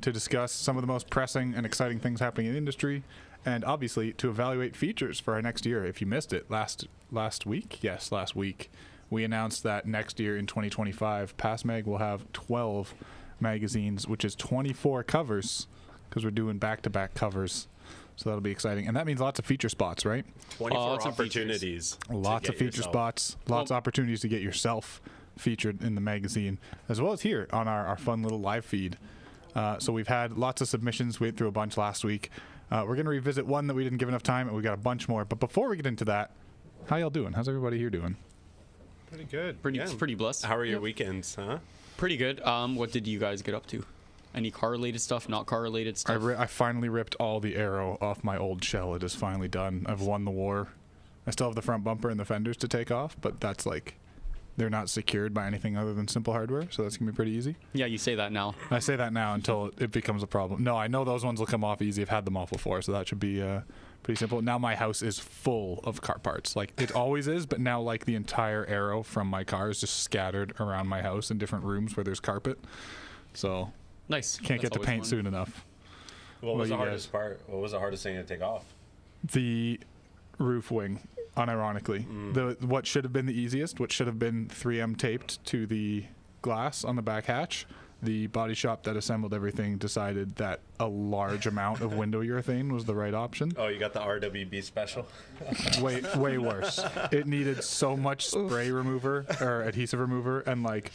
to discuss some of the most pressing and exciting things happening in the industry, and obviously to evaluate features for our next year. If you missed it last week, we announced that next year in 2025, PASMAG will have 12 magazines, which is 24 covers, because we're doing back-to-back covers. So that'll be exciting. And that means lots of feature spots, right? 24 opportunities. Lots of feature spots. Lots of opportunities to get yourself featured in the magazine, as well as here on our fun little live feed. So we've had lots of submissions. We went through a bunch last week. We're going to revisit one that we didn't give enough time, and we got a bunch more. But before we get into that, how y'all doing? How's everybody here doing? Pretty good. Pretty blessed. How are your weekends, huh? Pretty good. What did you guys get up to? Any car-related stuff, not car-related stuff? I finally ripped all the aero off my old shell. It is finally done. I've won the war. I still have the front bumper and the fenders to take off, but that's like, they're not secured by anything other than simple hardware, so that's going to be pretty easy. Yeah, you say that now. I say that now until it becomes a problem. No, I know those ones will come off easy. I've had them off before, so that should be pretty simple. Now my house is full of car parts. Like, it always is, but now, like, the entire aero from my car is just scattered around my house in different rooms where there's carpet. So... Nice. Can't get to paint soon enough. What was the hardest part? What was the hardest thing to take off? The roof wing, unironically. What should have been the easiest, what should have been 3M taped to the glass on the back hatch, the body shop that assembled everything decided that a large amount of window urethane was the right option. Oh, you got the RWB special? Way worse. It needed so much spray remover or adhesive remover and like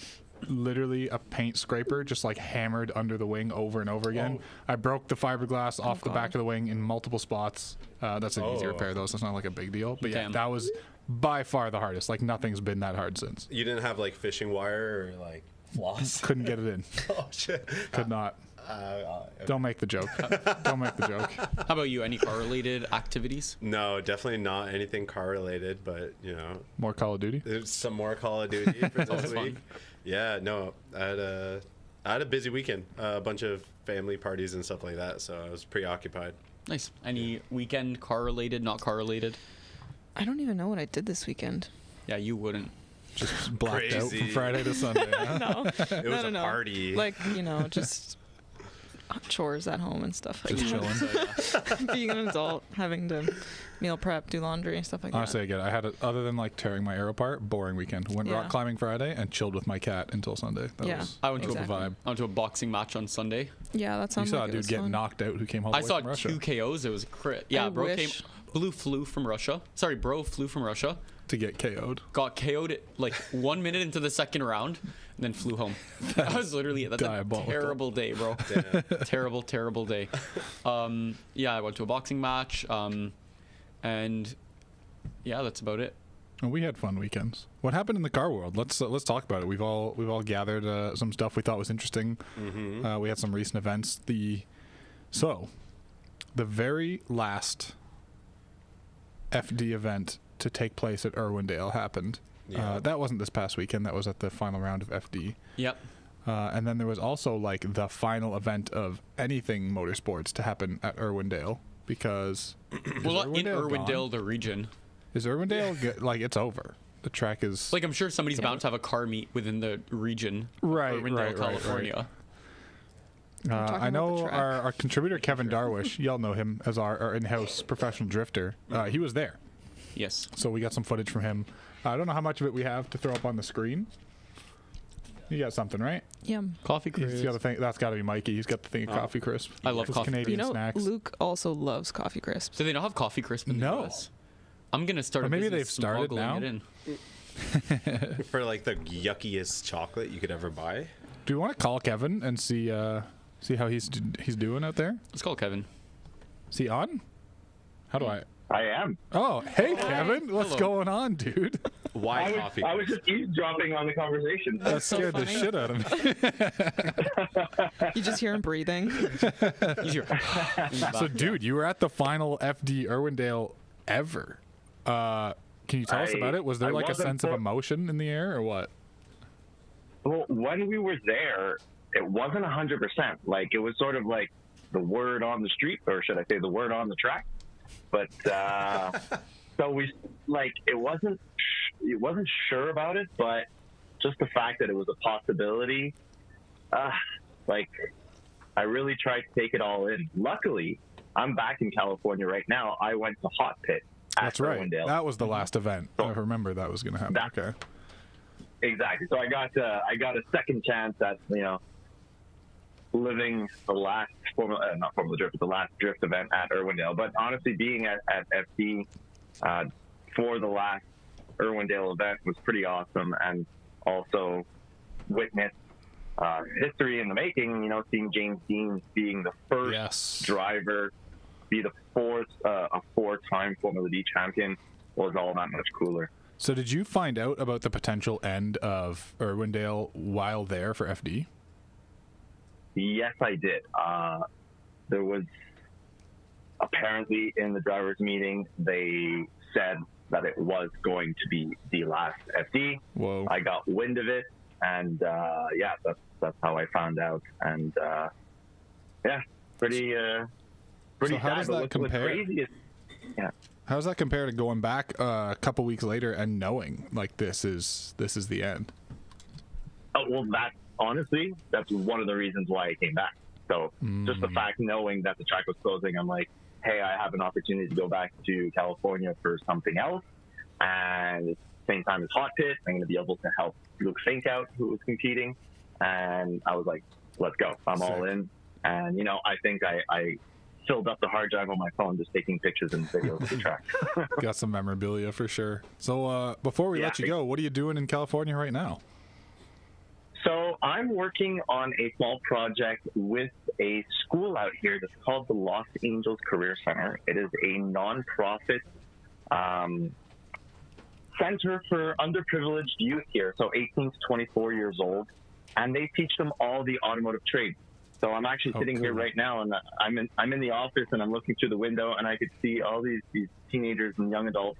literally a paint scraper just like hammered under the wing over and over again. I broke the fiberglass off the back of the wing in multiple spots. That's an easy repair though, so it's not like a big deal. But yeah, that was by far the hardest. Like, nothing's been that hard since. You didn't have like fishing wire or like floss? Couldn't get it in. Oh shit. Could not. Don't make the joke. Don't make the joke. How about you? Any car-related activities? No, definitely not anything car-related, but, you know. More Call of Duty? There's some more Call of Duty for this week. Fun. Yeah, no, I had a busy weekend. A bunch of family parties and stuff like that, so I was preoccupied. Nice. Any weekend car-related, not car-related? I don't even know what I did this weekend. Yeah, you wouldn't. Just blacked out from Friday to Sunday. Huh? No. It was a party. Like, you know, just... chores at home and stuff like just that. chilling. Being an adult, having to meal prep, do laundry and stuff like Honestly, I get it. I had other than like tearing my aero apart, boring weekend. Went rock climbing Friday and chilled with my cat until Sunday. That was I went to a vibe. I went to a boxing match on Sunday. Yeah, that sounds like it. You saw a dude get knocked out who came home. I saw 2 KOs. It was a crit. Yeah, bro flew from Russia. Sorry, bro flew from Russia to get KO'd. Got KO'd at like 1 minute into the second round, and then flew home. That was literally it. That's diabolical. A terrible day, bro. terrible day. Yeah, I went to a boxing match, and yeah, that's about it. And we had fun weekends. What happened in the car world? Let's talk about it. We've all gathered some stuff we thought was interesting. We had some recent events. The very last FD event to take place at Irwindale happened. That wasn't this past weekend. That was at the final round of FD. Yep. And then there was also like the final event of anything motorsports to happen at Irwindale because well, in Irwindale, the region. Is Irwindale like it's over? The track is like I'm sure somebody's bound to have a car meet within the region. Irwindale, California. I know our contributor Kevin Darwish. Y'all know him as our in-house professional drifter. He was there. Yes. So we got some footage from him. I don't know how much of it we have to throw up on the screen. You got something, right? Yeah. Coffee crisp. He's got the thing. That's got to be Mikey. He's got the thing of coffee crisp. I love coffee. Canadian snacks. Luke also loves coffee crisps. Do they not have coffee crisp in the US? I'm gonna start. Or maybe they've started now. For like the yuckiest chocolate you could ever buy. Do you want to call Kevin and see how he's doing out there? Let's call Kevin. Is he on? How do I? I am. Oh, hey, Kevin. What's going on, dude? Why coffee? I was just eavesdropping on the conversation. That scared the shit out of me. You just hear him breathing. So, dude, you were at the final FD Irwindale ever. Can you tell us about it? Was there like a sense of emotion in the air or what? Well, when we were there, it wasn't 100%. Like, it was sort of like the word on the street, or should I say the word on the track. But so we like it wasn't sure about it, but just the fact that it was a possibility, like I really tried to take it all in. Luckily, I'm back in California right now. I went to Hot Pit. That's right. Irwindale. That was the last event. I remember that was going to happen. Okay. Exactly. So I got a second chance at, you know, living the last not Formula Drift, but the last drift event at Irwindale. But honestly, being at FD for the last Irwindale event was pretty awesome, and also witnessed history in the making. You know, seeing James Dean being the first driver, be the a four-time Formula D champion was all that much cooler. So did you find out about the potential end of Irwindale while there for FD? Yes, I did. There was apparently in the drivers' meeting, they said that it was going to be the last FD. Whoa. I got wind of it, and that's how I found out. And pretty so how sad. does that compare? How does that compare to going back a couple weeks later and knowing like this is the end? Oh, well, honestly, that's one of the reasons why I came back. So just the fact knowing that the track was closing, I'm like, hey, I have an opportunity to go back to California for something else. And at the same time as Hot Pit, I'm going to be able to help Luke Fink out, who was competing. And I was like, let's go. I'm all in. And, you know, I think I filled up the hard drive on my phone just taking pictures and videos of the track. Got some memorabilia for sure. So before we let you go, what are you doing in California right now? So I'm working on a small project with a school out here that's called the Los Angeles Career Center. It is a nonprofit center for underprivileged youth here, so 18 to 24 years old, and they teach them all the automotive trades. So I'm actually sitting here right now, and I'm in the office, and I'm looking through the window, and I could see all these teenagers and young adults,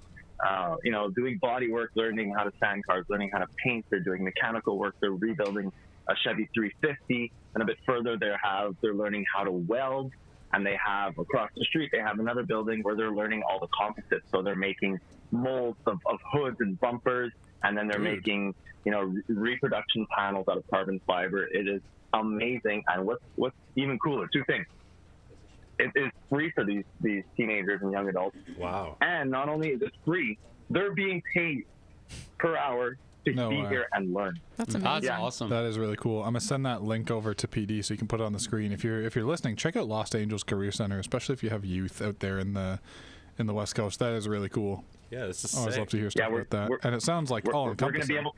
you know, doing body work, learning how to sand cars, learning how to paint. They're doing mechanical work. They're rebuilding a Chevy 350, and a bit further they're learning how to weld. And they have across the street, they have another building where they're learning all the composites. So they're making molds of hoods and bumpers, and then they're making, you know, reproduction panels out of carbon fiber. It is amazing. And what's even cooler, two things. It is free for these teenagers and young adults. Wow. And not only is it free, they're being paid per hour to be here and learn. That's amazing. That's awesome. That is really cool. I'm gonna send that link over to PD so you can put it on the screen. If you're listening, check out Los Angeles Career Center, especially if you have youth out there in the West Coast. That is really cool. Yeah, this is I always love to hear stuff about that. And it sounds like all encompassing. We're gonna be able.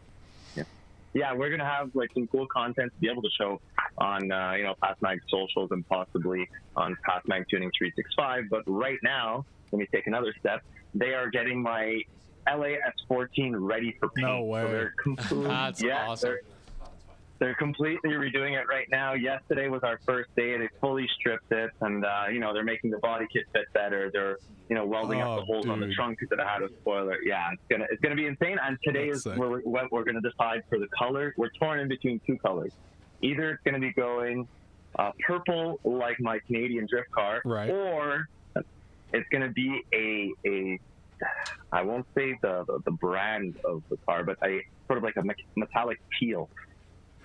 Yeah, we're gonna have like some cool content to be able to show on you know, PASMAG socials and possibly on PASMAG Tuning 365. But right now, let me take another step. They are getting my LA S14 ready for paint. No way. So they're That's awesome. They're completely redoing it right now. Yesterday was our first day. They fully stripped it, and you know, they're making the body kit fit better. They're, you know, welding up the holes on the trunk that had a spoiler. Yeah, it's gonna be insane. And today is where we're gonna decide for the color. We're torn in between two colors. Either it's gonna be going purple like my Canadian drift car, right, or it's gonna be a I won't say the brand of the car, but a sort of like a metallic teal.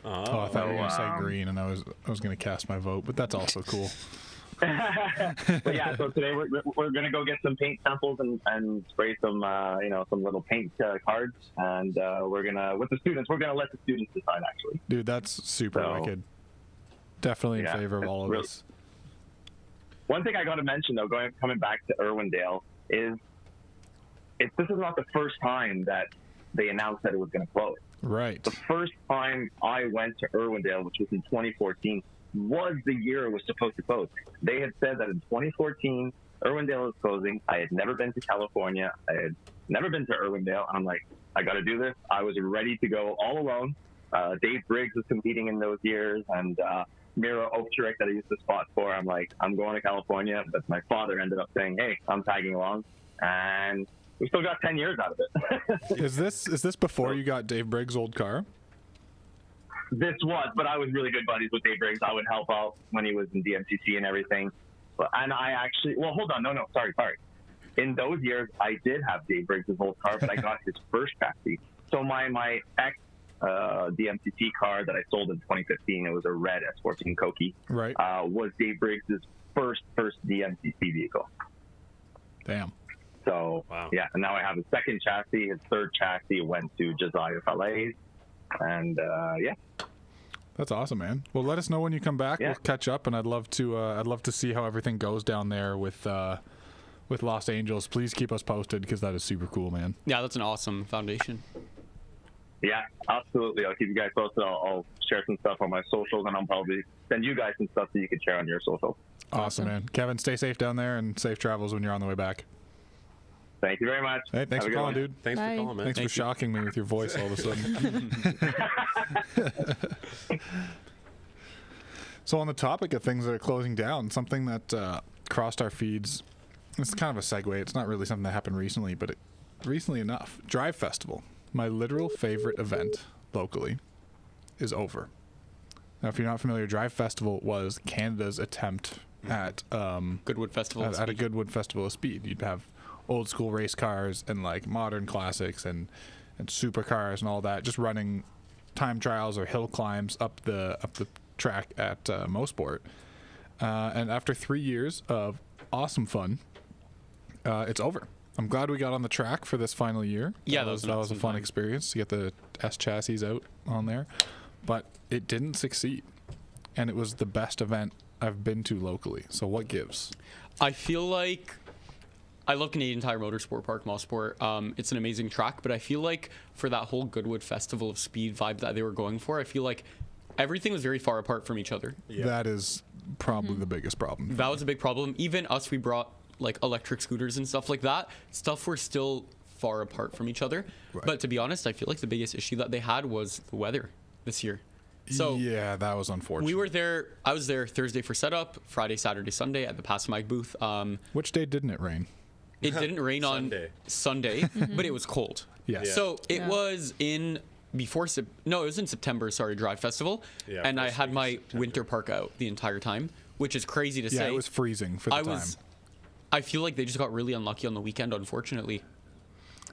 I thought you were going to say green, and I was going to cast my vote, but that's also cool. But yeah, so today we're going to go get some paint samples and spray some you know, some little paint cards, and we're gonna let the students decide actually. Dude, that's super wicked. Definitely in favor of all of this. One thing I got to mention though, coming back to Irwindale, is this is not the first time that they announced that it was going to close. Right. The first time I went to Irwindale, which was in 2014, was the year it was supposed to close. They had said that in 2014, Irwindale is closing. I had never been to California. I had never been to Irwindale. And I'm like, I got to do this. I was ready to go all alone. Dave Briggs was competing in those years, and Miro Oakturek that I used to spot for. I'm like, I'm going to California. But my father ended up saying, hey, I'm tagging along. And we still got 10 years out of it. Is this before you got Dave Briggs' old car? This was, but I was really good buddies with Dave Briggs. I would help out when he was in DMCC and everything. And I actually, well, hold on. No, sorry. In those years, I did have Dave Briggs' old car, but I got his first chassis. So my ex DMCC car that I sold in 2015. It was a red S14 Koki. Right. Was Dave Briggs' first DMCC vehicle. Damn. So, Wow. yeah, and now I have a second chassis. His third chassis went to Josiah Falaise. And, yeah. That's awesome, man. Well, let us know when you come back. Yeah. We'll catch up, and I'd love to see how everything goes down there with Los Angeles. Please keep us posted because that is super cool, man. Yeah, that's an awesome foundation. Yeah, absolutely. I'll keep you guys posted. I'll share some stuff on my socials, and I'll probably send you guys some stuff that you can share on your socials. Awesome, man. Kevin, stay safe down there and safe travels when you're on the way back. Thank you very much. Hey, thanks Have for a good calling, one. dude. Thanks Bye. for calling, man. Thanks for shocking me with your voice all of a sudden. So on the topic of things that are closing down, something that crossed our feeds, it's kind of a segue. It's not really something that happened recently, but recently enough, Drive Festival, my literal favorite event locally, is over. Now, if you're not familiar, Drive Festival was Canada's attempt at Goodwood Festival. at a Goodwood Festival of Speed. You'd have old school race cars and like modern classics and supercars and all that, just running time trials or hill climbs up the track at Motorsport. And after 3 years of awesome fun, it's over. I'm glad we got on the track for this final year. Yeah, that was a awesome fun time. experience to get the S chassis out on there, but it didn't succeed, and it was the best event I've been to locally. So what gives? I feel like I love Canadian Tire Motorsport Park, Mosport. It's an amazing track, but I feel like for that whole Goodwood Festival of Speed vibe that they were going for, I feel like everything was very far apart from each other. Yeah. That is probably the biggest problem. That was a big problem. Even us, we brought like electric scooters and stuff like that. Stuff were still far apart from each other. Right. But to be honest, I feel like the biggest issue that they had was the weather this year. So yeah, that was unfortunate. we were there. I was there Thursday for setup, Friday, Saturday, Sunday at the PASMAG booth. Which day didn't it rain? It didn't rain on Sunday, but it was cold. Yes. Yeah. So it Yeah. was in it was in September. Sorry, Drive Festival, Yeah, and I first had week of my September. winter park out the entire time, which is crazy to Yeah, say. it was freezing for the time. I feel like they just got really unlucky on the weekend, unfortunately.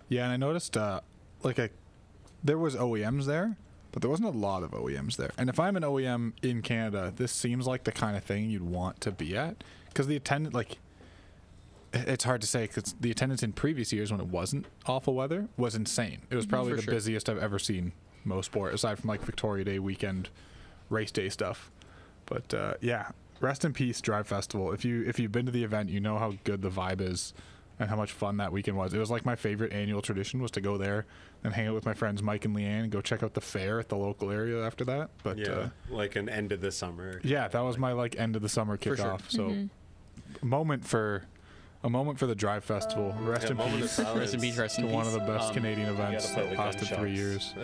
Yeah, and I noticed there was OEMs there, but there wasn't a lot of OEMs there. And if I'm an OEM in Canada, this seems like the kind of thing you'd want to be at, because the attendance, like, it's hard to say because the attendance in previous years when it wasn't awful weather was insane. It was probably For the sure. busiest I've ever seen Mosport, aside from like Victoria Day weekend, race day stuff. But yeah, rest in peace, Drive Festival. If you've been to the event, you know how good the vibe is and how much fun that weekend was. It was like my favorite annual tradition was to go there and hang out with my friends Mike and Leanne and go check out the fair at the local area after that. But Yeah, like an end of the summer. yeah, that was my like end of the summer For sure. kickoff. So a moment for the Drive Festival. Rest Yeah, in moment of peace silence. Rest in peace, rest in to peace. one of the best Canadian events gotta play that the lasted 3 gunshots. years.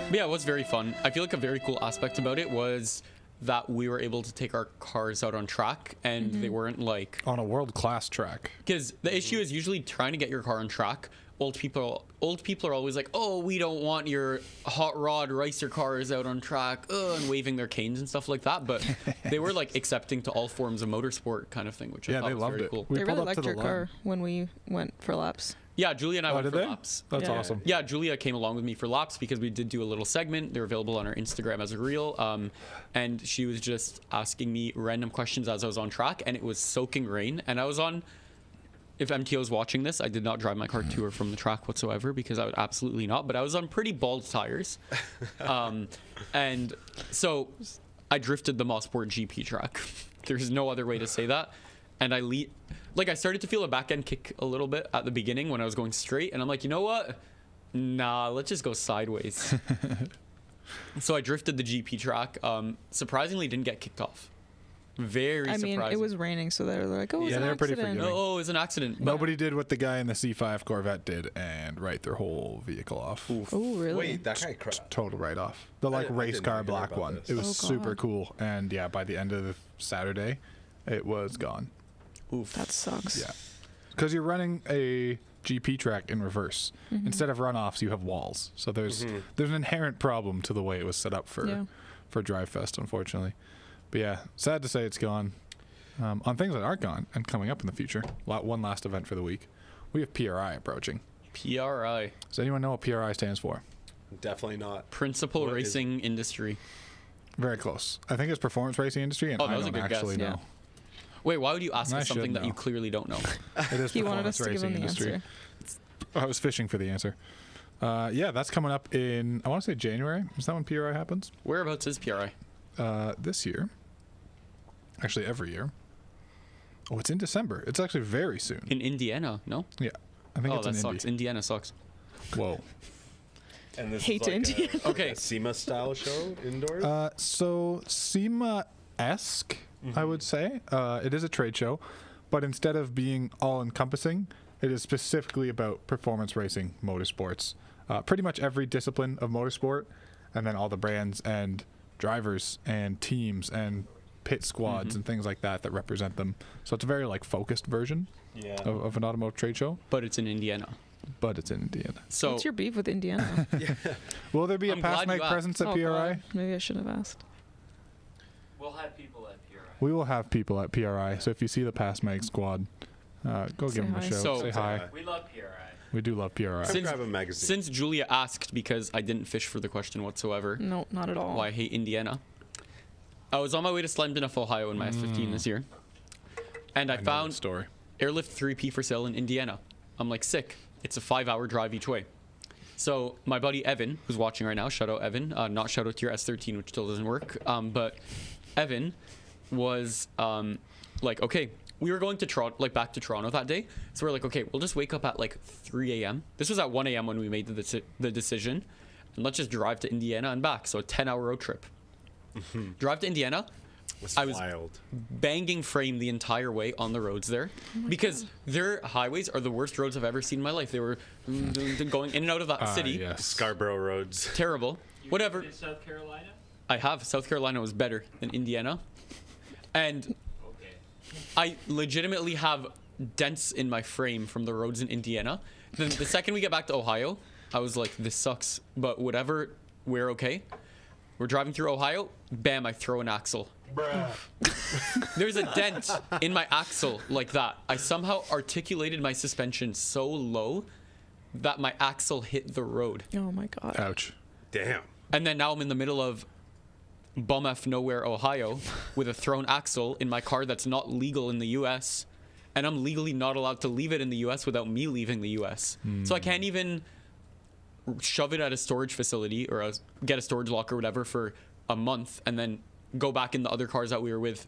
But yeah, it was very fun. I feel like a very cool aspect about it was that we were able to take our cars out on track, and they weren't like, On a world-class track. because the issue is usually trying to get your car on track. Old people are always like, oh, we don't want your hot rod racer cars out on track, and waving their canes and stuff like that. But they were like accepting to all forms of motorsport kind of thing, which I Yeah, thought they was loved very it. cool. We They pulled really up to liked the your line. car when we went for laps. Yeah, Julia and I Oh, went did for they? laps. That's Yeah. awesome. Yeah, Julia came along with me for laps because we did do a little segment. They're available on our Instagram as a reel. And she was just asking me random questions as I was on track, and it was soaking rain. And I was on, if MTO is watching this, I did not drive my car to or from the track whatsoever because I would absolutely not. But I was on pretty bald tires. And so I drifted the Mosport GP track. There's no other way to say that. And I started to feel a back end kick a little bit at the beginning when I was going straight, and I'm like, you know what? Nah, let's just go sideways. So I drifted the GP track. Surprisingly, didn't get kicked off. Very I mean, surprising. it was raining, so they're like, oh, it's Yeah, an they're pretty accident. forgiving. Oh, it was an accident. But Nobody did what the guy in the C5 Corvette did and write their whole vehicle off. Oh, really? Wait, that guy crashed. Total write-off. The like I race didn't car hear black about one. this. It was Oh, super God. cool. And yeah, by the end of the Saturday, it was gone. That sucks. Yeah. Because you're running a GP track in reverse. Instead of runoffs, you have walls. So there's an inherent problem to the way it was set up for Drive Fest, unfortunately. But yeah, sad to say it's gone. On things that aren't gone and coming up in the future, one last event for the week. We have PRI approaching. PRI. Does anyone know what PRI stands for? Definitely not. Principal What is racing industry. Very close. I think it's performance racing industry, and Oh, that I was a don't good guess. actually know. Yeah. Wait, why would you ask I us something should that you know. clearly don't know? It is He wanted us performance to give racing him the industry. answer. I was fishing for the answer. Yeah, that's coming up in, I want to say January. Is that when PRI happens? Whereabouts is PRI? This year. Actually, every year. Oh, it's in December. It's actually very soon. In Indiana, no? Yeah. I think Oh, it's that in sucks. Indy. Indiana sucks. Whoa. And this Hate is like Indiana. Okay. a SEMA style show indoors. So SEMA-esque, I would say. It is a trade show, but instead of being all-encompassing, it is specifically about performance racing, motorsports. Pretty much every discipline of motorsport, and then all the brands and drivers and teams and pit squads and things like that that represent them. So it's a very like focused version Yeah. of an automotive trade show, But it's in Indiana. but it's in Indiana. So What's your beef with Indiana? Will there be I'm a glad you PASMAG asked. presence at Oh, PRI? God. Maybe I should have asked. We'll have people at PRI. We will have people at PRI, so if you see the PASMAG squad, go Say give them a hi. show. So- Say hi. We love PRI. We do love PRI. Come grab a magazine. since Julia asked, because I didn't fish for the question whatsoever, No, not at all. why I hate Indiana. I was on my way to Slamdenough, Ohio in my S15 this year. And I know found the story. Airlift 3P for sale in Indiana. I'm like, sick. It's a 5-hour drive each way. So my buddy Evan, who's watching right now, shout out Evan, not shout out to your S13, which still doesn't work, but Evan was like, okay, we were going to Toronto, like back to Toronto that day. So we're like, okay, we'll just wake up at like 3 a.m. This was at 1 a.m. when we made the decision. And let's just drive to Indiana and back. So a 10-hour road trip. Drive to Indiana. It's I was wild. banging frame the entire way on the roads there because their highways are the worst roads I've ever seen in my life. They were going in and out of that city. Yes. Scarborough roads. Terrible. You Whatever. In South Carolina? I have. South Carolina was better than Indiana. And Okay. I legitimately have dents in my frame from the roads in Indiana. Then the second we get back to Ohio, I was like, this sucks, but whatever, we're okay. We're driving through Ohio, bam, I throw an axle. There's a dent in my axle like that. I somehow articulated my suspension so low that my axle hit the road. Oh my god. Ouch. Damn. And then now I'm in the middle of bum F nowhere, Ohio, with a thrown axle in my car that's not legal in the US. And I'm legally not allowed to leave it in the US without me leaving the US. So I can't even shove it at a storage facility or get a storage locker or whatever for a month and then go back in the other cars that we were with,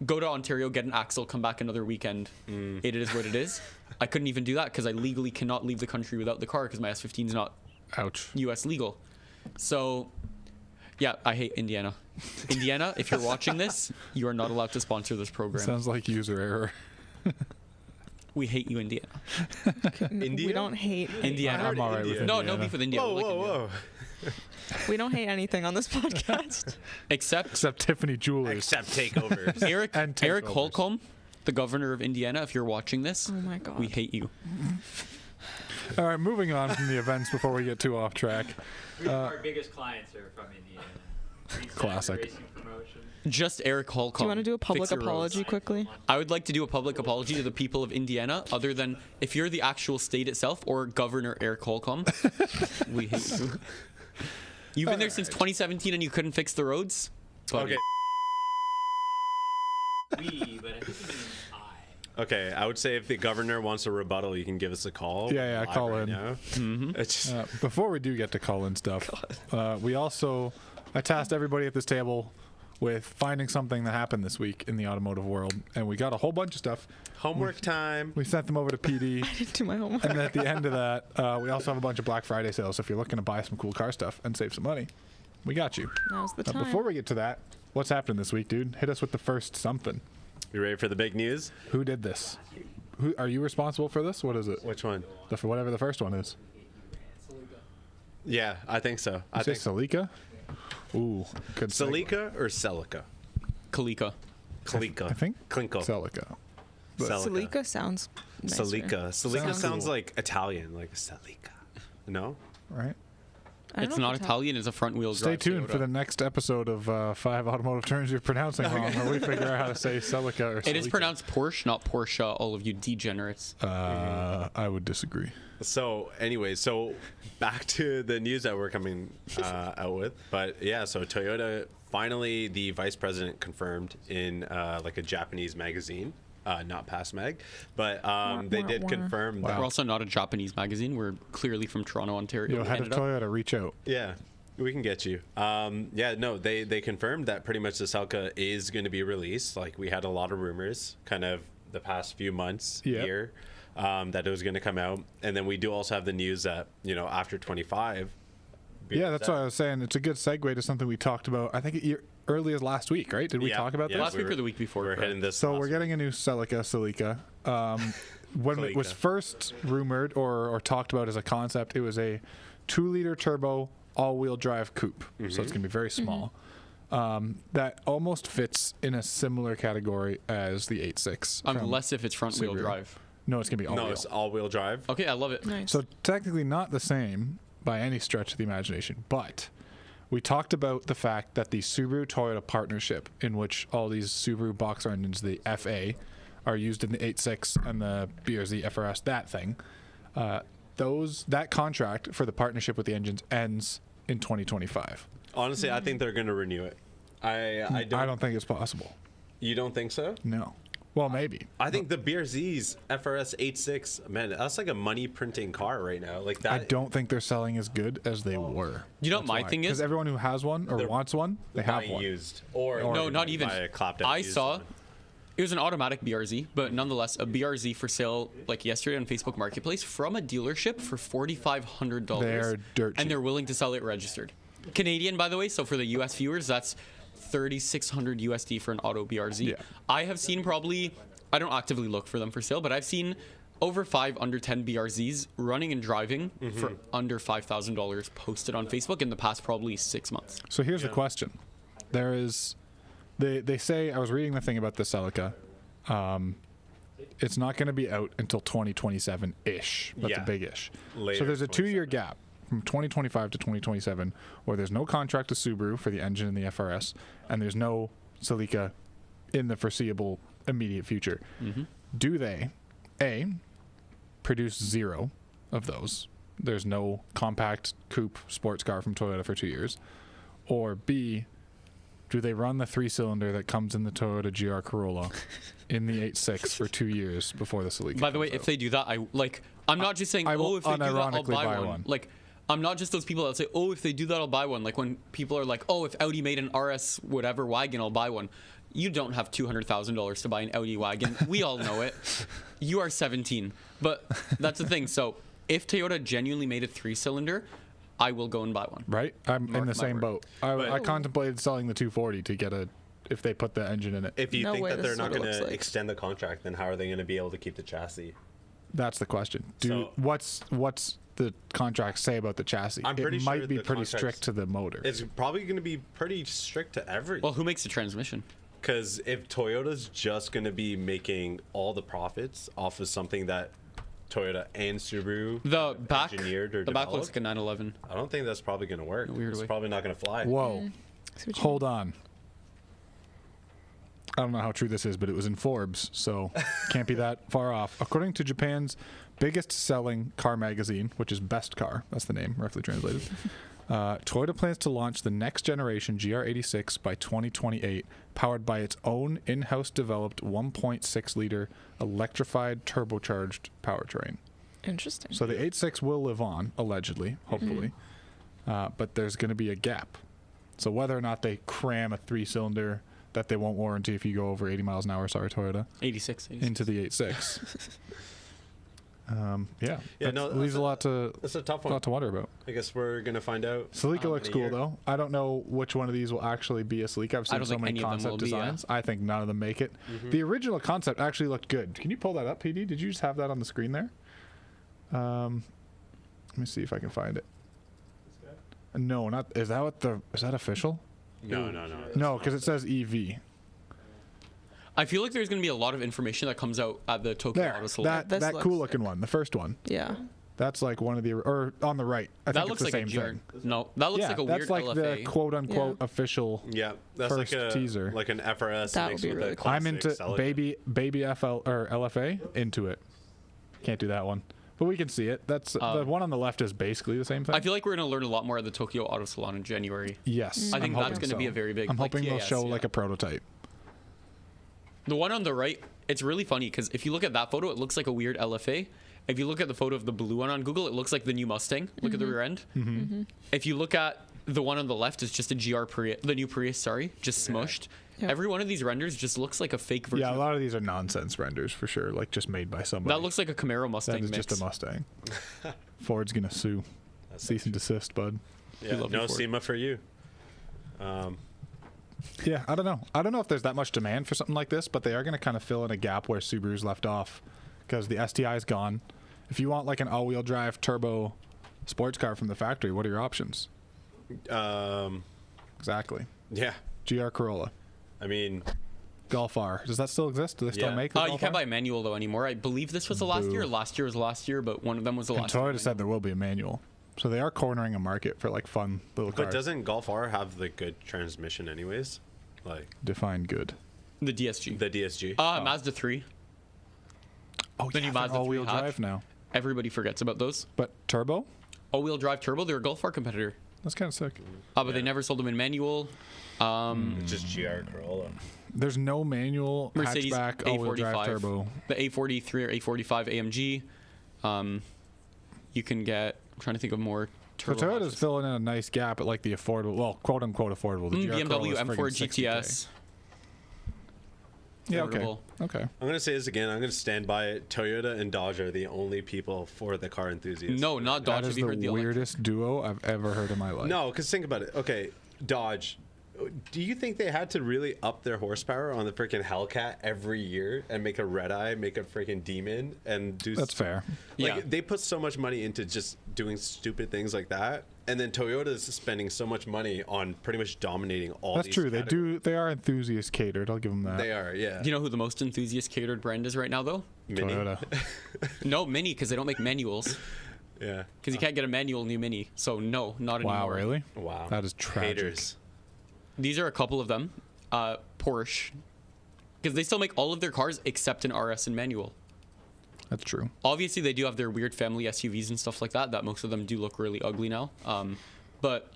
go to Ontario, get an axle, come back another weekend. It is what it is. I couldn't even do that because I legally cannot leave the country without the car because my S15 is not Ouch. US legal. So yeah, I hate Indiana. Indiana, if you're watching this, you are not allowed to sponsor this program. Sounds like user error. We hate you, Indiana. India? We don't hate. Indiana. I'm all right with India. No, Indiana. no beef with India. Whoa, We like whoa, India. whoa. We don't hate anything on this podcast. Except Except Tiffany Jewelers. Except takeovers. Eric And Eric takeovers. Holcomb, the governor of Indiana. If you're watching this, Oh my god. we hate you. All right, moving on from the events before we get too off track. Our biggest clients are from Indiana. Freestyle Classic. Racing promotion. Just Eric Holcomb. Do you want to do a public Fix your roads. apology quickly? I would like to do a public apology to the people of Indiana, other than if you're the actual state itself or Governor Eric Holcomb. We hate you. You've been there since 2017 and you couldn't fix the roads? Buddy. Okay. We, but I think you mean I. Okay, I would say if the governor wants a rebuttal, you can give us a call. Yeah, Live call right in. now. It's just, Before we do get to call-in stuff, I tasked everybody at this table with finding something that happened this week in the automotive world, and we got a whole bunch of stuff. homework time. We sent them over to PD, I didn't do my homework. and then at the end of that, we also have a bunch of Black Friday sales. So if you're looking to buy some cool car stuff and save some money, we got you. Now's the time. Before we get to that, what's happening this week, dude? Hit us with the first something. You ready for the big news? Who did this? Who are you responsible for this? What is it? Which one? For whatever the first one is. Yeah, I think so. I You say think Celica? Ooh, good. segue. Celica or Celica? Kalika. Celica. I think Clinkle. Celica. But- Celica sounds nicer. Celica. Celica Sounds sounds cool. like Italian, like Celica. No? Right? I don't It's know not if Italian. It's a front-wheel drive. Stay tuned Toyota. for the next episode of 5 automotive terms you're pronouncing wrong, where we figure out how to say Celica or It is Celica. pronounced Porsche, not Porsche. All of you degenerates. I would disagree. So anyway, so back to the news that we're coming out with. But yeah, so Toyota, finally the vice president confirmed in like a Japanese magazine, not PASMAG, but they did confirm that. We're also not a Japanese magazine. We're clearly from Toronto, Ontario, Yo, head of Canada. Toyota, reach out. Yeah, we can get you. Yeah, no, they confirmed that pretty much the Celica is going to be released. Like, we had a lot of rumors kind of the past few months, year, that it was going to come out. And then we do also have the news that, you know, after 25. Yeah, that's what I was saying. It's a good segue to something we talked about, I think, early as last week, right? Did we talk about this? Last week or the week before? We're hitting this. So we're getting a new Celica. When it was first rumored or talked about as a concept, it was a 2-liter turbo all-wheel drive coupe. So it's going to be very small. That almost fits in a similar category as the 8.6. Unless if it's front-wheel Subaru. drive. No, it's going to be all-wheel. No, it's all-wheel drive. Okay, I love it. Nice. So technically not the same by any stretch of the imagination, but we talked about the fact that the Subaru-Toyota partnership, in which all these Subaru boxer engines, the FA, are used in the 8.6 and the BRZ FRS, that thing, that contract for the partnership with the engines ends in 2025. Honestly, I think they're going to renew it. I don't think it's possible. You don't think so? No. Well, maybe. I think the BRZ's FRS 8.6, man, that's like a money printing car right now. Like that. I don't think they're selling as good as they were. You know what my thing is? Because everyone who has one or wants one, they have one. Used. Or no, not even. I used saw one. it was an automatic BRZ, but nonetheless a BRZ for sale like yesterday on Facebook Marketplace from a dealership for $4,500. They're dirt cheap. And they're willing to sell it registered. Canadian, by the way. So for the US viewers, that's $3,600 USD for an auto BRZ. Yeah. I have seen probably, I don't actively look for them for sale, but I've seen over 5 under 10 BRZs running and driving for under $5,000 posted on Facebook in the past probably 6 months. So here's the question. There is, they say, I was reading the thing about the Celica. It's not going to be out until 2027-ish. That's a big-ish. So there's a 2-year gap from 2025 to 2027 where there's no contract to Subaru for the engine and the FRS, and there's no Celica in the foreseeable immediate future. Do they, A, produce 0 of those? There's no compact coupe sports car from Toyota for 2 years. Or B, do they run the 3-cylinder that comes in the Toyota GR Corolla in the 8.6 for 2 years before the Celica? By the way, if they do that, I'm not just saying, I will if they do that, I'll unironically buy buy one. one. Like, I'm not just those people that say, if they do that, I'll buy one. Like when people are like, if Audi made an RS whatever wagon, I'll buy one. You don't have $200,000 to buy an Audi wagon. We all know it. You are 17. But that's the thing. So if Toyota genuinely made a 3-cylinder, I will go and buy one. Right? I'm in the same boat. I contemplated selling the 240 to get if they put the engine in it. If you No think way, that they're this not is what going it to looks like. extend the contract, then how are they going to be able to keep the chassis? That's the question. So- What's the contract say about the chassis? I'm pretty it sure might be the pretty contracts- strict to the motor. It's probably going to be pretty strict to everything. Well, who makes the transmission? Because if Toyota's just going to be making all the profits off of something that Toyota and Subaru The back engineered or the back looks developed, like a 911. I don't think that's probably going to work. weird It's way. probably not going to fly. Whoa. Hold on. I don't know how true this is, but it was in Forbes, so can't be that far off. According to Japan's biggest selling car magazine, which is Best Car, that's the name, roughly translated, Toyota plans to launch the next generation GR86 by 2028, powered by its own in-house developed 1.6-liter electrified turbocharged powertrain. Interesting. So the 8.6 will live on, allegedly, hopefully, but there's going to be a gap. So whether or not they cram a 3-cylinder that they won't warranty if you go over 80 miles an hour, sorry, Toyota, 86. into the 8.6. Yeah, no, leaves a lot to That's a tough one. wonder about. I guess we're going to find out. Celica looks in a cool, year. though. I don't know which one of these will actually be a Celica. I've seen don't so think many any of them concept will be, yeah. designs. I think none of them make it. The original concept actually looked good. Can you pull that up, PD? Did you just have that on the screen there? Let me see if I can find it. No, not. Is that official? No. No, because it says EV. I feel like there's going to be a lot of information that comes out at the Tokyo There, Auto Salon. that This cool looks looking one, the first one. Yeah. That's like one of the, or on the right. I think That looks it's like the a same GR. thing. No, that looks like a weird that's like LFA. the quote unquote official. Yeah, that's first like a teaser. like an FRS That mixed would be with really a cool. I'm classic into Celica. baby FL or LFA into it. Can't do that one, but we can see it. That's the one on the left is basically the same thing. I feel like we're going to learn a lot more at the Tokyo Auto Salon in January. Yes, I think I'm that's hoping going to be so. a very big. I'm like, hoping they'll TAS, show yeah. like a prototype. The one on the right, it's really funny because if you look at that photo, it looks like a weird LFA. If you look at the photo of the blue one on Google, it looks like the new Mustang. Look at the rear end. If you look at the one on the left, it's just a GR Prius, the new Prius, sorry, just smushed. Yeah. Every one of these renders just looks like a fake version. Yeah, a lot of these are nonsense renders for sure, like just made by somebody. That looks like a Camaro Mustang That is mix. just a Mustang. Ford's gonna sue. Cease and desist, bud. Yeah, love you no for it. SEMA for you. Yeah, I don't know. I don't know if there's that much demand for something like this, but they are going to kind of fill in a gap where Subaru's left off because the STI is gone. If you want like an all-wheel drive turbo sports car from the factory, what are your options? Exactly. Yeah, GR Corolla, I mean, Golf R. Does that still exist? Do they still Yeah. make the You Golf can't R? buy a manual though anymore. I believe this was the last Boo. year. Last year was last year, but one of them was the And last year. Toyota said there will be a manual. So they are cornering a market for like fun little but cars. doesn't Golf R have the good transmission anyways? Like Define good. The DSG. the DSG? Mazda 3. Oh, The new Mazda 3 all-wheel hatch. drive now. Everybody forgets about those. But turbo? All-wheel drive turbo. They're a Golf R competitor. That's kind of sick. But they never sold them in manual. Just GR Corolla. There's no manual Mercedes hatchback all-wheel drive A45, turbo. the A43 or A45 AMG. You can get. I'm trying to think of more So turbo. Toyota's filling in a nice gap at like the affordable, well, quote unquote affordable. The GR BMW Corolla's M4 friggin' 60K. GTS. Yeah, okay. affordable. Okay. I'm gonna say this again. I'm gonna stand by it. Toyota and Dodge are the only people for the car enthusiasts. No, not Dodge. That is Have you heard the the electric? weirdest duo I've ever heard in my life. No, because think about it. Okay, Dodge. Do you think they had to really up their horsepower on the freaking Hellcat every year and make a red eye, make a freaking demon, and do? That's fair. Like, Yeah. they put so much money into just doing stupid things like that, and then Toyota's spending so much money on pretty much dominating all. That's these true. categories. They are enthusiast catered. I'll give them that. They are, yeah. Do you know who the most enthusiast catered brand is right now, though? Mini. Toyota. No, Mini, because they don't make manuals. Yeah. Because you can't get a manual new Mini. So no, not anymore. Wow, really? Wow. That is tragic. Haters. These are a couple of them. Porsche. Because they still make all of their cars except an RS and manual. That's true. Obviously, they do have their weird family SUVs and stuff like that most of them do look really ugly now. But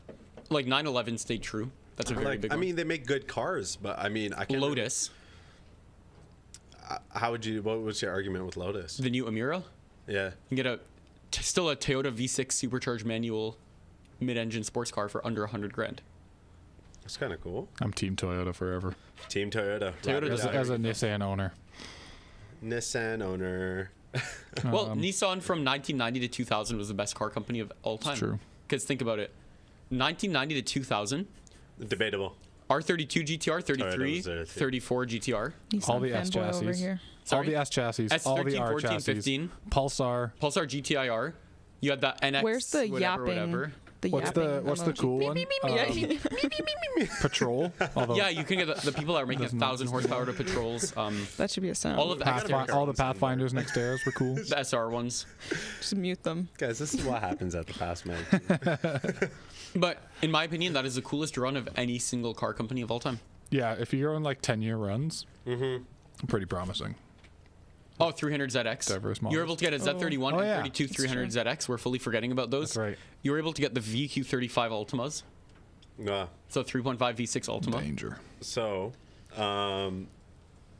like 911 stayed true. That's a very Like, big I one. mean, they make good cars, but I mean, I can't. Lotus, How would you? What was your argument with Lotus? the new Amira. Yeah. You can get still a Toyota V6 supercharged manual mid-engine sports car for under 100 grand. That's kind of cool. I'm Team Toyota forever. Team Toyota. Toyota Ride or does- die. As a Nissan owner. Nissan owner. Well, Nissan from 1990 to 2000 was the best car company of all time. true. Because think about it. 1990 to 2000, Debatable. R32 GTR, 33, Toyotas are 34 GTR, Nissan All the S fanboy over chassis. here. All Sorry? the S chassis. S13, all the R 14, chassis. 15. Pulsar. Pulsar GTIR. You had that NX. Where's the whatever, yapping? whatever. The What's the yapping what's the emoji? cool one? Patrol. Although Yeah, you can get the people that are making Doesn't 1,000 horsepower to patrols. That should be a sound. All of the all the Pathfinders next eras were cool. the SR ones. Just mute them. Guys, this is what happens at the PASMAG. But in my opinion, that is the coolest run of any single car company of all time. Yeah, if you're on like 10-year runs, pretty promising. Oh, 300 ZX. Diverse You were able to get a Z31 Oh, and yeah. 32 300 ZX. We're fully forgetting about those. That's right. You were able to get the VQ35 Ultimas. So 3.5 V6 Ultima. Danger. So,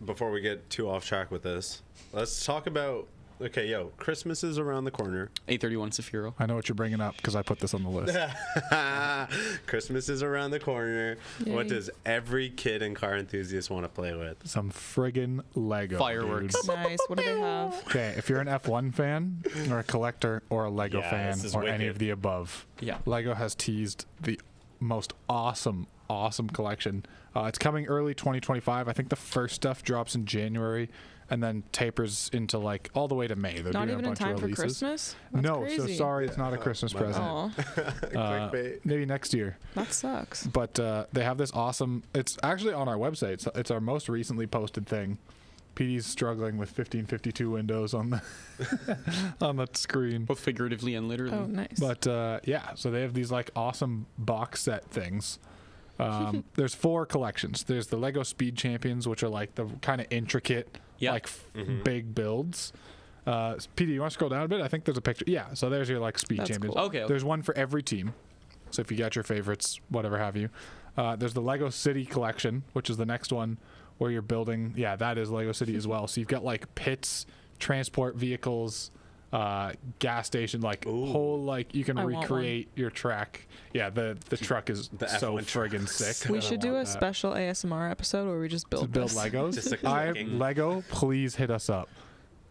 before we get too off track with this, let's talk about. Okay, Christmas is around the corner. A31 Safiro. I know what you're bringing up because I put this on the list. Christmas is around the corner. What Yay. does every kid and car enthusiast want to play with? Some friggin' Lego. Fireworks. dude. Nice. What do they have? Okay, if you're an F1 fan or a collector or a Lego Yeah, fan this is or any wicked. of the above, Yeah. Lego has teased the most awesome collection. It's coming early 2025. I think the first stuff drops in January and then tapers into like all the way to May. They're Not doing even a in bunch time of for releases. Christmas? That's No, crazy. so sorry, it's not a Christmas my present. Aw, Clickbait. Maybe next year. that sucks. But they have this awesome. It's actually on our website. It's our most recently posted thing. PD's struggling with 1552 windows on the on the screen. Both figuratively and literally. Oh, nice. But yeah, so they have these like awesome box set things. There's 4 collections. There's the Lego Speed Champions, which are like the kind of intricate, like big builds. PD, you want to scroll down a bit? I think there's a picture. Yeah, so there's your like Speed That's Champions. cool. Okay. There's one for every team. So if you got your favorites, whatever have you. There's the Lego City Collection, which is the next one where you're building. Yeah, that is Lego City as well. So you've got like pits, transport vehicles, gas station, like whole like you can recreate your track. Yeah, the truck is so friggin' sick. We should do a special ASMR episode where we just build Legos. Lego, please hit us up.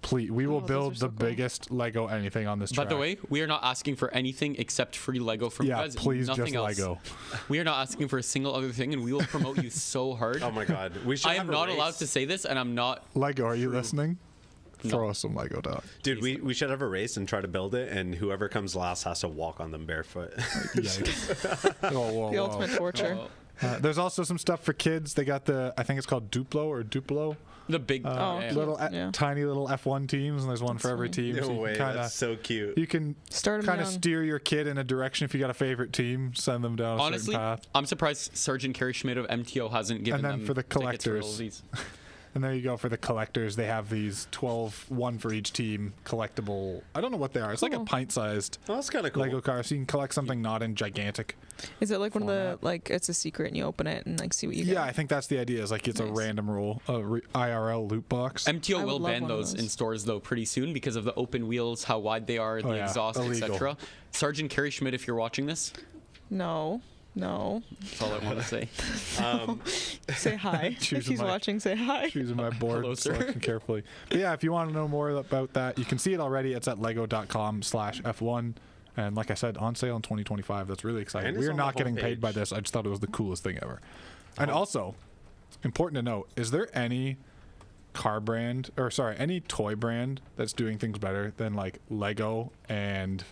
Please, we will build the biggest Lego anything on this track. By the way, we are not asking for anything except free Lego from you guys. Please, nothing just else. Lego. We are not asking for a single other thing, and we will promote you so hard. Oh my god, we should. I am not allowed to say this, and I'm not. Lego, are you listening? Throw us some Lego, dog. Dude, we should have a race and try to build it, and whoever comes last has to walk on them barefoot. Whoa, the ultimate torture. There's also some stuff for kids. They got I think it's called Duplo. The big little tiny little F1 teams, and there's one for every team. No way, that's so cute. You can kind of steer your kid in a direction. If you got a favorite team, send them down a certain path. I'm surprised Sergeant Kerry Schmidt of MTO hasn't given them. And then for the collectors, and there you go for the collectors. They have these 12, one for each team, collectable. I don't know what they are. It's like a pint-sized that's kind of cool. Lego car. So you can collect something not in gigantic. Is it like one of the like it's a secret and you open it and like see what you get? Yeah, I think that's the idea. Is like it's a random IRL loot box. MTO will ban those in stores though pretty soon because of the open wheels, how wide they are, the exhaust, etc. Sergeant Kerry Schmidt, if you're watching this, no. That's all I want to say. Say hi. If he's watching, say hi. Choosing my board selection carefully. But yeah, if you want to know more about that, you can see it already. It's at lego.com/F1. And like I said, on sale in 2025. That's really exciting. We are not getting paid by this. I just thought it was the coolest thing ever. And also, important to note, is there any any toy brand that's doing things better than like Lego and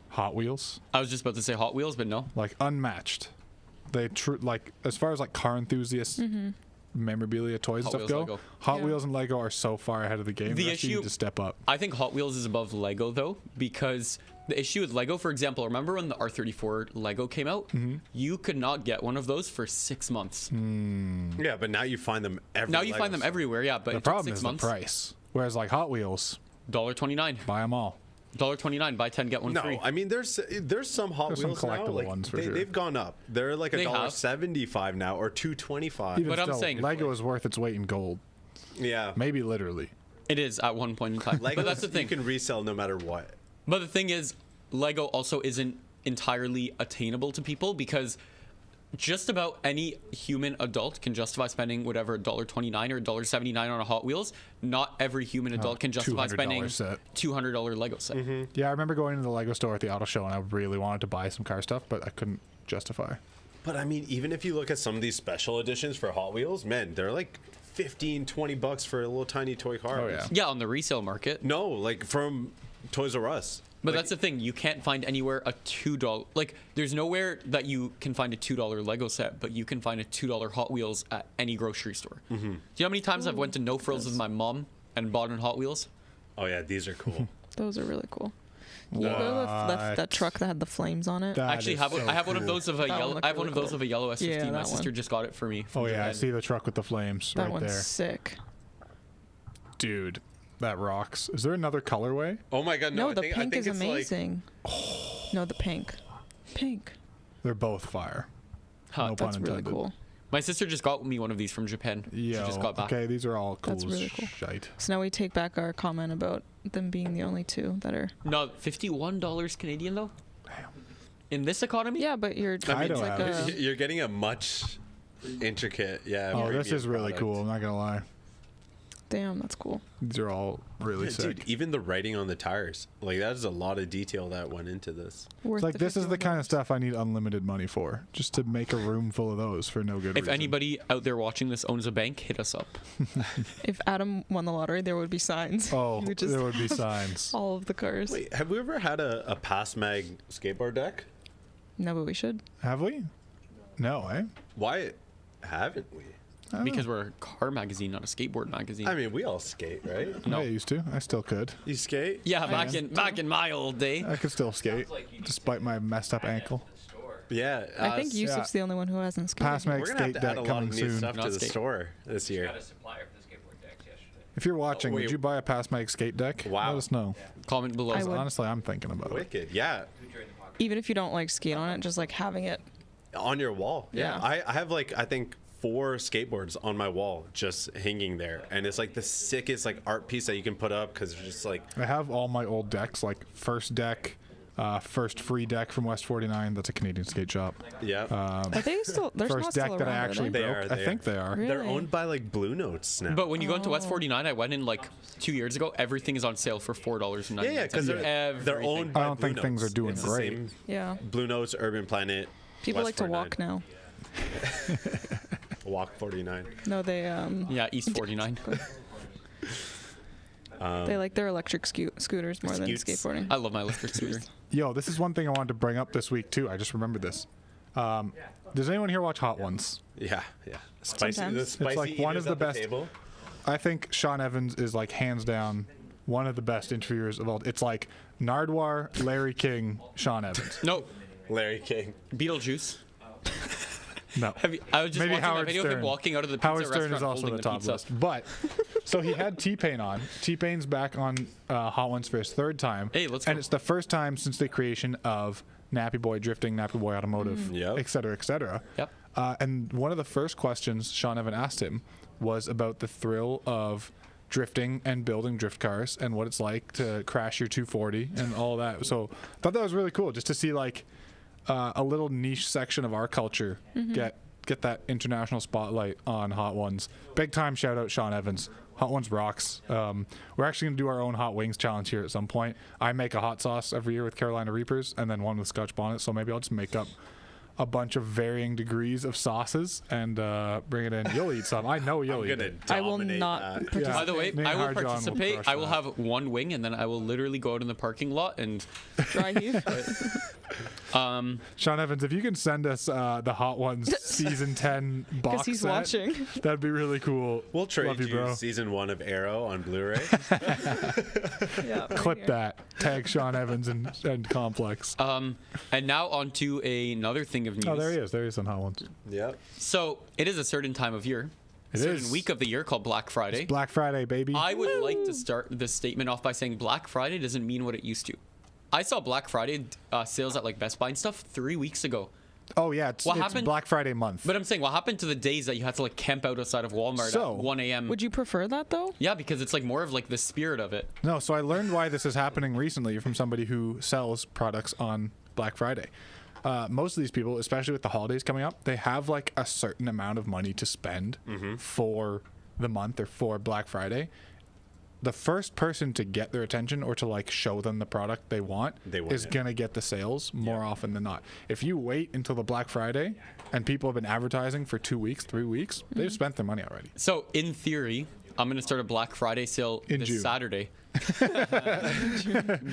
Hot Wheels? I was just about to say Hot Wheels, but no. Like Unmatched. They like as far as like car enthusiasts memorabilia toys and stuff go, Hot Wheels and Lego are so far ahead of the game. The issue, need to step up. I think Hot Wheels is above Lego though, because the issue with Lego, for example, remember when the R34 Lego came out? You could not get one of those for 6 months. Yeah, but now you find them everywhere. Now you find them everywhere, yeah. But the problem is the price. Whereas like Hot Wheels, $1.29. Buy them all. $1.29, buy 10 get one free. No, I mean there's some Hot Wheels some collectible now. Like, ones for sure. They've gone up. They're like $1.75 now, or $2.25. But I'm saying Lego is worth its weight in gold. Yeah, maybe literally. It is at one point in time. But that's the thing. You can resell no matter what. But the thing is, Lego also isn't entirely attainable to people because just about any human adult can justify spending whatever $1.29 or $1.79 on a Hot Wheels. Not every human adult can justify spending $200 Lego set. Yeah, I remember going to the Lego store at the auto show and I really wanted to buy some car stuff, but I couldn't justify. But I mean, even if you look at some of these special editions for Hot Wheels, man, they're like $15-20 for a little tiny toy car. Oh, yeah. Yeah, on the resale market. No, like from Toys R Us. But that's the thing. You can't find anywhere a $2. Like, there's nowhere that you can find a $2 Lego set, but you can find a $2 Hot Wheels at any grocery store. Do you know how many times I've went to No Frills with my mom and bought on Hot Wheels? Oh yeah, these are cool. Those are really cool. You go to that truck that had the flames on it. I actually have I have one of those of a yellow. I have one of those of a yellow S15. Yeah, my sister just got it for me. Oh yeah, I see the truck with the flames that right one's there. Sick. Dude, that rocks. Is there another colorway? Oh my god, no! No, the pink is amazing. No, the pink. They're both fire. Huh, no that's pun really intended. cool. My sister just got me one of these from Japan. She just got back. Okay, these are all cool. That's really cool. Shite. So now we take back our comment about them being the only two that are. No, $51 Canadian though. Damn. In this economy? Yeah, but you're. I don't like have You're getting a much intricate, Oh, this is really product. cool. I'm not gonna lie. Damn, that's cool. These are all really sick. Dude, even the writing on the tires, like that is a lot of detail that went into this. Worth It's like the this is the kind of $51. stuff I need unlimited money for, just to make a room full of those for no good If reason. anybody out there watching this owns a bank, hit us up. If Adam won the lottery, there would be signs. Oh, You would just there would be have signs. all of the cars. Wait, have we ever had a PASMAG skateboard deck? No, but we should. Have we? No, eh? Why haven't we? Because we're a car magazine, not a skateboard magazine. I mean, we all skate, right? No, I used to. I still could. You skate? Yeah, back in my old day. I could still skate, despite my messed up ankle. Yeah. I think Yusuf's the only one who hasn't skated. PASMAG we're gonna have skate to add deck a lot coming of new soon. stuff to the skate. store this year. Got a supplier for the skateboard decks yesterday. If you're watching, wait. would you buy a PASMAG skate deck? Wow. Let us know. Comment below. I would. Honestly, I'm thinking about it. Wicked. Yeah. Even if you don't like skate on it, just like having it. On your wall. Yeah. I have like, I think 4 skateboards on my wall just hanging there. And it's like the sickest like art piece that you can put up because it's just like. I have all my old decks, like first deck, first free deck from West 49. That's a Canadian skate shop. Yeah. Are they still? They're First not deck still that I around, are actually they? They broke. are, I they think are. they are. Really? They're owned by like Blue Notes now. But when you go into West 49, I went in like 2 years ago. Everything is on sale for $4.99. yeah, because they're owned by I don't Blue think things Notes. are doing It's the great. same Yeah. Blue Notes, Urban Planet. People West like to walk 49. now. Walk 49. No, they Yeah, East 49. they like their electric scooters more than Scoots. skateboarding. I love my electric scooter. Yo, this is one thing I wanted to bring up this week too. I just remembered this. Does anyone here watch Hot Ones? Yeah, yeah. Spicy. Sometimes. The It's spicy like one eaters of the at best- table. I think Sean Evans is like hands down one of the best interviewers of all. It's like Nardwar, Larry King, Sean Evans. No, Larry King. Beetlejuice. No. I was just Maybe watching Howard a video of Stern. him walking out of the pizza Howard Stern restaurant is also holding the top pizza. list. But so he had T-Pain on. T-Pain's back on Hot Ones for his 3rd time. Hey, let's And go. it's the first time since the creation of Nappy Boy Drifting, Nappy Boy Automotive, Yep. et cetera, et cetera. Yep. And one of the first questions Sean Evan asked him was about the thrill of drifting and building drift cars and what it's like to crash your 240 and all that. So I thought that was really cool just to see like a little niche section of our culture get that international spotlight on Hot Ones. Big time shout out Sean Evans. Hot Ones rocks. We're actually going to do our own hot wings challenge here at some point. I make a hot sauce every year with Carolina Reapers and then one with Scotch Bonnet, so maybe I'll just make up a bunch of varying degrees of sauces and bring it in. You'll eat some. I know you'll eat it. I will dominate not that. participate. By the way, Nate I will Harjon will participate. crush I will that. have one wing, and then I will literally go out in the parking lot and Dry heave. Sean Evans, if you can send us the Hot Ones season 10 box Because he's set, watching. that'd be really cool. We'll trade Love you, you bro. season 1 of Arrow on Blu-ray. Yeah, right Clip here. that. Tag Sean Evans and Complex. and now on to another thing of news. Oh, there he is. There he is on Hot Ones. Yep. So it is a certain time of year, It a certain is. week of the year called Black Friday. Black Friday, baby. I would like to start this statement off by saying Black Friday doesn't mean what it used to. I saw Black Friday sales at like Best Buy and stuff 3 weeks ago. Oh, yeah. It's What happened- Black Friday month. But I'm saying, what happened to the days that you had to like camp out outside of Walmart So, at 1 a.m.? Would you prefer that though? Yeah, because it's like more of like the spirit of it. No, so I learned why this is happening recently from somebody who sells products on Black Friday. Most of these people, especially with the holidays coming up, they have like a certain amount of money to spend for the month or for Black Friday. The first person to get their attention or to like show them the product they want is it. gonna get the sales more often than not. If you wait until the Black Friday and people have been advertising for 2 weeks, 3 weeks, they've spent their money already. So in theory, I'm gonna start a Black Friday sale In this June. Saturday.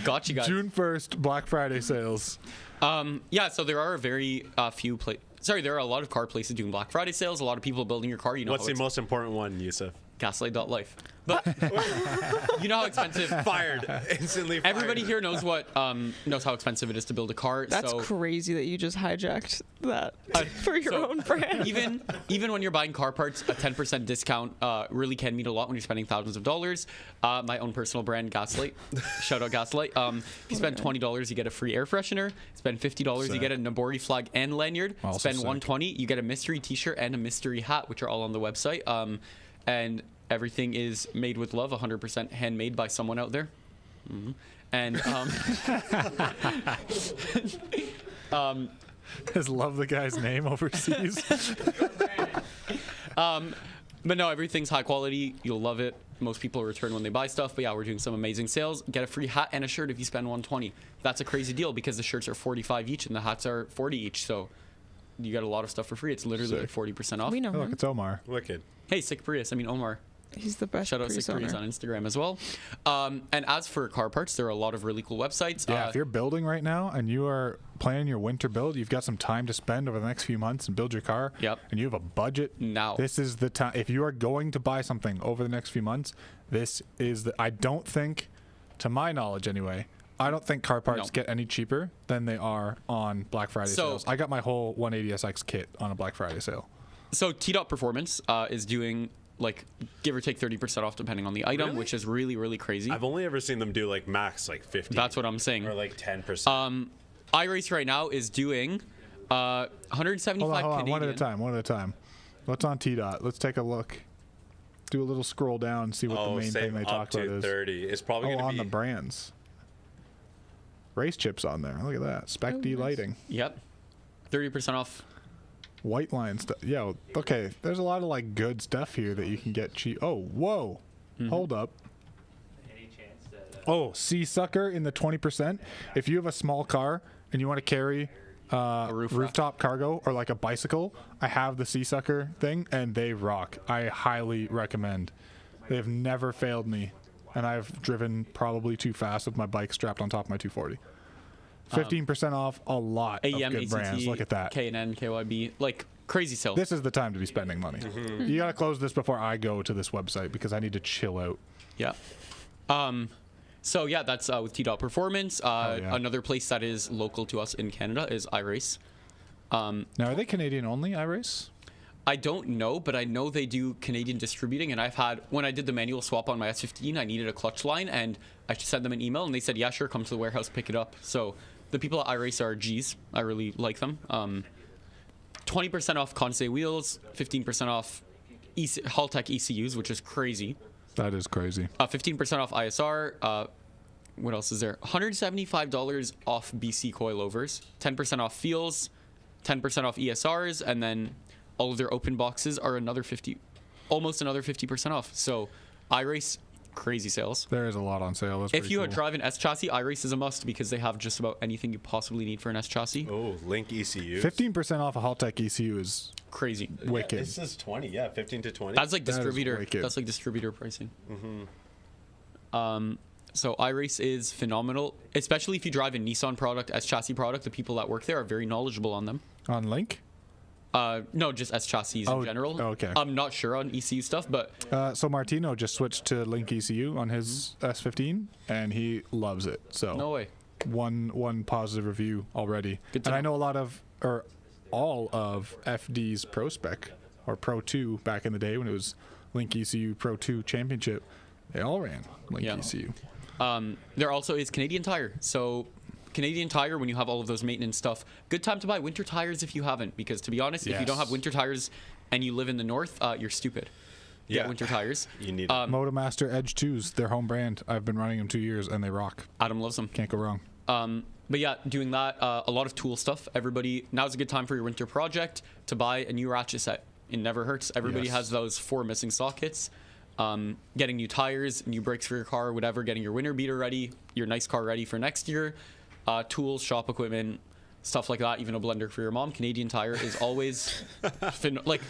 Got you guys. June 1st, Black Friday sales. Yeah, so there are very few there are a lot of car places doing Black Friday sales. A lot of people building your car. You know What's how the it's most important one, Yusuf? Gaslight.life. But you know how expensive. Fired. Instantly fired. Everybody here knows knows how expensive it is to build a car. That's so crazy that you just hijacked that for your so own brand. even when you're buying car parts, a 10% discount really can mean a lot when you're spending thousands of dollars. My own personal brand, Gaslight. Shout out Gaslight. If you spend $20, you get a free air freshener. Spend $50, you get a Nabor flag and lanyard. Also Spend sick. $120, you get a mystery T-shirt and a mystery hat, which are all on the website. And everything is made with love, 100% handmade by someone out there. And Just love the guy's name overseas. but no, everything's high quality. You'll love it. Most people return when they buy stuff. But yeah, we're doing some amazing sales. Get a free hat and a shirt if you spend $120. That's a crazy deal because the shirts are $45 each and the hats are $40 each. So you get a lot of stuff for free. It's literally Sick. like 40% off. We know Oh, look, him. it's Omar. Wicked. Hey, sick Prius. I mean Omar. He's the best. Shout out Prius Sixberry owner. on Instagram as well. And as for car parts, there are a lot of really cool websites. Yeah, if you're building right now and you are planning your winter build, you've got some time to spend over the next few months and build your car. Yep. And you have a budget. Now. This is the time. If you are going to buy something over the next few months, this is the. I don't think, to my knowledge anyway, I don't think car parts get any cheaper than they are on Black Friday sales. I got my whole 180SX kit on a Black Friday sale. So T-Dot Performance is doing like give or take 30% off depending on the item, Really? which is really, really crazy. I've only ever seen them do like max like 50. That's what I'm saying. Or like 10%. iRace right now is doing 175 Hold on, Canadian. one at a time. What's on T-Dot? Let's take a look. Do a little scroll down and see what the main thing they up talk about to is. 30. It's probably going to on be the brands. Race chips on there. Look at that. Spec D nice. lighting. Yep. 30% off. White line stuff. Yeah, okay. There's a lot of like good stuff here that you can get cheap. Oh, whoa. Hold up. Any chance that Oh, Sea Sucker in the 20%. If you have a small car and you want to carry rooftop cargo or like a bicycle, I have the Sea Sucker thing and they rock. I highly recommend. They've never failed me, and I've driven probably too fast with my bike strapped on top of my 240. 15% off a lot of AEM, good ACT, brands. Look at that. K&N, KYB, like crazy sales. This is the time to be spending money. You got to close this before I go to this website because I need to chill out. Yeah. So yeah, that's with T-Dot Performance. yeah. Another place that is local to us in Canada is iRace. Now, are they Canadian only, iRace? I don't know, but I know they do Canadian distributing, and I've had, when I did the manual swap on my S15, I needed a clutch line, and I sent them an email, and they said, yeah, sure, come to the warehouse, pick it up. So the people at iRace are G's. I really like them. 20% off Conseil wheels, 15% off Haltech ECUs, which is crazy. That is crazy. 15% off ISR. What else is there? $175 off BC coilovers, 10% off Feels, 10% off ESRs, and then all of their open boxes are almost another 50% off. So iRace, crazy sales. There is a lot on sale. That's If pretty you cool. drive an S chassis, iRace is a must because they have just about anything you possibly need for an S chassis. Oh, Link ECU. 15% off a Haltech ECU is Crazy. wicked. This is 20. Yeah, 15 to 20. That's like That is distributor. wicked. That's like distributor pricing. So iRace is phenomenal, especially if you drive a Nissan product, S chassis product. The people that work there are very knowledgeable on them. On Link? No, just S chassis Oh, in general. okay. I'm not sure on ECU stuff, but So Martino just switched to Link ECU on his S15, and he loves it. So no way. one positive review already. Good to And I know. know a lot of, or all of FD's Pro Spec or Pro 2 back in the day when it was Link ECU Pro 2 Championship. They all ran Link Yeah. ECU. There also is Canadian Tire. So Canadian Tire, when you have all of those maintenance stuff, good time to buy winter tires if you haven't. Because to be honest, if you don't have Yes. winter tires and you live in the north, you're stupid. Yeah. Get winter tires. You need Motomaster Edge 2s, their home brand. I've been running them 2 years, and they rock. Adam loves them. Can't go wrong. But yeah, doing that, a lot of tool stuff. Everybody, now's a good time for your winter project to buy a new ratchet set. It never hurts. Everybody Yes. has those 4 missing sockets. Getting new tires, new brakes for your car, whatever. Getting your winter beater ready, your nice car ready for next year. Tools, shop equipment, stuff like that. Even a blender for your mom. Canadian Tire is always like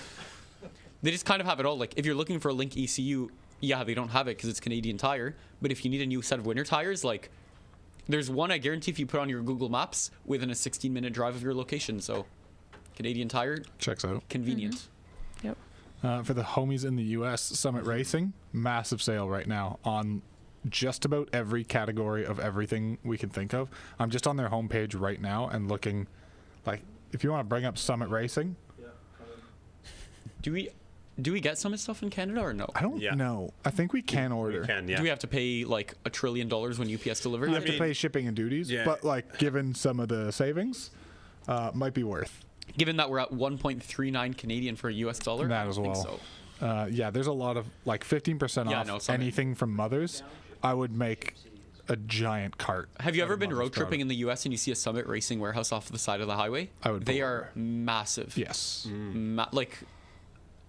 they just kind of have it all. Like if you're looking for a Link ECU, yeah, they don't have it because it's Canadian Tire. But if you need a new set of winter tires, like there's one I guarantee if you put on your Google Maps within a 16-minute drive of your location. So Canadian Tire, Checks out. convenient. Yep. For the homies in the U.S., Summit Racing, massive sale right now on just about every category of everything we can think of. I'm just on their homepage right now and looking, like, if you want to bring up Summit Racing, Do we get Summit stuff in Canada or no? I don't Yeah. know. I think we can order. We can, yeah. Do we have to pay like $1 trillion when UPS delivers? You have to mean, pay shipping and duties, yeah. but like given some of the savings, might be worth Given that we're at 1.39 Canadian for a US dollar, that I as don't think well. so. Yeah, there's a lot of like 15% Yeah, off no, Summit. anything from Mothers. I would make a giant cart. Have you out ever of been Mother's road tripping product. in the US and you see a Summit Racing warehouse off the side of the highway? I would They pull are massive. Yes. Like,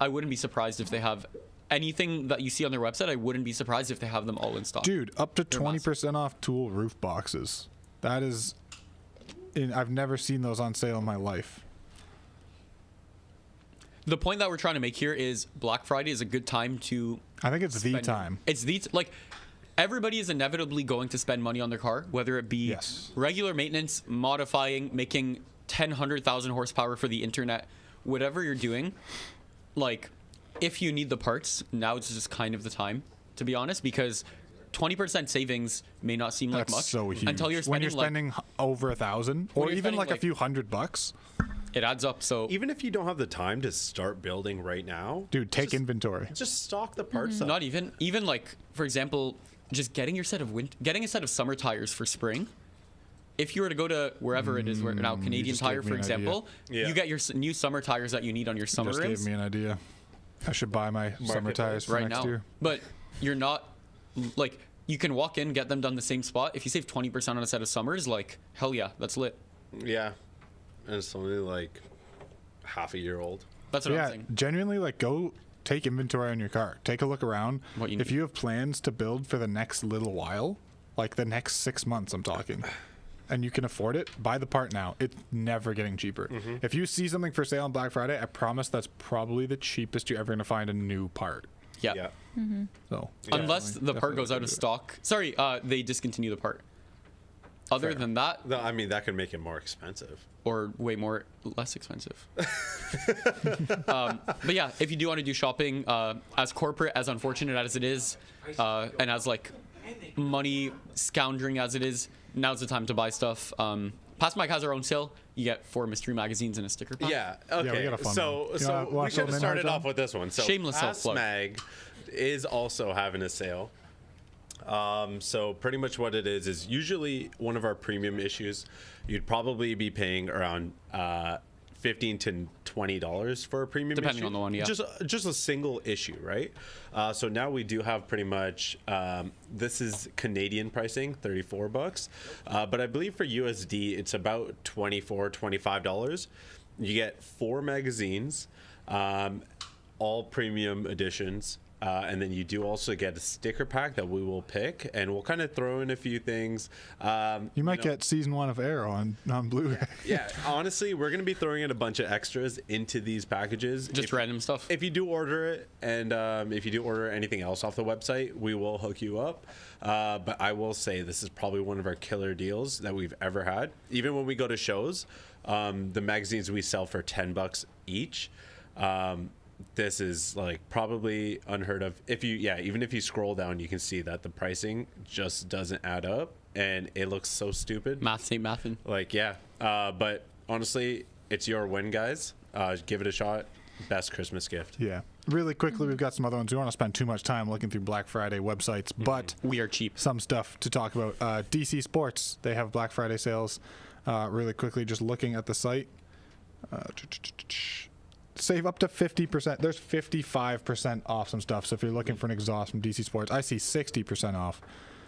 I wouldn't be surprised if they have anything that you see on their website. I wouldn't be surprised if they have them all in stock. Dude, up to They're 20% off tool roof boxes. That is, I've never seen those on sale in my life. The point that we're trying to make here is Black Friday is a good time to I think it's the time. It's like everybody is inevitably going to spend money on their car, whether it be regular maintenance, modifying, making 100,000 horsepower for the internet, whatever you're doing. Like, if you need the parts, now it's just kind of the time, to be honest, because 20% savings may not seem like much so huge. until you're spending, when you're spending over 1,000 or even like a few $100. It adds up. So even if you don't have the time to start building right now, dude, take inventory. Just stock the parts up. Not even like, for example, just getting a set of summer tires for spring. If you were to go to wherever it is, where now Canadian Tire, for example, you get your new summer tires that you need on your summer rims. Just gave me an idea. I should buy my summer tires for right next now. year. But you're not, like, you can walk in, get them done the same spot. If you save 20% on a set of summers, like, hell yeah, that's lit. Yeah. And it's only like half a year old. That's what I'm saying. Genuinely, like, go take inventory on your car. Take a look around. If you have plans to build for the next little while, like the next 6 months, I'm talking, and you can afford it, buy the part now. It's never getting cheaper. If you see something for sale on Black Friday, I promise that's probably the cheapest you're ever going to find a new part. Yeah. So unless the part goes out of stock. Sorry, they discontinue the part. Other than that, I mean, that could make it more expensive. Or way less expensive. But yeah, if you do want to do shopping, as corporate, as unfortunate as it is, and as like money scoundering as it is, now's the time to buy stuff. PASMAG has our own sale. You get 4 mystery magazines and a sticker pack. Yeah. Okay. we got a fun So one. we should have started off with this one. So Shameless self-plug. PASMAG is also having a sale. So pretty much what it is usually one of our premium issues, you'd probably be paying around $15 to $20 for a premium depending issue. On the one, yeah. Just a single issue, right? So now we do have pretty much this is Canadian pricing, $34, but I believe for USD it's about $24, $25. You get 4 magazines, all premium editions. And then you do also get a sticker pack that we will pick, and we'll kind of throw in a few things. You might get season 1 of Aero on Blu-ray. Yeah, honestly, we're going to be throwing in a bunch of extras into these packages. Just random stuff. If you do order it, and if you do order anything else off the website, we will hook you up. But I will say this is probably one of our killer deals that we've ever had. Even when we go to shows, the magazines we sell for $10 each. This is like probably unheard of. Even if you scroll down, you can see that the pricing just doesn't add up, and it looks so stupid. Math ain't mathin'. Like, yeah. But honestly, it's your win, guys. Give it a shot. Best Christmas gift. Yeah. Really quickly, we've got some other ones. We don't want to spend too much time looking through Black Friday websites, but we are cheap. Some stuff to talk about. DC Sports, they have Black Friday sales. Really quickly, just looking at the site. Save up to 50%. There's 55% off some stuff. So if you're looking for an exhaust from DC Sports, I see 60% off.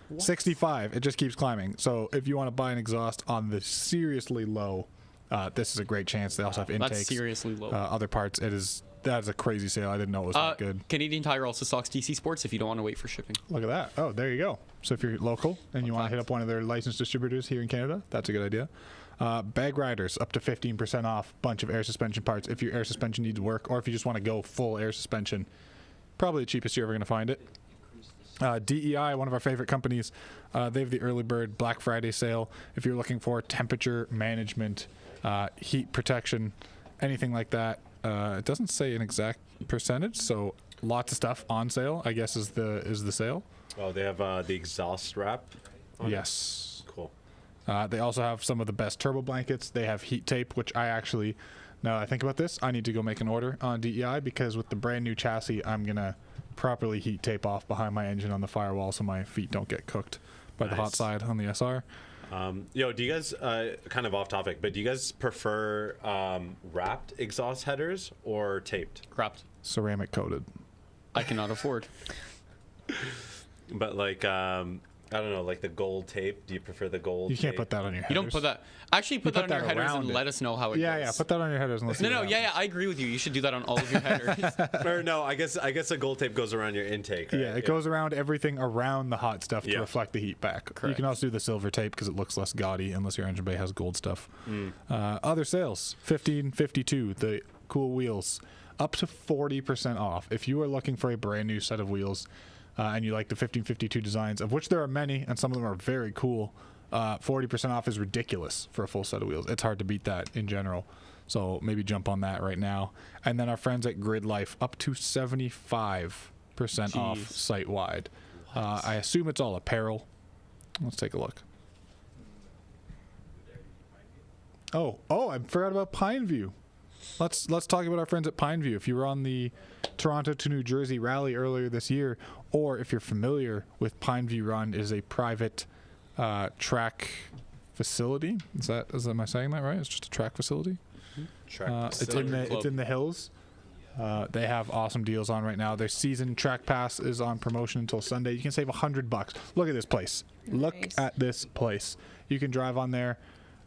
What? 65. It just keeps climbing. So if you want to buy an exhaust on the seriously low, this is a great chance. They also have intakes. That's seriously low. Other parts. That is a crazy sale. I didn't know it was that good. Canadian Tire also stocks DC Sports if you don't want to wait for shipping. Look at that. Oh, there you go. So if you're local and you want to hit up one of their licensed distributors here in Canada, that's a good idea. Bag riders up to 15% off. Bunch of air suspension parts if your air suspension needs work, or if you just want to go full air suspension. Probably the cheapest you're ever going to find it. DEI, one of our favorite companies, they have the early bird Black Friday sale. If you're looking for temperature management, heat protection, anything like that, it doesn't say an exact percentage, so lots of stuff on sale, I guess, is the sale. Oh, they have the exhaust wrap on yes. It? Cool. They also have some of the best turbo blankets. They have heat tape, which I actually, now that I think about this, I need to go make an order on DEI, because with the brand new chassis, I'm going to properly heat tape off behind my engine on the firewall so my feet don't get cooked by the hot side on the SR. Do you guys, kind of off topic, but do you guys prefer wrapped exhaust headers or taped? Wrapped. Ceramic coated. I cannot afford. But like, I don't know, like the gold tape. Do you prefer the gold? You can't put that on your headers. You don't put that. Actually, put that on your headers and let us know how it goes. Yeah, put that on your headers and let's see. No, I agree with you. You should do that on all of your headers. Or no, I guess the gold tape goes around your intake. Right? Yeah, it goes around everything around the hot stuff to reflect the heat back. Correct. You can also do the silver tape because it looks less gaudy unless your engine bay has gold stuff. Other sales, 1552, the cool wheels. up to 40% off. If you are looking for a brand new set of wheels and you like the 1552 designs, of which there are many, and some of them are very cool, 40% off is ridiculous for a full set of wheels. It's hard to beat that in general. So maybe jump on that right now. And then our friends at Grid Life, up to 75% off site-wide. I assume it's all apparel. Let's take a look. Oh, I forgot about Pineview. Let's talk about our friends at Pineview. If you were on the Toronto to New Jersey rally earlier this year, or if you're familiar with Pineview Run, it is a private track facility. Am I saying that right? It's just a track facility. It's in the hills. They have awesome deals on right now. Their season track pass is on promotion until Sunday. You can save $100. Look at this place. Nice. Look at this place. You can drive on there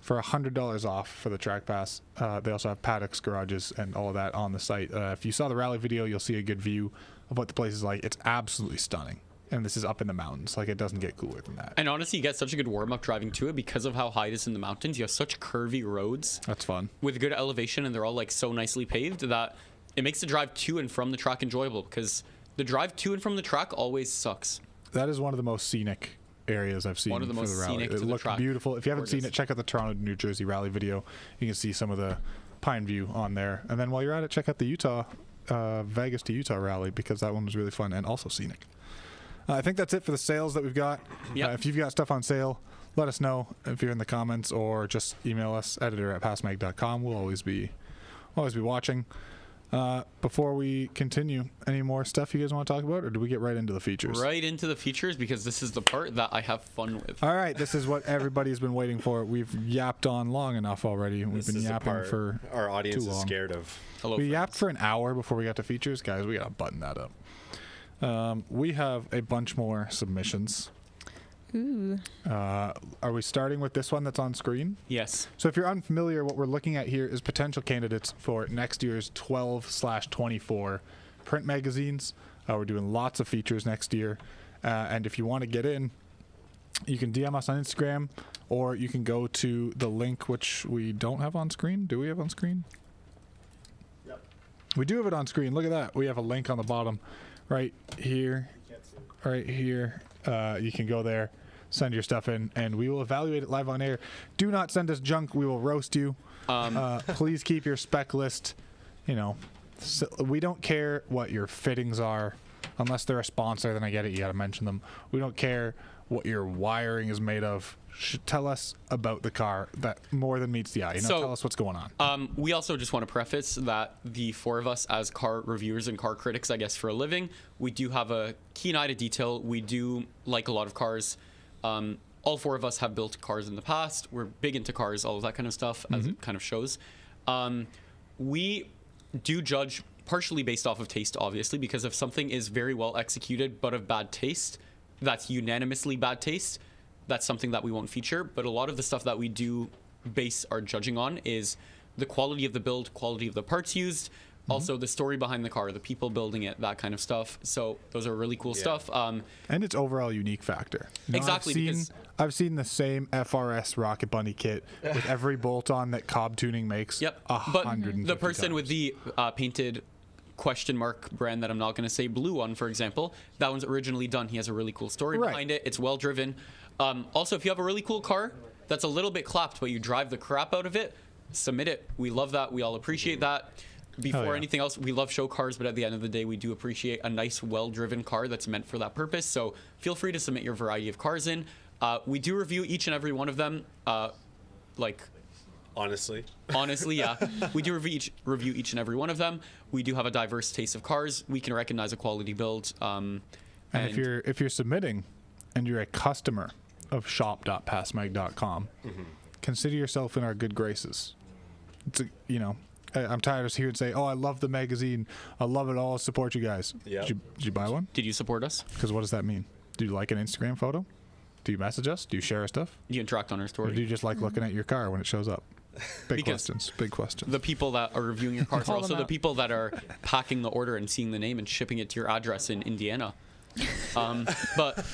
for $100 off for the track pass. They also have paddocks, garages, and all of that on the site. If you saw the rally video, you'll see a good view of what the place is like. It's absolutely stunning. And this is up in the mountains. Like, it doesn't get cooler than that. And honestly, you get such a good warm-up driving to it because of how high it is in the mountains. You have such curvy roads. That's fun. With good elevation, and they're all like so nicely paved that it makes the drive to and from the track enjoyable, because the drive to and from the track always sucks. That is one of the most scenic areas I've seen. One of the most for the rally. scenic It to the looked track. beautiful. If you haven't seen it, check out the Toronto to New Jersey rally video. You can see some of the Pineview on there. And then while you're at it, check out the Vegas to Utah rally, because that one was really fun and also scenic. I think that's it for the sales that we've got. Yep. If you've got stuff on sale, let us know if you're in the comments, or just email us, editor@pasmag.com. We'll always be watching. Before we continue, any more stuff you guys want to talk about, or do we get right into the features? Right into the features, because this is the part that I have fun with. All right, this is what everybody's been waiting for. We've yapped on long enough already. We've been yapping for our audience too is long. scared of. Hello, We friends. yapped for an hour before we got to features. Guys, we got to button that up. We have a bunch more submissions. Ooh. Are we starting with this one that's on screen? Yes. So if you're unfamiliar, what we're looking at here is potential candidates for next year's 12/24 print magazines. We're doing lots of features next year. And if you want to get in, you can DM us on Instagram, or you can go to the link, which we don't have on screen. Do we have on screen? Yep. We do have it on screen. Look at that. We have a link on the bottom right here. Right here. You can go there, send your stuff in, and we will evaluate it live on air. Do not send us junk. We will roast you. Please keep your spec list. We don't care what your fittings are. Unless they're a sponsor, then I get it. You got to mention them. We don't care what your wiring is made of. Tell us about the car that more than meets the eye. Tell us what's going on. We also just want to preface that the four of us, as car reviewers and car critics, I guess, for a living, we do have a keen eye to detail. We do like a lot of cars. All four of us have built cars in the past. We're big into cars, all of that kind of stuff, as it kind of shows. We do judge partially based off of taste, obviously, because if something is very well executed but of bad taste, that's unanimously bad taste, that's something that we won't feature. But a lot of the stuff that we do base our judging on is the quality of the build, quality of the parts used, also the story behind the car, the people building it, that kind of stuff. So those are really cool stuff. And its overall unique factor. Exactly. I've seen the same FRS Rocket Bunny kit with every bolt-on that Cobb Tuning makes. Yep. 150 But the person times. with the painted question mark brand that I'm not going to say, blue one, for example, that one's originally done. He has a really cool story behind it. It's well driven. Also, if you have a really cool car that's a little bit clapped, but you drive the crap out of it, submit it. We love that. We all appreciate that. Before anything else, we love show cars, but at the end of the day, we do appreciate a nice, well-driven car that's meant for that purpose. So feel free to submit your variety of cars in. We do review each and every one of them. Honestly, yeah. We do review each and every one of them. We do have a diverse taste of cars. We can recognize a quality build. And if you're submitting and you're a customer of shop.pasmag.com, consider yourself in our good graces. I'm tired of hearing say, "Oh, I love the magazine. I love it all. Support you guys." Yep. Did you buy one? Did you support us? Because what does that mean? Do you like an Instagram photo? Do you message us? Do you share our stuff? Do you interact on our Or story? do you just like looking at your car when it shows up? Big questions. The people that are reviewing your cars are Call also them the out. people that are packing the order and seeing the name and shipping it to your address in Indiana. But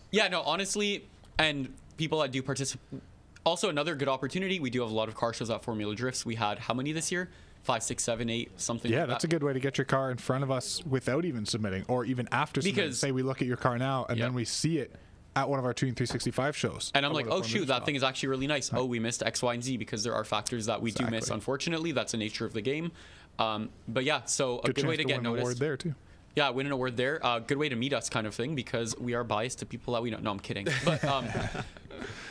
yeah, no, honestly, and people that do participate. Also, another good opportunity. We do have a lot of car shows at Formula Drifts. We had how many this year? 5, 6, 7, 8, something. Yeah, like that's that. a good way to get your car in front of us without even submitting, or even after submitting. Because- Say we look at your car now, and Yep. then we see it at one of our Tuning 365 shows. And I'm At like, one of oh the shoot, Formula that Stop. thing is actually really nice. Oh, we missed X, Y, and Z because there are factors that we do miss. Exactly. Unfortunately, that's the nature of the game. But yeah, so a good way chance to get win an award noticed. there too. Yeah, win an award there. Good way to meet us, kind of thing, because we are biased to people that we don't. No, I'm kidding. But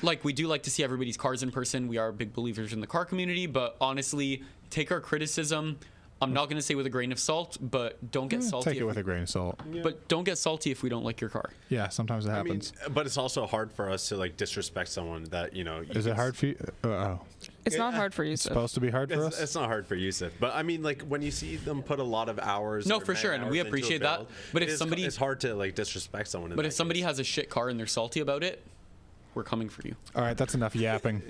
like, we do like to see everybody's cars in person. We are big believers in the car community. But honestly, take our criticism. I'm not going to say with a grain of salt, but don't get salty. Take it with a grain of salt. But don't get salty if we don't like your car. Yeah, sometimes it I mean, happens. but it's also hard for us to like disrespect someone that Is it hard for you? It's not hard for you. It's supposed to be hard for us. It's not hard for Yusuf, but I mean, like when you see them put a lot of hours. No, or for sure, and man-hours we into a appreciate that. build, But if it is- somebody- it's hard to like disrespect someone. But if somebody has a shit car and they're salty about it, we're coming for you. All right, that's enough yapping.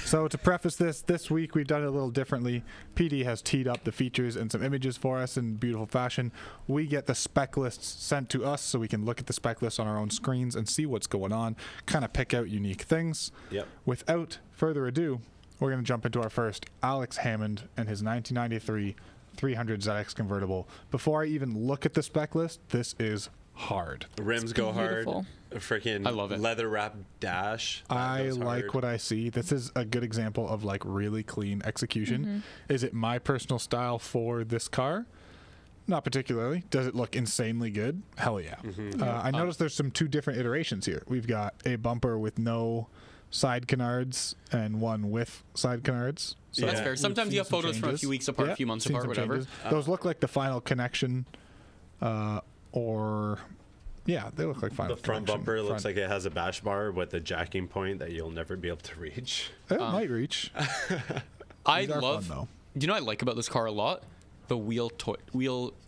So to preface this week we've done it a little differently. PD has teed up the features and some images for us in beautiful fashion. We get the spec lists sent to us so we can look at the spec lists on our own screens and see what's going on, kind of pick out unique things. Yep. Without further ado, we're going to jump into our first, Alex Hammond and his 1993 300 ZX convertible. Before I even look at the spec list, this is hard. rims go beautiful. hard, a freaking I love it. leather wrap dash. that I goes like hard. what I see. This is a good example of like really clean execution. Is it my personal style for this car? Not particularly. Does it look insanely good? Hell yeah. I noticed there's two different iterations here. We've got a bumper with no side canards and one with side canards. So That's Yeah. fair. we've Sometimes seen you have some photos from a changes. few weeks apart, Yeah, a few months seen apart, some whatever. changes. Those look like the final connection, or yeah, they look like final. The front connection. bumper looks Front- like it has a bash bar with a jacking point that you'll never be able to reach. it might reach. I These are love. fun, though. Do you know what I like about this car a lot? The wheel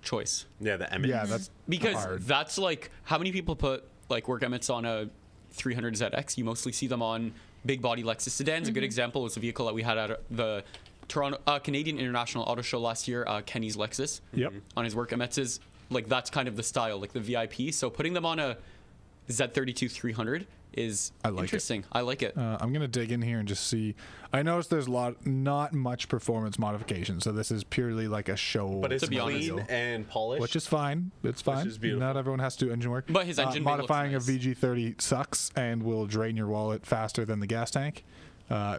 choice. Yeah, the M. Yeah, that's Because hard. that's like, how many people put like work Emmets on a 300 ZX? You mostly see them on big body Lexus sedans. A good example was the vehicle that we had at the Toronto Canadian International Auto Show last year, Kenny's Lexus. Yep. On his work Emmets is like, that's kind of the style, like the VIP. So putting them on a Z32 300 is I like it. interesting. I like it. I'm gonna dig in here and just see. I noticed there's not much performance modification, so this is purely like a show. But it's To be honest. clean and polished. which is fine. It's fine. is beautiful. Not everyone has to do engine work. But his engine bay looks modifying nice. a VG30 sucks and will drain your wallet faster than the gas tank.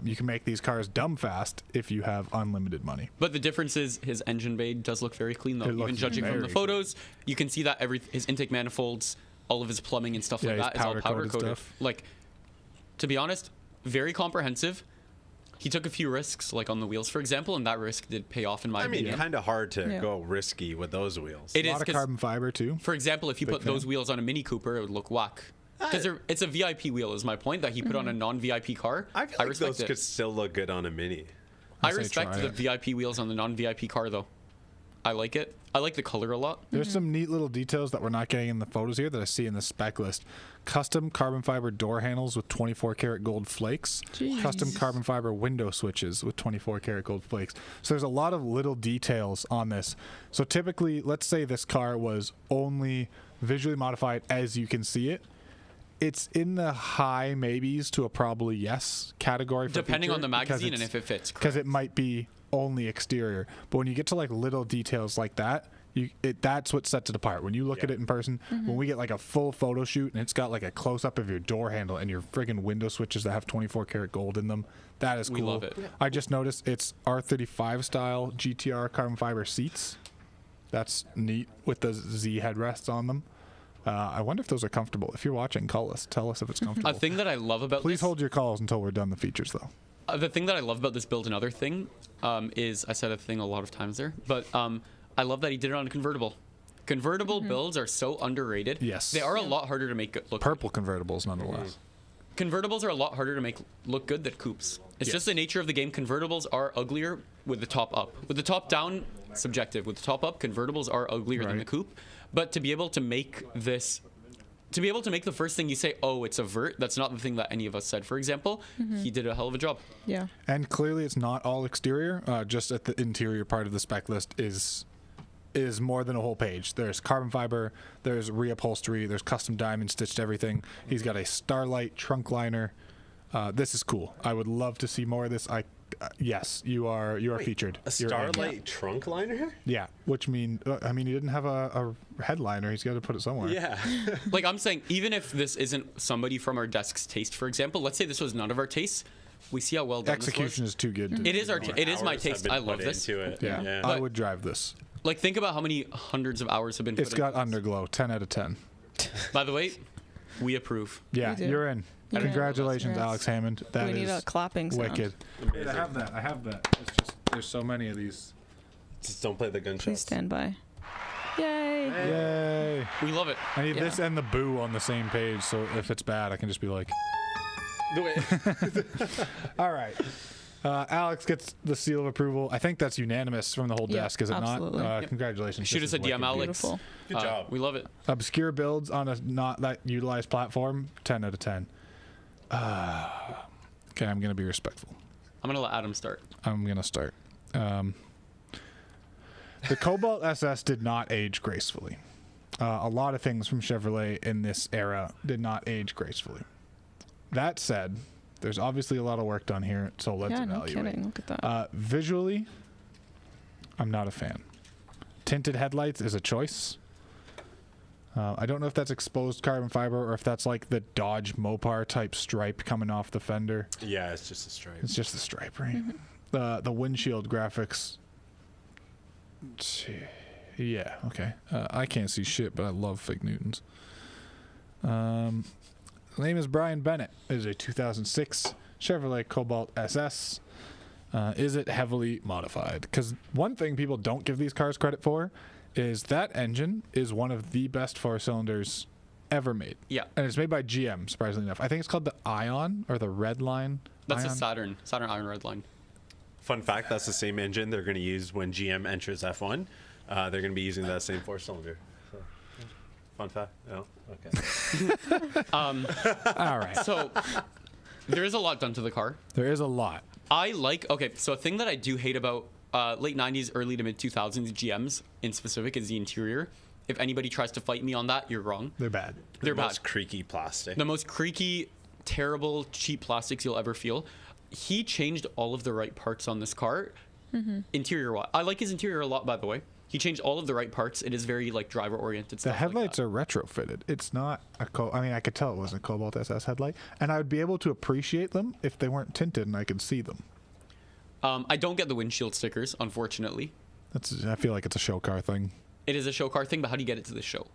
You can make these cars dumb fast if you have unlimited money. But the difference is his engine bay does look very clean, though. It Even looks judging from the very photos, you can see that his intake manifolds, all of his plumbing and stuff Yeah, like his that is all powder powder-coated coated. stuff. Like, to be honest, very comprehensive. He took a few risks, like on the wheels, for example, and that risk did pay off in my I mean, opinion. kind of hard to Yeah. go risky with those wheels. It A is lot of 'cause, carbon fiber too. for example, if you put those fan. wheels on a Mini Cooper, it would look whack. Because it's a VIP wheel, is my point, that he put on a non-VIP car. I feel like respect those it. could still look good on a Mini. I say respect try the it. VIP wheels on the non-VIP car, though. I like it. I like the color a lot. There's some neat little details that we're not getting in the photos here that I see in the spec list. Custom carbon fiber door handles with 24 karat gold flakes. Jeez. Custom carbon fiber window switches with 24 karat gold flakes. So there's a lot of little details on this. So typically, let's say this car was only visually modified as you can see it. It's in the high maybes to a probably yes category for Depending on feature the because magazine and it's- if it fits. because it might be only exterior. But when you get to like little details like that, that's what sets it apart. When you look at it in person, when we get like a full photo shoot and it's got like a close up of your door handle and your friggin' window switches that have 24 karat gold in them, that is cool. We love it. I just noticed it's R35 style GTR carbon fiber seats. That's neat with the Z headrests on them. I wonder if those are comfortable. If you're watching, call us. Tell us if it's comfortable. A thing that I love about Please this, hold your calls until we're done the features, though. the thing that I love about this build, another thing, is I said a thing a lot of times there, but I love that he did it on a convertible. Convertible builds are so underrated. Yes. They are a lot harder to make look. Purple convertibles, nonetheless. Convertibles are a lot harder to make look good than coupes. It's just the nature of the game. Convertibles are uglier with the top up. With the top down, subjective. With the top up, convertibles are uglier than Right. the coupe. But to be able to make this, to be able to make the first thing you say, oh, it's a vert, that's not the thing that any of us said, for example. He did a hell of a job. Yeah. And clearly, it's not all exterior. Just at the interior part of the spec list is more than a whole page. There's carbon fiber, there's reupholstery, there's custom diamond stitched everything. He's got a Starlight trunk liner. This is cool. I would love to see more of this. I yes, you are featured. A You're in. Starlight trunk liner? Yeah, which mean I mean he didn't have a headliner. He's got to put it somewhere. Yeah. Like I'm saying, even if this isn't somebody from our desk's taste, for example, let's say this was none of our tastes, we see how well done Execution this was. is too good. It is it is my Hours have taste. been I love put this. into it. Yeah, I But- would drive this. Like think about how many hundreds of hours have been. It's put got into this. underglow. 10 out of 10. By the way, we approve. Yeah, We do. you're in. Yeah. Congratulations, Congrats. Alex Hammond. That we need a is clapping sound. wicked. Amazing. I have that. I have that. It's just there's so many of these. Just don't play the Please gunshots. stand by. Yay! Yay! We love it. I need Yeah. this and the boo on the same page, so if it's bad, I can just be like, all right. Alex gets the seal of approval. I think that's unanimous from the whole Yeah, desk, is it absolutely. not? Yep. Congratulations. Shoot This us a is DM, wicked. Alex. Beautiful. Good job. We love it. Obscure builds on a not that utilized platform, 10 out of 10. Okay, I'm going to be respectful. I'm gonna let Adam start. I'm going to start. The Cobalt SS did not age gracefully. A lot of things from Chevrolet in this era did not age gracefully. That said, there's obviously a lot of work done here, so let's Yeah, no evaluate. kidding. Look at that. Visually, I'm not a fan. Tinted headlights is a choice. I don't know if that's exposed carbon fiber or if that's like the Dodge Mopar type stripe coming off the fender. Yeah, it's just a stripe. It's just the stripe, right? The windshield graphics. Yeah, okay. I can't see shit, but I love fake Newtons. Name is Brian Bennett. It is a 2006 Chevrolet Cobalt SS. Is it heavily modified? Because one thing people don't give these cars credit for is that engine is one of the best 4-cylinders ever made. Yeah. And it's made by GM, surprisingly enough. I think it's called the Ion or the Red Line. That's Ion? a Saturn Iron Red Line. Fun fact, that's the same engine they're going to use when GM enters F1. They're going to be using that same 4-cylinder. So, fun fact. No? Okay. All right. So there is a lot done to the car. There is a lot. So a thing that I do hate about late 90s, early to mid 2000s GMs in specific is the interior. If anybody tries to fight me on that, you're wrong. They're bad. They're the bad. most creaky plastic. The most creaky, terrible, cheap plastics you'll ever feel. He changed all of the right parts on this car. Interior-wise. I like his interior a lot, by the way. He changed all of the right parts. It is very like driver-oriented The stuff. headlights like are retrofitted. It's not a I mean, I could tell it wasn't a Cobalt SS headlight, and I would be able to appreciate them if they weren't tinted and I could see them. I don't get the windshield stickers, unfortunately. I feel like it's a show car thing. It is a show car thing, but how do you get it to the show?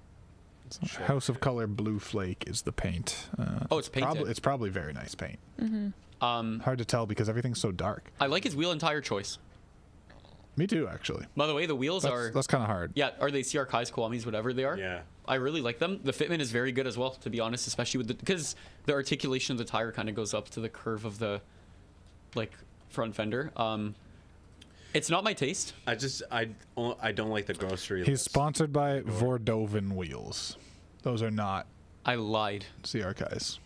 House of Color Blue Flake is the paint. Oh, it's painted. It's probably very nice paint. Hard to tell because everything's so dark. I like his wheel and tire choice. Me too, actually. By the way, the wheels are... That's kind of hard. Yeah, are they CR Kai's, Kwame's, whatever they are? Yeah. I really like them. The fitment is very good as well, to be honest, especially with because the articulation of the tire kind of goes up to the curve of the like front fender. It's not my taste. I don't like the grocery He's list. sponsored by Vordoven wheels. Those are not I lied. CR Kai's.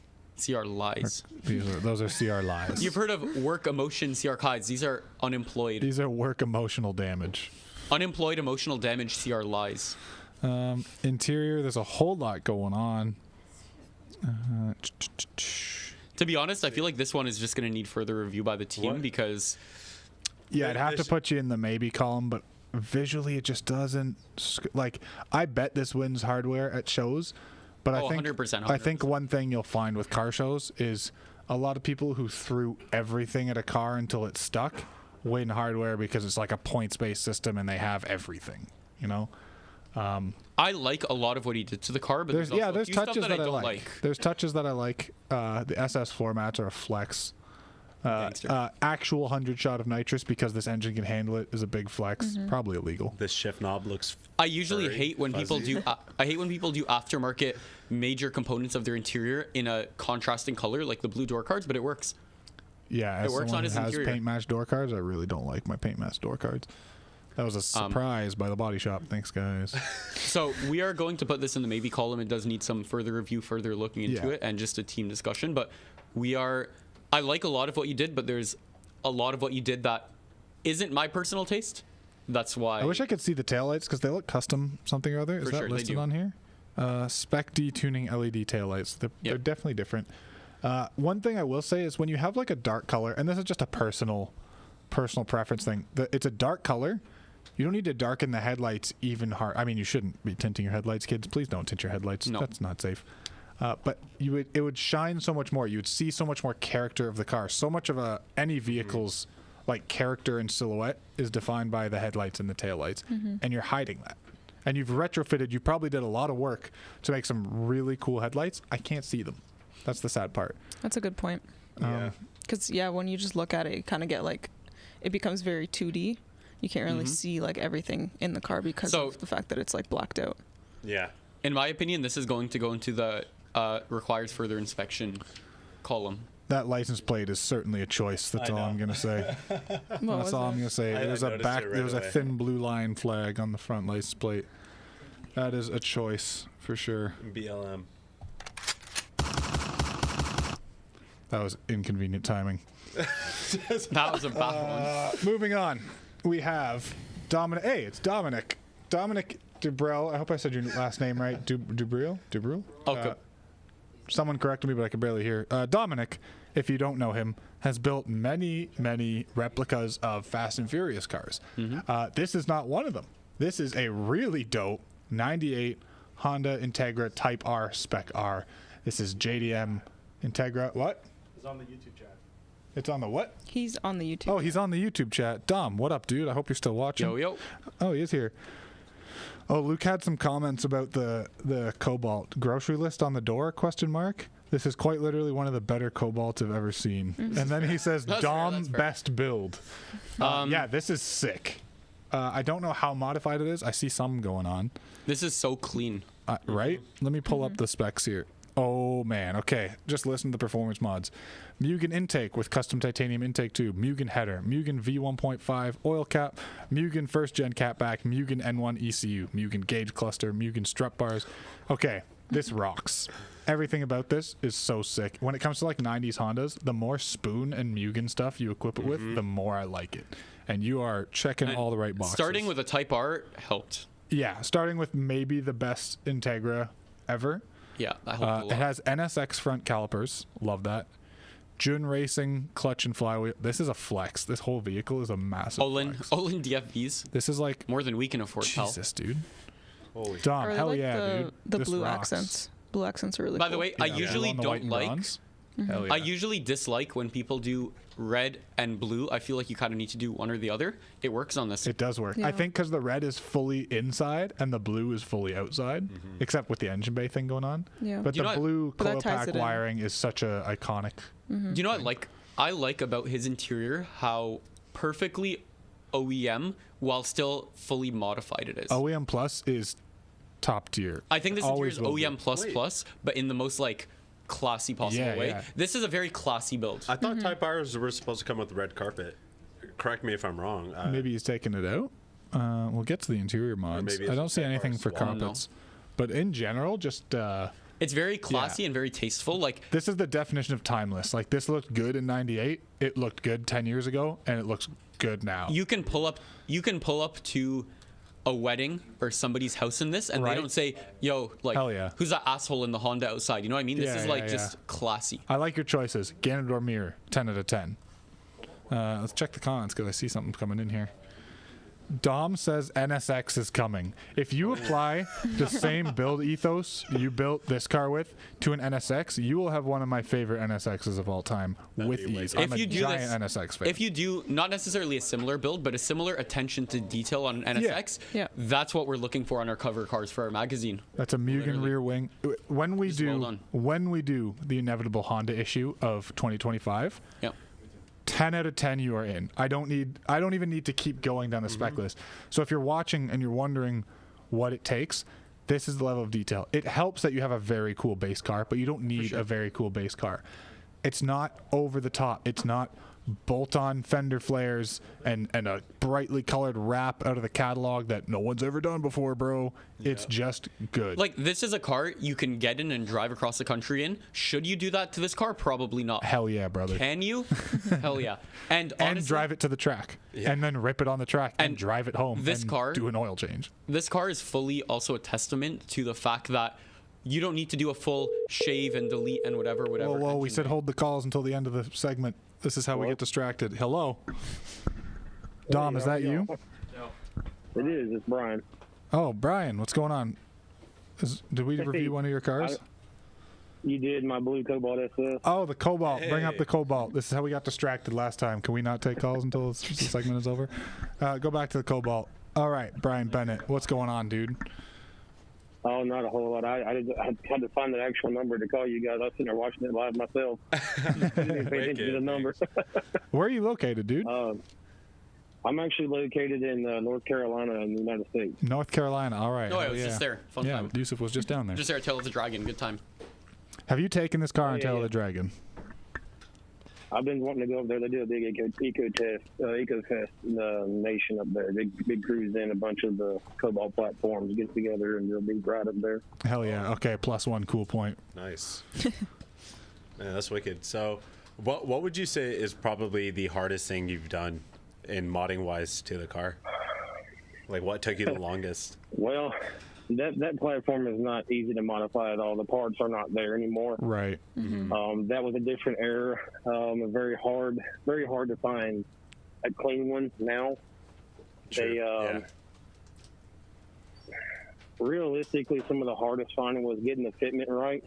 CR lies. Those are CR lies. You've heard of work emotion CR Kai's. These are unemployed. These are work emotional damage. Unemployed emotional damage CR lies. Interior, there's a whole lot going on. To be honest, I feel like this one is just going to need further review by the team What? because Yeah, I'd have to This- put you in the maybe column, but visually it just doesn't. Like, I bet this wins hardware at shows, but Oh, I think 100%, I think one thing you'll find with car shows is a lot of people who threw everything at a car until it stuck win hardware because it's like a points-based system and they have everything. You know. I like a lot of what he did to the car, but There's also a there's few stuff touches that I don't like. There's touches that I like. The SS floor mats are a flex. Gangster. Actual 100 shot of nitrous because this engine can handle it is a big flex. Probably illegal. This shift knob looks. I usually furry, hate when people fuzzy. do. I hate when people do aftermarket major components of their interior in a contrasting color, like the blue door cards. But it works. Yeah, as works someone on who his has interior. paint match door cards, I really don't like my paint match door cards. That was a surprise by the body shop. Thanks, guys. So we are going to put this in the maybe column. It does need some further review, further looking into Yeah. it, and just a team discussion. But we are. I like a lot of what you did, but there's a lot of what you did that isn't my personal taste. That's why. I wish I could see the taillights because they look custom something or other. Is For that sure, they listed do. on here? Spec D tuning LED taillights. They're definitely different. One thing I will say is when you have like a dark color, and this is just a personal personal preference thing. It's a dark color. You don't need to darken the headlights even hard. I mean, you shouldn't be tinting your headlights, kids. Please don't tint your headlights. No. That's not safe. But it would shine so much more. You would see so much more character of the car. So much of any vehicle's like character and silhouette is defined by the headlights and the taillights, and you're hiding that. And you've retrofitted. You probably did a lot of work to make some really cool headlights. I can't see them. That's the sad part. That's a good point. Yeah. Because when you just look at it, you kind of get like, it becomes very 2D. You can't really see like everything in the car because of the fact that it's like blacked out. Yeah. In my opinion, this is going to go into the requires further inspection column. That license plate is certainly a choice. That's all I'm gonna say. That's all I'm gonna say. There's a thin blue line flag on the front license plate. That is a choice for sure. BLM. That was inconvenient timing. That was a bad one. Moving on, we have Dominic. Hey, it's Dominic. Dominic Dubreuil. I hope I said your last name right. Dubreuil? Okay. Someone corrected me, but I could barely hear. Dominic, if you don't know him, has built many, many replicas of Fast and Furious cars. This is not one of them. This is a really dope 98 Honda Integra Type R Spec R. This is JDM Integra. What? It's on the YouTube chat. It's on the what? He's on the YouTube. Oh, he's on the YouTube chat. Dom, what up, dude? I hope you're still watching. Yo. Oh, he is here. Oh, Luke had some comments about the Cobalt grocery list on the door, ? This is quite literally one of the better Cobalts I've ever seen. And then he says, Dom, best build. Yeah, this is sick. I don't know how modified it is. I see some going on. This is so clean. Right? Let me pull up the specs here. Oh, man. Okay. Just listen to the performance mods. Mugen intake with custom titanium intake tube. Mugen header. Mugen V1.5 oil cap. Mugen first gen catback. Mugen N1 ECU. Mugen gauge cluster. Mugen strut bars. Okay. This rocks. Everything about this is so sick. When it comes to like 90s Hondas, the more spoon and Mugen stuff you equip it with, the more I like it. And you are checking all the right boxes. Starting with a Type R helped. Yeah. Starting with maybe the best Integra ever. Yeah, that helped a lot. It has NSX front calipers. Love that. Jun Racing clutch and flywheel. This is a flex. This whole vehicle is a massive flex. Olin DFVs. This is like more than we can afford. Jesus, dude. Holy Dom, Or hell like yeah, dude. The This blue rocks. accents. Blue accents are really By cool. the way, Yeah, I usually on the white don't and like. bronze. Hell yeah. I usually dislike when people do red and blue. I feel like you kind of need to do one or the other. It works on this. It does work. Yeah. I think because the red is fully inside and the blue is fully outside, except with the engine bay thing going on. Yeah. But Do you the know what- blue But that ties Colopac it in. wiring is such a iconic. Do you know what I like about his interior? How perfectly OEM while still fully modified it is. OEM Plus is top tier. I think this interior Always is will be. OEM plus, but in the most like classy possible Yeah, way. yeah. This is a very classy build. I thought Type R's were supposed to come with red carpet. Correct me if I'm wrong. Maybe he's taking it out. We'll get to the interior mods. maybe I it's don't a see Type R anything for swap. carpets. But in general, just It's very classy and very tasteful. Like this is the definition of timeless. Like this looked good in '98. It looked good 10 years ago, and it looks good now. you can pull up to a wedding or somebody's house in this, and Right. they don't say, "Yo, like, Hell yeah. who's that asshole in the Honda outside?" You know what I mean? This Yeah, is like yeah, just yeah. classy. I like your choices. Ganondorf mirror, 10 out of 10. Let's check the comments because I see something coming in here. Dom says NSX is coming. If you apply the same build ethos you built this car with to an NSX, you will have one of my favorite NSXs of all time with be way ease. cool. I'm a giant NSX fan. If you do not necessarily a similar build, but a similar attention to detail on an NSX, Yeah. that's what we're looking for on our cover cars for our magazine. That's a Mugen Literally. rear wing. When we Just well done. do the inevitable Honda issue of 2025, Yeah. 10 out of 10 you are in. I don't even need to keep going down the spec list. So if you're watching and you're wondering what it takes, this is the level of detail. It helps that you have a very cool base car, but you don't need a very cool base car. It's not over the top. It's not bolt-on fender flares and a brightly colored wrap out of the catalog that no one's ever done before, bro. It's just good. Like, this is a car you can get in and drive across the country in. Should you do that to this car? Probably not. Hell yeah, brother. Can you? Hell yeah. And And honestly, drive it to the track, and then rip it on the track, and And drive it home. this and car- do an oil change. this car is fully also a testament to the fact that you don't need to do a full shave and delete and whatever. Whoa, we engine said bay. hold the calls until the end of the segment. This is how we get distracted. Hello. Dom, is that you? No. It is. It's Brian. Oh, Brian, what's going on? Did we review one of your cars? You did my blue Cobalt SS. Oh, the Cobalt. Hey. Bring up the Cobalt. This is how we got distracted last time. Can we not take calls until the segment is over? Go back to the Cobalt. All right, Brian Bennett, what's going on, dude? Oh, not a whole lot. I had to find the actual number to call you guys. I was sitting there watching it live myself. Didn't even pay attention to the number. Where are you located, dude? I'm actually located in North Carolina in the United States. North Carolina. All right. Oh, I was just there. Fun time. Yusuf was just down there. Just there at Tail of the Dragon. Good time. Have you taken this car on Tail of yeah. the Dragon? I've been wanting to go up there. They do a big eco fest nation up there. Big cruise in. A bunch of the Cobalt platforms get together and do a big ride up there. Hell yeah. Okay, +1 cool point. Nice. Man, that's wicked. So, what would you say is probably the hardest thing you've done in modding wise to the car? Like, what took you the longest? Well, that platform is not easy to modify at all. The parts are not there anymore. Right. That was a different era. Very hard to find a clean one now. Sure. Realistically, some of the hardest finding was getting the fitment right.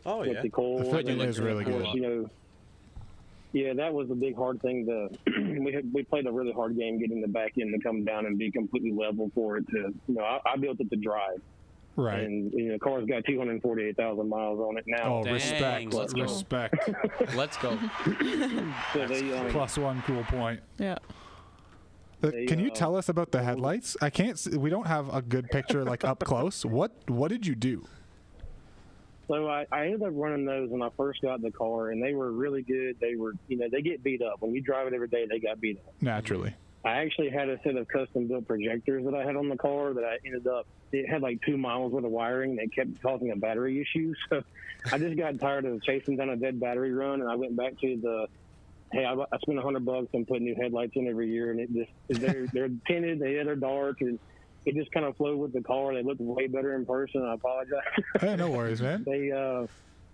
Oh, with yeah. the coal. The fitment is really good. You know, yeah, that was a big hard thing. We played a really hard game getting the back end to come down and be completely level for it to. You know, I built it to drive. Right. And the car's got 248,000 miles on it now. Oh, Dang, respect. let's go. Respect. Let's go. So they, +1 cool point. Yeah. Can you tell us about the headlights? I can't. We don't have a good picture like up close. What did you do? So I ended up running those when I first got the car, and they were really good. They were, they get beat up. When you drive it every day, they got beat up. Naturally. I actually had a set of custom-built projectors that I had on the car that I ended up, it had like 2 miles worth of wiring that kept causing a battery issue. So I just got tired of chasing down a dead battery run, and I went back to hey, I spent $100 and put new headlights in every year, and they're tinted, they are dark, and it just kind of flowed with the car. They look way better in person. I apologize. Hey, no worries, man.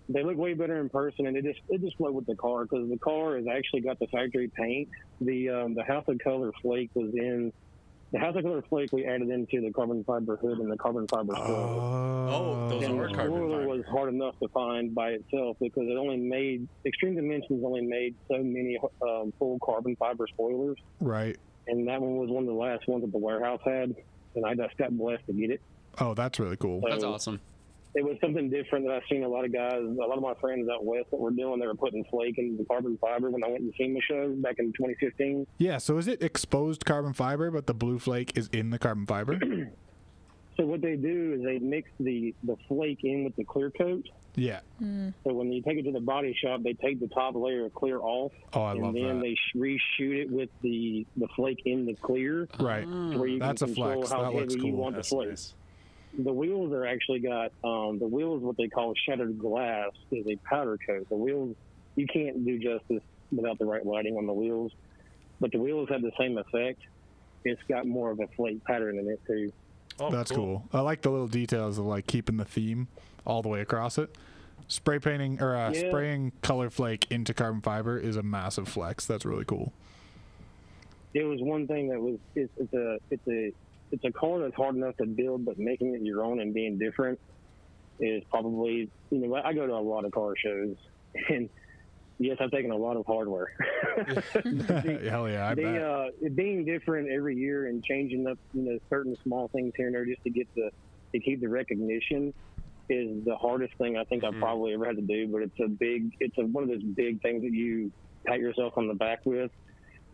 They look way better in person, and it just flowed with the car because the car has actually got the factory paint. The House of Color flake was in the House of Color flake. We added into the carbon fiber hood and the carbon fiber spoiler. Oh, those And are the carbon spoiler fiber. was hard enough to find by itself because it only made Extreme Dimensions only made so many full carbon fiber spoilers, Right. and that one was one of the last ones that the warehouse had, and I just got blessed to get it. Oh, that's really cool. So That's awesome. it was something different that I've seen a lot of guys, a lot of my friends out west that were doing. They were putting flake in the carbon fiber when I went to the SEMA show back in 2015. Yeah, so is it exposed carbon fiber, but the blue flake is in the carbon fiber? So what they do is they mix the flake in with the clear coat. Yeah. So when you take it to the body shop, they take the top layer of clear off. Oh, I love and then that. they reshoot it with the flake in the clear. Right. To where you That's can a control flex. how That looks heavy you cool. want That's the flake. nice. The wheels are actually got the wheels, what they call shattered glass, is a powder coat. The wheels, you can't do justice without the right lighting on the wheels, but the wheels have the same effect. It's got more of a flake pattern in it too. Oh, That's cool. I like the little details of like keeping the theme all the way across it. Spray painting or spraying color flake into carbon fiber is a massive flex. That's really cool. It was one thing that was it's a car that's hard enough to build, but making it your own and being different is probably, I go to a lot of car shows, and yes, I've taken a lot of hardware. Hell yeah, I bet. It being different every year and changing up, certain small things here and there just to get to keep the recognition is the hardest thing I think I've probably ever had to do. But it's one of those big things that you pat yourself on the back with.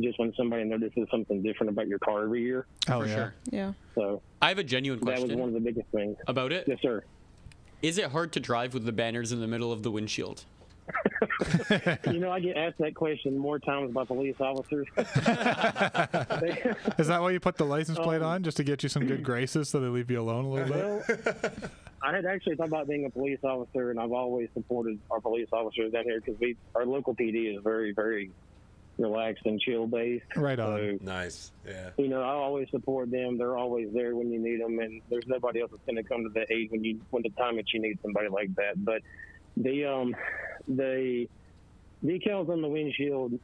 Just when somebody notices something different about your car every year. Hell For yeah. sure. Yeah. So I have a genuine that was question one of the biggest things. about it. Yes, sir. Is it hard to drive with the banners in the middle of the windshield? I get asked that question more times by police officers. Is that why you put the license plate on, just to get you some good graces so they leave you alone a little bit? I had actually thought about being a police officer, and I've always supported our police officers down here because our local PD is very, very relaxed and chill based. Right on. So, Nice. Yeah. I always support them. They're always there when you need them, and there's nobody else that's going to come to the aid when the time that you need somebody like that. But the decals on the windshield,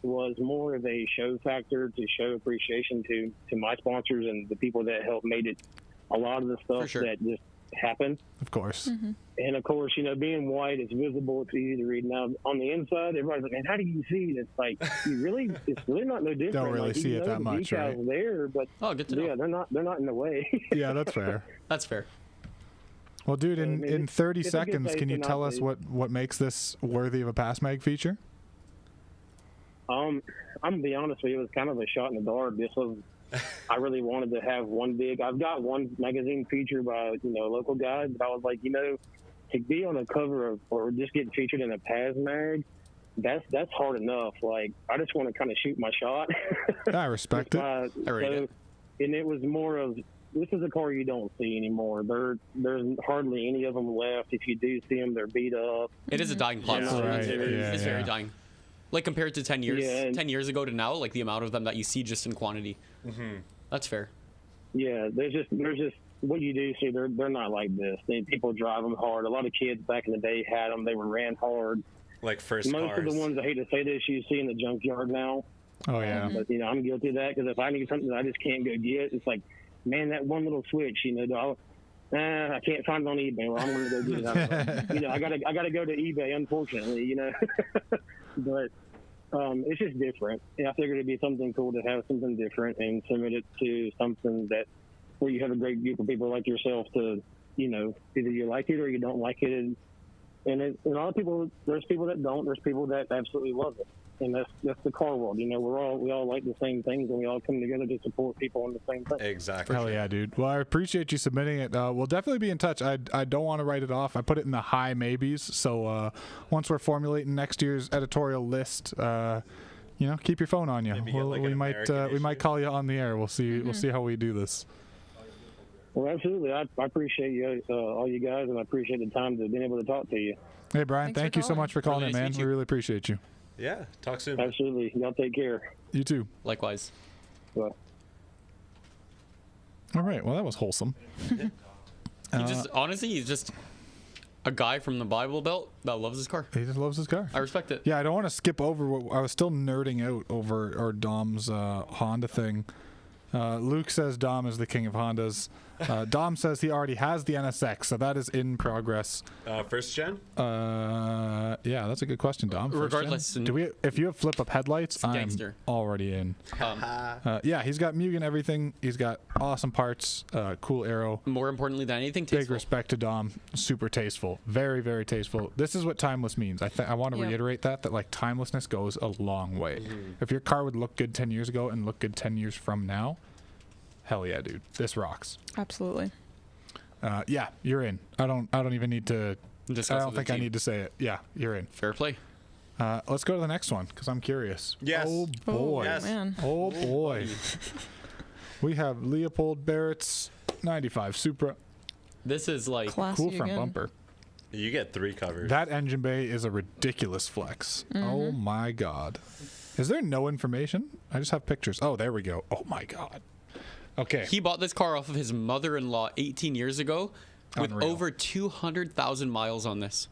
was more of a show factor to show appreciation to my sponsors and the people that helped made it a lot of the stuff that just happened. Of course. Mm-hmm. And of course, being white, it's visible, it's easy to read. Now, on the inside, everybody's like, man, how do you see it? It's like, it's really not no different. Don't really like, see it that much, right? There, but good to know. yeah, they're not in the way. Yeah, that's fair. That's fair. Well, dude, in 30 seconds, can you tell us what makes this worthy of a PASMAG feature? I'm gonna be honest with you, it was kind of a shot in the dark. This was, I really wanted to have I've got one magazine feature by, a local guy, but I was like, to be on a cover of, or just get featured in a PASMAG, that's hard enough. Like, I just want to kind of shoot my shot. I respect it. I read it. And it was more of, this is a car you don't see anymore. There's hardly any of them left. If you do see them, they're beat up. It is a dying platform. Right. It's very dying. Like, compared to 10 years, Yeah, 10 years ago to now, like the amount of them that you see just in quantity. Mm-hmm. That's fair. Yeah, there's just what you do see. They're not like this. People drive them hard. A lot of kids back in the day had them. They were ran hard. Like first Most cars. of the ones, I hate to say this, you see in the junkyard now. Oh, yeah. But, I'm guilty of that, because if I need something that I just can't go get, it's like, man, that one little switch, I can't find it on eBay. Well, I'm going to go get it. I gotta go to eBay, unfortunately, But it's just different. And I figured it'd be something cool to have something different and submit it to something where you have a great group of people like yourself to, either you like it or you don't like it. And a lot of people, there's people that don't. There's people that absolutely love it. And that's the car world. We all like the same things, and we all come together to support people on the same thing. Exactly. Hell yeah, dude. Well, I appreciate you submitting it. We'll definitely be in touch. I don't want to write it off. I put it in the high maybes. So once we're formulating next year's editorial list, keep your phone on you. We might call you on the air. We'll see. We'll see how we do this. Well, absolutely. I appreciate you, all you guys, and I appreciate the time to being able to talk to you. Hey, Brian, thank you so much for calling in, man. We really appreciate you. Yeah, talk soon. Absolutely. Y'all take care. You too. Likewise. Bye. All right. Well, that was wholesome. He's just a guy from the Bible Belt that loves his car. He just loves his car. I respect it. Yeah, I don't want to skip over I was still nerding out over Dom's Honda thing. Luke says Dom is the king of Hondas. Dom says he already has the NSX, so that is in progress. First gen? Yeah, that's a good question, Dom. Regardless, if you have flip-up headlights, I'm gangster. already in. Yeah, he's got Mugen everything. He's got awesome parts, cool aero. More importantly than anything, tasteful. Big respect to Dom. Super tasteful. Very, very tasteful. This is what timeless means. I want to reiterate that like timelessness goes a long way. Mm-hmm. If your car would look good 10 years ago and look good 10 years from now, hell yeah, dude. This rocks. Absolutely. Yeah, you're in. I don't even need to. I don't think I need to say it. Yeah, you're in. Fair play. Let's go to the next one because I'm curious. Yes. Oh boy. Yes. Man. Oh boy. We have Leopold Barritt's 95 Supra. This is like Classy cool front again. bumper. You get 3 covers. That engine bay is a ridiculous flex. Oh my god. Is there no information? I just have pictures. Oh, there we go. Oh my god. Okay. He bought this car off of his mother-in-law 18 years ago with over 200,000 miles on this.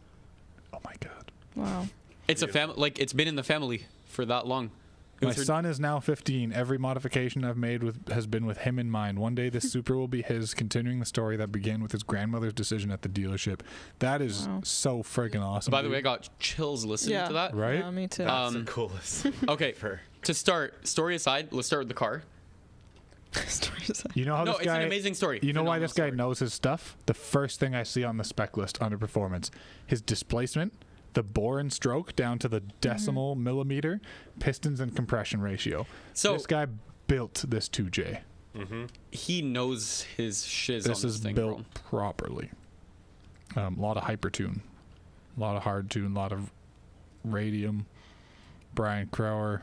Oh my god. Wow. It's a family. Like, it's been in the family for that long. My son is now 15. Every modification I've made has been with him in mind. One day this Supra will be his, continuing the story that began with his grandmother's decision at the dealership. That is so friggin' awesome. By the way, I got chills listening to that. Right? Yeah, me too. That's the coolest. Okay, to start, story aside, let's start with the car. You know how this guy, it's an amazing story. You know why this guy knows his stuff? The first thing I see on the spec list under performance, his displacement, the bore and stroke down to the decimal millimeter, pistons and compression ratio. So this guy built this 2J. He knows his shiz this on this is thing, built properly. A lot of hypertune, a lot of hard tune, a lot of radium. Brian Crower.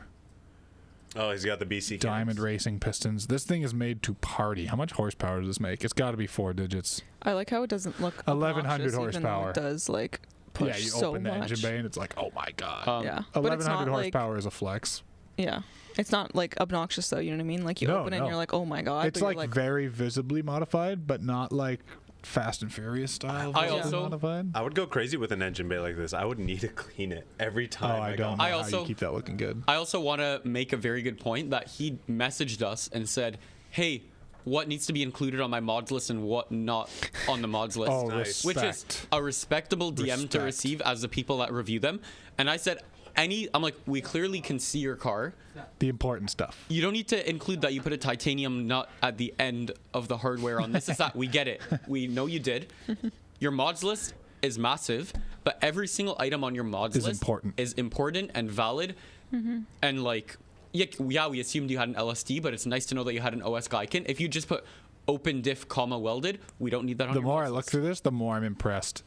Oh, he's got the BC Diamond Racing pistons. This thing is made to party. How much horsepower does this make? It's got to be 4 digits. I like how it doesn't look 1,100 horsepower. It does like push yeah, you so open the much. engine bay and it's like, oh my god. Yeah, 1,100 horsepower is a flex. Yeah, it's not like obnoxious though. You know what I mean? Like you open it and you're like, oh my god. It's like very visibly modified, but not like Fast and Furious style. I also- modified. I would go crazy with an engine bay like this. I would need to clean it every time. Oh, I don't know I how also- you keep that looking good. I also want to make a very good point that he messaged us and said, hey, what needs to be included on my mods list and what not on the mods list. Oh, Nice. Which is respect. a respectable DM to Respect. receive as the people that review them. And I said, I'm like, we clearly can see your car. The important stuff. You don't need to include that you put a titanium nut at the end of the hardware on this. Is that we get it. We know you did. Your mods list is massive, but every single item on your mods Is list important. is important and valid. And like, yeah, we assumed you had an LSD, but it's nice to know that you had an OS Gaikin. If you just put open diff, comma, welded, we don't need that on The your more I mods look list. through this, the more I'm impressed.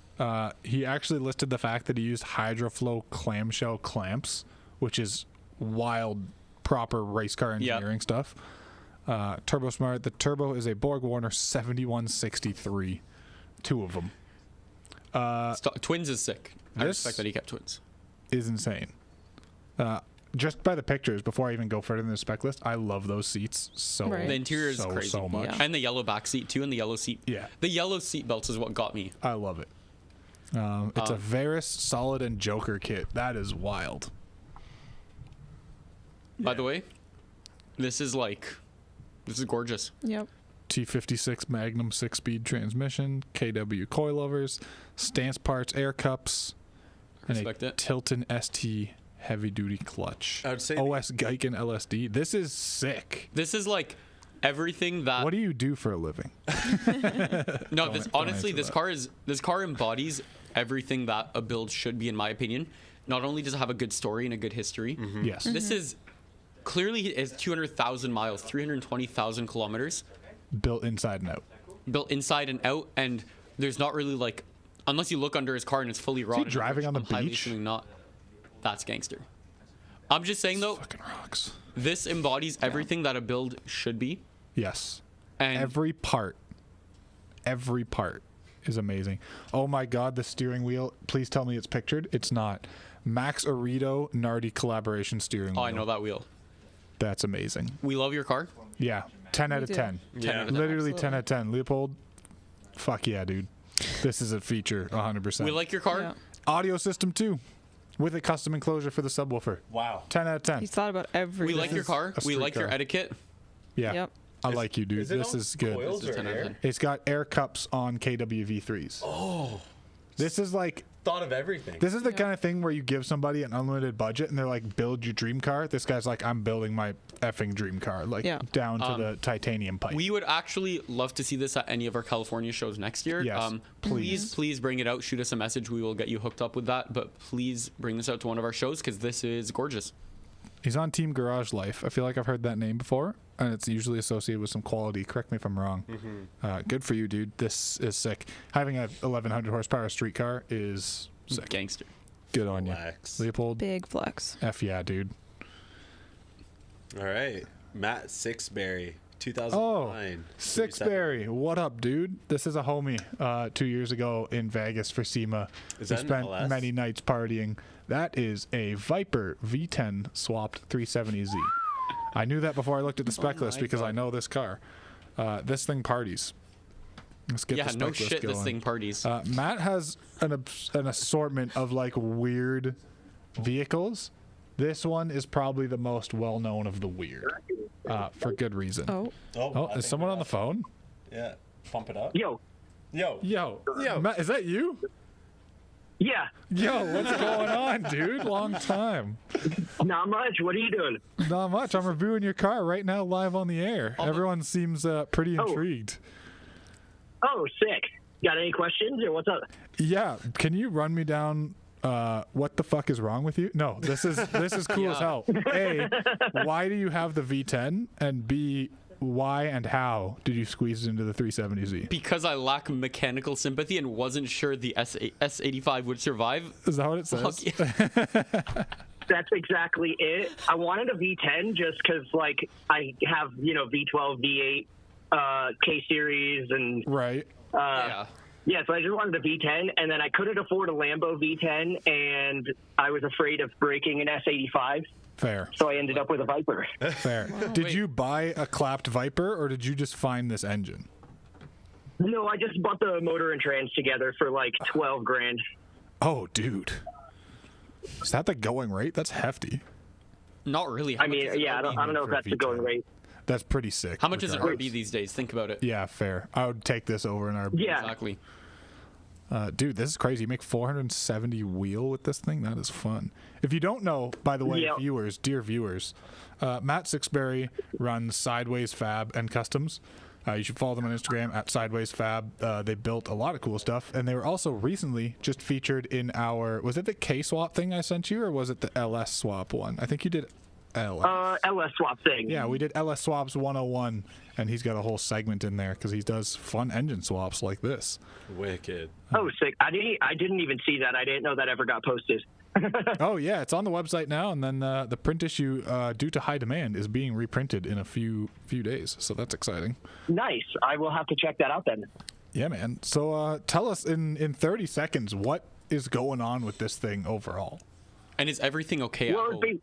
He actually listed the fact that he used Hydroflow clamshell clamps, which is wild, proper race car engineering stuff. Turbo Smart. The turbo is a Borg Warner 7163. 2 of them. Twins is sick. I This- respect that he kept twins. Is insane. Just by the pictures, before I even go further in the spec list, I love those seats so Right. The interior is so, crazy. so much. Yeah. And the yellow back seat too, and the yellow seat. Yeah. The yellow seat belts is what got me. I love it. It's a Varus Solid and Joker kit. That is wild. By the way, this is gorgeous. Yep. T56 Magnum 6-speed transmission, KW coilovers, stance parts, air cups, Respect and a it. Tilton ST heavy-duty clutch. I would say OS Gaikin LSD. This is sick. This is like everything that. What do you do for a living? No, this don't honestly, answer this car embodies everything that a build should be, in my opinion. Not only does it have a good story and a good history, Yes. this is clearly is 200,000 miles, 320,000 kilometers, Built inside and out. built inside and out, and there's not really like, unless you look under his car and it's fully rotted. driving which on the I'm highly beach? assuming not. That's gangster. I'm just saying though, Fucking rocks. this embodies everything that a build should be, Yes. and Every part is amazing. Oh my god, the steering wheel. Please tell me it's pictured. It's not. Max Orito Nardi collaboration steering wheel. oh, I know that wheel. That's amazing. We love your car. Yeah. 10 out of do. 10. 10 out of 10. Literally 10 Absolutely. out of 10. Leopold, fuck yeah, dude. This is a feature, 100%. We like your car. Yeah. Audio system too, with a custom enclosure for the subwoofer. Wow. 10 out of 10. He's thought about everything. We like your is car. a We street like your car. etiquette. Yeah. Yep. I like you, dude. Is it This on is good. coils This is or 10 out of air? 10. It's got air cups on KWV3s. Oh. This is like, Thought of everything. this is the kind of thing where you give somebody an unlimited budget and they're like, build your dream car. This guy's like, I'm building my effing dream car. Like, Yeah. down to the titanium pipe. We would actually love to see this at any of our California shows next year. Yes, please. Please bring it out. Shoot us a message. We will get you hooked up with that. But please bring this out to one of our shows because this is gorgeous. He's on Team Garage Life. I feel like I've heard that name before, and it's usually associated with some quality. Correct me if I'm wrong. Good for you, dude. This is sick. Having a 1100 horsepower street car is sick. Gangster. Good on Relax. you, Leopold. Big flex. F yeah, dude. All right. Matt Sixberry, Oh, 2009. Sixberry. What up, dude? This is a homie. 2 years ago in Vegas for SEMA. Is We that an spent LS? many nights partying. That is a Viper V10 swapped 370Z. I knew that before I looked at the spec list because I know this car. This thing parties. Let's get Yeah, the spec no list shit. This going. thing parties. Matt has an assortment of like weird vehicles. This one is probably the most well known of the weird, for good reason. Oh. Oh, is someone on the phone? Yeah. Pump it up. Yo, Yo. Yo, Yo. Matt, is that you? yeah, Yo, what's going on, dude? Long time. not much. What are you doing? Not much. I'm reviewing your car right now, live on the air. Everyone seems pretty Oh. intrigued. Oh, sick. Got any questions or what's up? Yeah, can you run me down? What the fuck is wrong with you? No, this is cool as hell. A, why do you have the V10? And B, why and how did you squeeze it into the 370Z? Because I lack mechanical sympathy and wasn't sure the S85 would survive. Is that what it says? Fuck yeah. That's exactly it. I wanted a V10 just because, like, I have, V12, V8, K series, and Right. Yeah. yeah, so I just wanted a V10, and then I couldn't afford a Lambo V10, and I was afraid of breaking an S85, Fair. so I ended up with a Viper. Fair. Did Wait. you buy a clapped Viper or did you just find this engine? No, I just bought the motor and trans together for like 12 grand. Oh, dude. Is that the going rate? That's hefty. Not really. I mean, yeah, I don't know if that's the going rate. That's pretty sick. How much is an RB these days? Think about it. Yeah, fair. I would take this over an RB. Yeah. Exactly. Dude, this is crazy. You make 470 wheel with this thing? That is fun. If you don't know, by the way, dear viewers, Matt Sixberry runs Sideways Fab and Customs. You should follow them on Instagram at Sideways Fab. They built a lot of cool stuff, and they were also recently just featured in our, was it the K-Swap thing I sent you, or was it the LS Swap one? I think you did LS. LS Swap thing. Yeah, we did LS Swaps 101, and he's got a whole segment in there because he does fun engine swaps like this. Wicked. Oh, sick. I didn't even see that. I didn't know that ever got posted. Oh, yeah, it's on the website now, and then the print issue, due to high demand, is being reprinted in a few days, so that's exciting. Nice. I will have to check that out then. Yeah, man. So tell us in 30 seconds, what is going on with this thing overall? And is everything okay at home?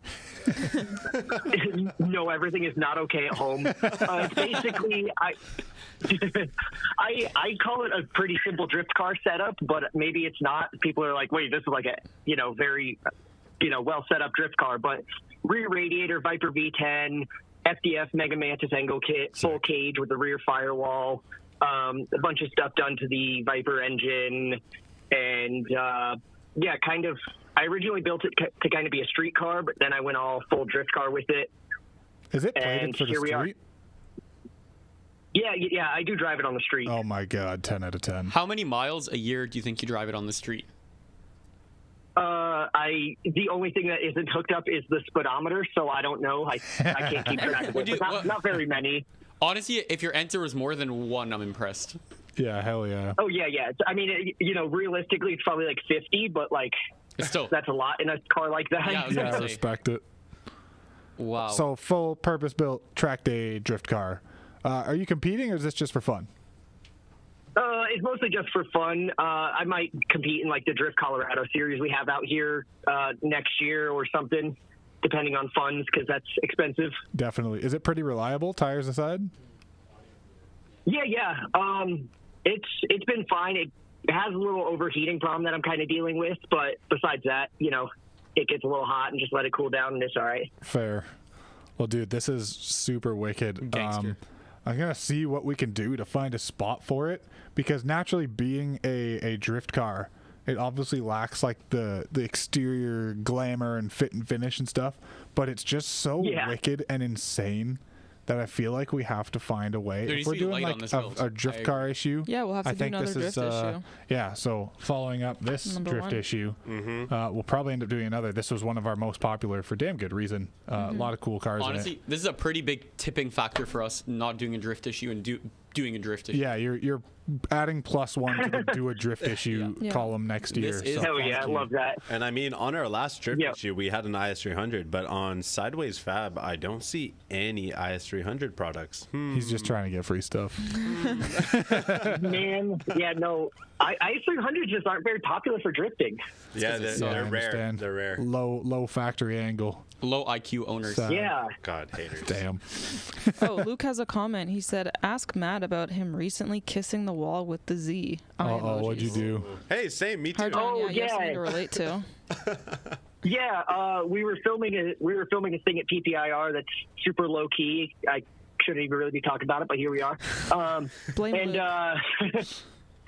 No, everything is not okay at home. Basically, I call it a pretty simple drift car setup, but maybe it's not. People are like, wait, this is like a very well set up drift car. But rear radiator, Viper V10, FDF Mega Mantis angle kit, full cage with the rear firewall, a bunch of stuff done to the Viper engine, and kind of. I originally built it to kind of be a street car, but then I went all full drift car with it. Is it plated for the street? Yeah, I do drive it on the street. Oh my God, 10 out of 10. How many miles a year do you think you drive it on the street? The only thing that isn't hooked up is the speedometer, so I don't know. I can't keep track of it. Not very many. Honestly, if your enter is more than 1, I'm impressed. Yeah, hell yeah. Oh yeah. I mean, realistically, it's probably like 50, but like. Still, that's a lot in a car like that. Yeah, I respect it. Wow. So full purpose built track day drift car. Are you competing, or is this just for fun? It's mostly just for fun. I might compete in like the Drift Colorado series we have out here next year or something, depending on funds, because that's expensive. Definitely. Is it pretty reliable, tires aside? Yeah. It's been fine. It has a little overheating problem that I'm kind of dealing with, but besides that, it gets a little hot and just let it cool down and it's all right. Fair. Well, dude, this is super wicked. Gangster. I'm going to see what we can do to find a spot for it, because naturally being a drift car, it obviously lacks like the exterior glamour and fit and finish and stuff, but it's just so wicked and insane that I feel like we have to find a way. If we're doing like a drift car issue, we'll have to do another drift issue. Yeah, so following up this drift issue, we'll probably end up doing another. This was one of our most popular for damn good reason. A lot of cool cars. Honestly, in it. This is a pretty big tipping factor for us not doing a drift issue and doing a drift issue. Yeah, you're adding +1 to the do a drift issue column next year. Hell yeah, I love that. And I mean, on our last drift issue, we had an IS300, but on Sideways Fab, I don't see any IS300 products. He's just trying to get free stuff. Man, yeah, no. IS300s just aren't very popular for drifting. Yeah, they're rare. They're rare. Low factory angle. Low IQ owners. Yeah. God, haters. Damn. Oh, Luke has a comment. He said, ask Matt about him recently kissing the wall with the Z. Oh, what'd you do? Hey, same, me too. Hard time, you have something to relate to. Yeah, we were filming a thing at PPIR that's super low key. I shouldn't even really be talking about it, but here we are. Blame Luke.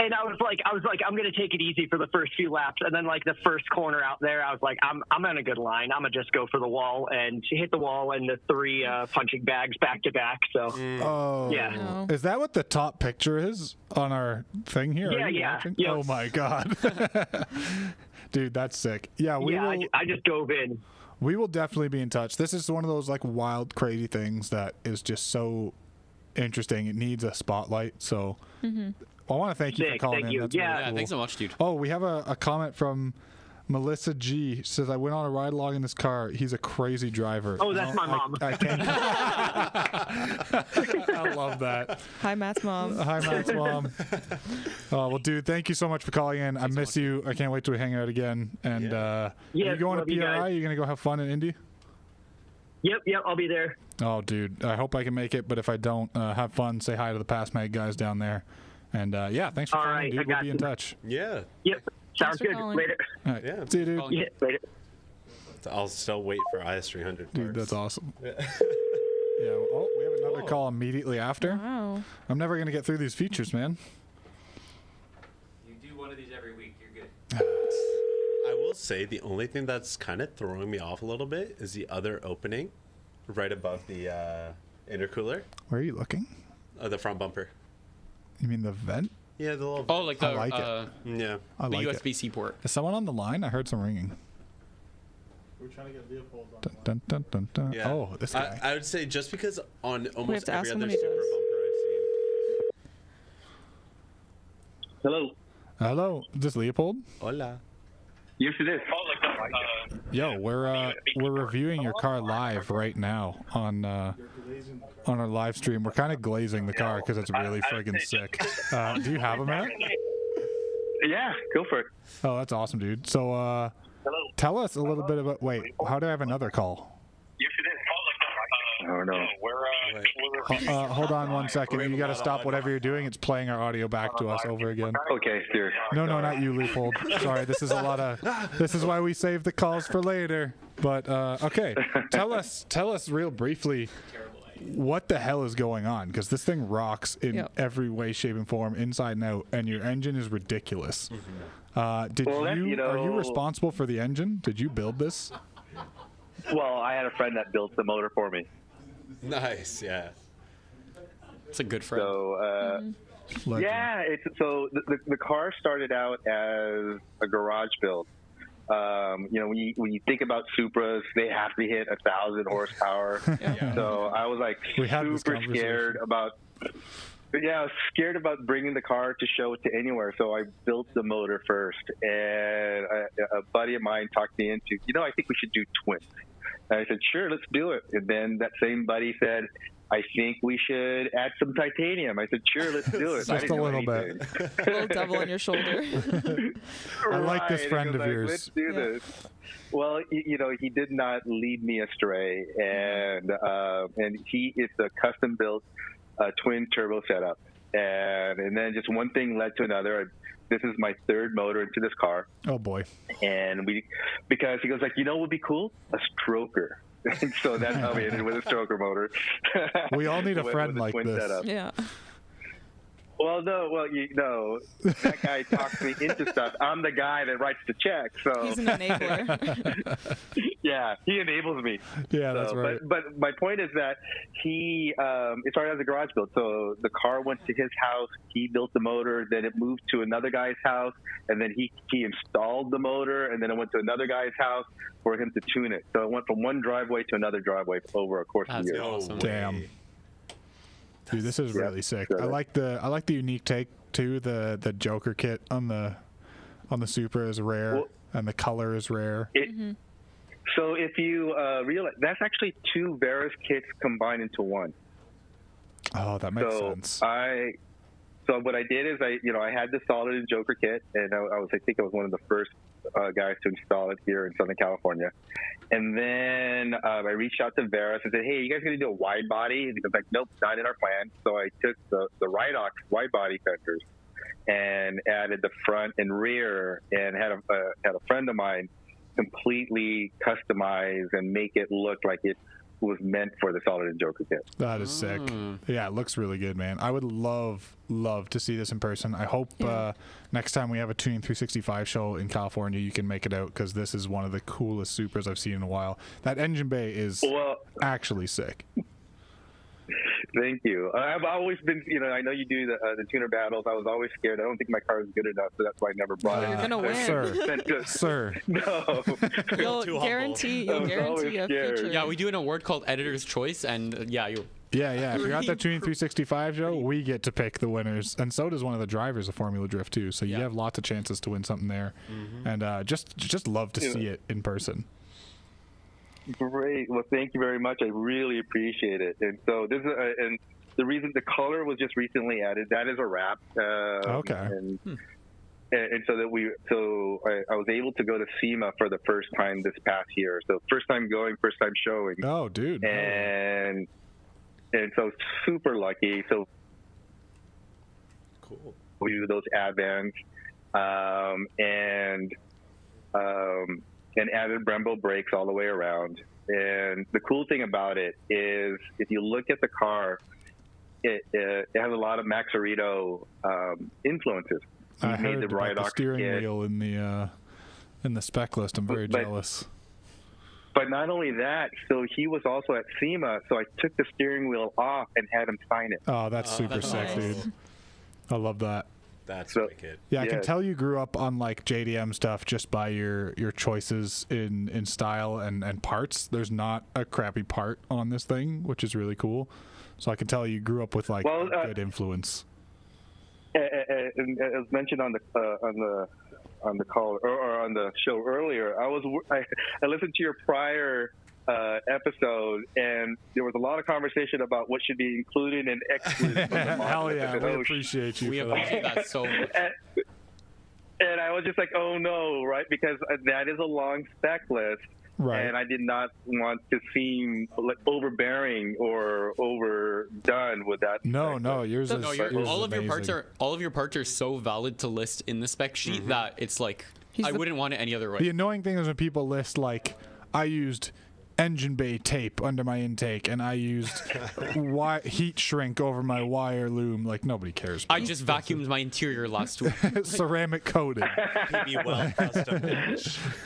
And I was like, I'm gonna take it easy for the first few laps, and then like the first corner out there, I was like, I'm on a good line. I'm gonna just go for the wall, and she hit the wall and the 3 punching bags back to back. So, yeah. Is that what the top picture is on our thing here? Yeah. Oh my God, dude, that's sick. Yeah, I just dove in. We will definitely be in touch. This is one of those like wild, crazy things that is just so interesting. It needs a spotlight. So. I want to thank you for calling in. That's really cool. Thanks so much, dude. Oh, we have a comment from Melissa G. She says, I went on a ride along in this car. He's a crazy driver. Oh, that's my mom. I can't. I love that. Hi, Matt's mom. Hi, Matt's mom. Well, dude, thank you so much for calling in. I miss you. I can't wait till we hang out again. And are you going to PRI? You going to go have fun in Indy? Yep, I'll be there. Oh, dude, I hope I can make it. But if I don't, have fun. Say hi to the PASMAG guys down there. And yeah, thanks for All calling, right, dude. I We'll got be in you. touch. Yeah. Yep. Sounds for good. calling. Later. All right. Yeah. See you, dude. Calling. Yeah, later. I'll still wait for IS300. Dude, that's awesome. Yeah. Yeah. Oh, we have another call immediately after. Wow. I'm never gonna get through these features, man. You do one of these every week, you're good. I will say the only thing that's kind of throwing me off a little bit is the other opening right above the intercooler, Where are you looking? the front bumper. You mean the vent? Yeah, the little. Oh, like the I like it. Yeah. I the like USB-C port. Is someone on the line? I heard some ringing. We're trying to get Leopold on Dun, the line. dun, dun, dun, dun. Yeah. Oh, this guy. I would say just because on have almost to every ask him other when he Supra does. bumper I've seen. Hello. Hello, is this Leopold? Hola. Yes, it is. Yo, we're reviewing your car live right now on our live stream. We're kind of glazing the car because it's really friggin' sick. Do you have a minute? Yeah, go for it. Oh, that's awesome, dude. So, tell us a little bit about. Wait, how do I have another call? I don't know. Hold on one second. You got to stop whatever you're doing. It's playing our audio back to us over again. Okay, serious. No, not you, Leopold. Sorry, this is a lot of. This is why we save the calls for later. But okay, tell us real briefly what the hell is going on, because this thing rocks in every way, shape, and form, inside and out, and your engine is ridiculous. Are you responsible for the engine? Did you build this? Well, I had a friend that built the motor for me. Nice. Yeah. It's a good friend. So, yeah, the car started out as a garage build. When you think about Supras, they have to hit 1,000 horsepower. Yeah. So I was like super scared about. Yeah, I was scared about bringing the car to show it to anywhere, so I built the motor first. And a buddy of mine talked me into, I think we should do twins. And I said, sure, let's do it. And then that same buddy said, I think we should add some titanium. I said, sure, let's do it. Just a little bit. A little devil on your shoulder. I like this friend of yours. Let's do this. Well, he did not lead me astray, and it's a custom built twin turbo setup, and then just one thing led to another. This is my third motor into this car. Oh boy! And because he goes like, what would be cool? A stroker. And so that's how we ended with a stroker motor. We all need a friend with like this. Setup. Yeah. Well, no, that guy talks me into stuff. I'm the guy that writes the check, so He's an enabler. yeah, he enables me. Yeah, that's right. But my point is that it started as a garage build. So the car went to his house, he built the motor, then it moved to another guy's house, and then he installed the motor, and then it went to another guy's house for him to tune it. So it went from one driveway to another driveway over a course of years. Awesome. Damn. Dude, this is really sick. Sure. I like the unique take too. The Joker kit on the Supra is rare, and the color is rare. So if you realize, that's actually two Veris kits combined into one. Oh, that makes sense. So what I did is I had the solid Joker kit, and I think I was one of the first guys to install it here in Southern California. And then I reached out to Veris and said, hey, you guys going to do a wide body? And he was like, nope, not in our plan. So I took the Ridox wide body fenders and added the front and rear, and had a friend of mine completely customize and make it look like it was meant for the solid and Joker kit. That is sick. Yeah, it looks really good, man. I would love to see this in person. I hope next time we have a Tuning 365 show in California, you can make it out, because this is one of the coolest Supras I've seen in a while. That engine bay is actually sick. Thank you. I've always been, I know you do the tuner battles. I was always scared. I don't think my car is good enough, so that's why I never brought it. You're gonna win, sir. No. You'll guarantee a feature. Yeah, we do an award called Editor's Choice, and If you're at that Tuning 365 show, we get to pick the winners, and so does one of the drivers of Formula Drift too. So you have lots of chances to win something there, and just love to see it in person. Great. Well, thank you very much. I really appreciate it. And so this is, and the reason the color was just recently added. That is a wrap. Okay. And so I was able to go to SEMA for the first time this past year. So first time going, first time showing. Oh, dude. And so super lucky. So Cool. We do those Advans, and added Brembo brakes all the way around. And the cool thing about it is, if you look at the car, it has a lot of Maxarito influences. I heard about the steering wheel in the spec list. I'm very jealous. But not only that, so he was also at SEMA, so I took the steering wheel off and had him sign it. Oh, that's super sick, dude. I love that. That's wicked. Yeah, I can tell you grew up on like JDM stuff just by your choices in style and parts. There's not a crappy part on this thing, which is really cool. So I can tell you grew up with like a good influence. And as mentioned on the call or on the show earlier, I listened to your prior episode, and there was a lot of conversation about what should be included and excluded. Hell yeah, we appreciate you. We appreciate that so much. And I was just like, oh no, right? Because that is a long spec list. Right. And I did not want to seem like overbearing or overdone with that. No, yours is all of your parts are so valid to list in the spec sheet that it's like I wouldn't want it any other way. The annoying thing is when people list like, I used engine bay tape under my intake, and I used heat shrink over my wire loom. Like, nobody cares. I just vacuumed my interior last week. Ceramic coated.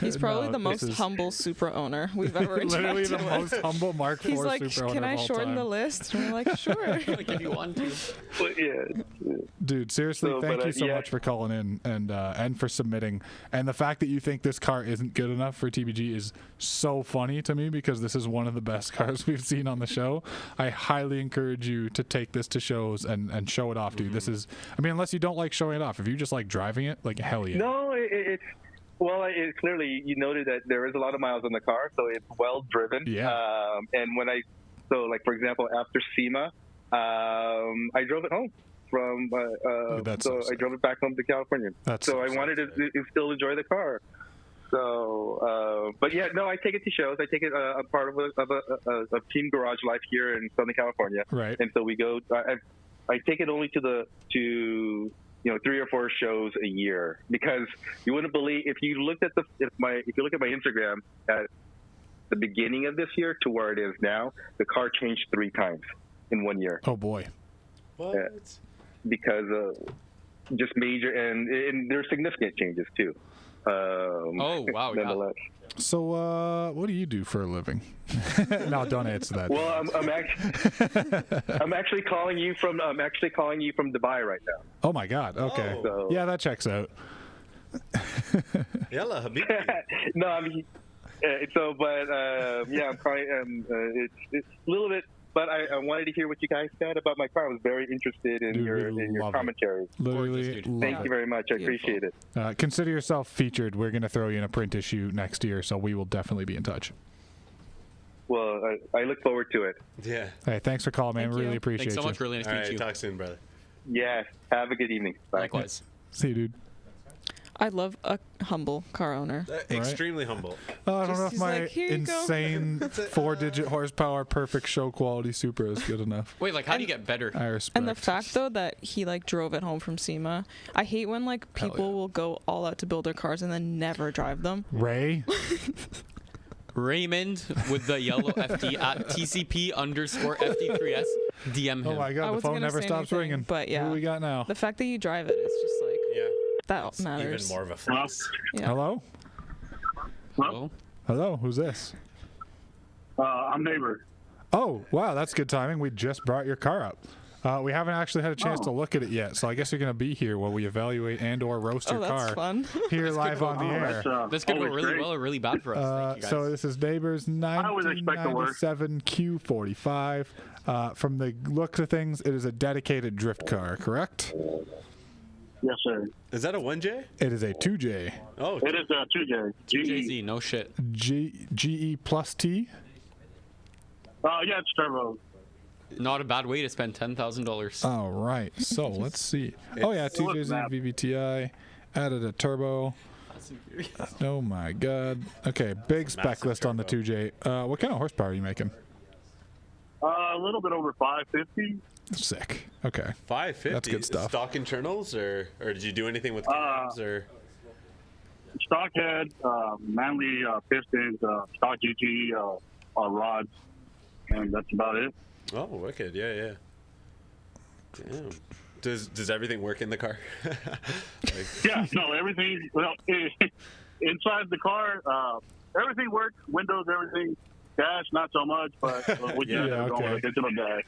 He's probably the most humble Supra owner we've ever interacted Literally the most humble Mark IV He's like, Supra owner can I of all shorten time. the list? And we're like, sure. Like, if you want to. But yeah. Dude, seriously, thank you so much for calling in and for submitting. And the fact that you think this car isn't good enough for TBG is so funny to me, because this is one of the best cars we've seen on the show. I highly encourage you to take this to shows and show it off, dude. This is, I mean, unless you don't like showing it off. If you just like driving it, like, hell yeah. No, it's clearly, you noted that there is a lot of miles on the car, so it's well driven. Yeah. And like, for example, after SEMA, I drove it home from, I drove it back home to California. I wanted to still enjoy the car. So, but yeah, no, I take it to shows. I take it a part of a team garage life here in Southern California. Right. And so we go. I take it only to 3 or 4 shows a year, because you wouldn't believe, if you look at my Instagram at the beginning of this year to where it is now, the car changed 3 times in 1 year. Oh boy. What? Because just major, and there's significant changes too. Oh wow! Nonetheless. So, what do you do for a living? No, don't answer that. Well, I'm actually calling you from Dubai right now. Oh my God. Okay. So, yeah, that checks out. Yalla, Habibi. No, I mean, I'm calling. It's a little bit. But I wanted to hear what you guys said about my car. I was very interested in your commentary. Literally, thank you very much. I appreciate it. Consider yourself featured. We're going to throw you in a print issue next year, so we will definitely be in touch. Well, I look forward to it. Yeah. Hey, thanks for calling, man. Really appreciate Thanks so you. much. Really nice to meet you. Talk soon, brother. Yeah. Have a good evening. Bye. Likewise. See you, dude. I love a humble car owner. Extremely humble. I don't know if my insane 4-digit horsepower, perfect show quality Supra is good enough. Wait, like, how do you get better? I respect. And the fact, though, that he like drove it home from SEMA, I hate when like people will go all out to build their cars and then never drive them. Ray. Raymond with the yellow FD at TCP_FD3S. DM him. Oh my God, the phone never stops ringing. But yeah, who do we got now? The fact that you drive it is just like, that matters. Even more of a flex. Yeah. Hello? Hello, who's this? I'm Nabor. Oh, wow, that's good timing. We just brought your car up. We haven't actually had a chance to look at it yet, so I guess you're going to be here while we evaluate and or roast your car fun. here live on the air. This could go really well or really bad for us. Thank you guys. So this is Nabor's 1997 Q45. From the looks of things, it is a dedicated drift car, correct? Yes, sir. Is that a 1J? It is a 2J. Oh, it is a 2J. GZ, no shit. GE plus T? Yeah, it's turbo. Not a bad way to spend $10,000. All right, so let's see. Oh yeah, 2JZ VVTi, added a turbo. Oh my God. Okay, big spec list on the 2J. What kind of horsepower are you making? A little bit over 550. Sick. Okay. 550. That's good stuff. Stock internals, or did you do anything with cams or? Stock head, Manly pistons, stock GT rods, and that's about it. Oh, wicked! Yeah. Damn. Does everything work in the car? Yeah, no, everything. Well, inside the car, everything works. Windows, everything. Dash, not so much, but we okay. going into the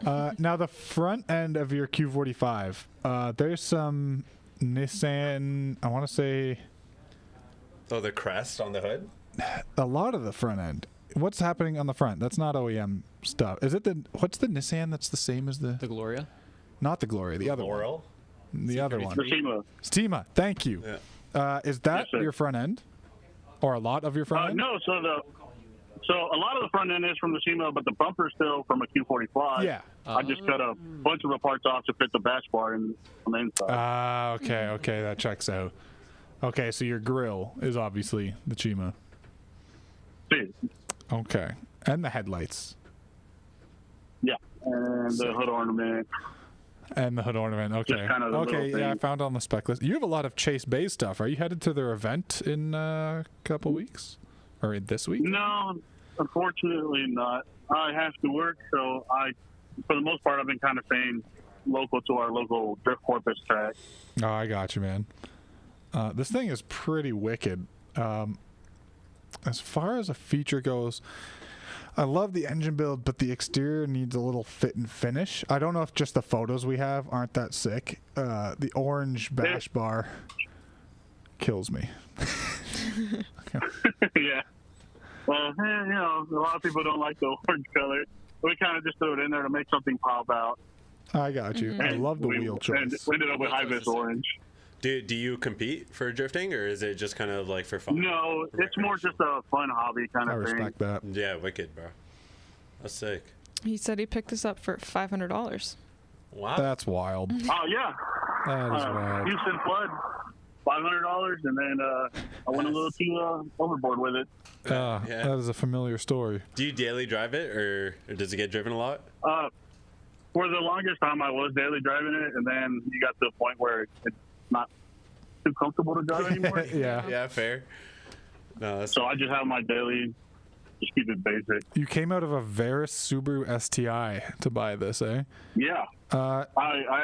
dash. Now the front end of your Q45, there's some Nissan. I want to say. Oh, the crest on the hood. A lot of the front end. What's happening on the front? That's not OEM stuff. Is it what's the Nissan that's the same as the Gloria? Not the Gloria, the other Laurel? one. The other one. The Stima. Stima, thank you. Yeah. Is that Yes, your front end? Or a lot of your front end? No, so a lot of the front end is from the Stima, but the bumper's still from a Q45. Yeah. I just cut a bunch of the parts off to fit the bash bar on the inside. Okay, that checks out. Okay, so your grill is obviously the Chima. See. Okay. And the headlights. Yeah, and the hood ornament. And the hood ornament. Okay. Just kind of the okay, little yeah, I thing. found it on the spec list. You have a lot of Chase Bay stuff. Are you headed to their event in a couple weeks? Or this week? No, unfortunately not. I have to work, so for the most part, I've been kind of staying local to our local Drift Corpus track. Oh, I got you, man. This thing is pretty wicked. As far as a feature goes, I love the engine build, but the exterior needs a little fit and finish. I don't know if just the photos we have aren't that sick. The orange bash bar kills me. Yeah. Well, a lot of people don't like the orange color. We kind of just threw it in there to make something pop out. I got you. I love the wheel choice. And we ended up with high-vis orange. Do you compete for drifting, or is it just kind of like for fun? No, it's more just a fun hobby kind I of thing. respect that. Yeah, wicked, bro. That's sick. He said he picked this up for $500. Wow. That's wild. Oh, yeah. That is wild. Houston Flood, $500, and then I went a little too overboard with it. Yeah. That is a familiar story. Do you daily drive it, or does it get driven a lot? For the longest time, I was daily driving it, and then you got to the point where it's not too comfortable to drive anymore. Yeah, fair. No, so I just have my daily, just keep it basic. You came out of a Veris Subaru STI to buy this, eh? Yeah. I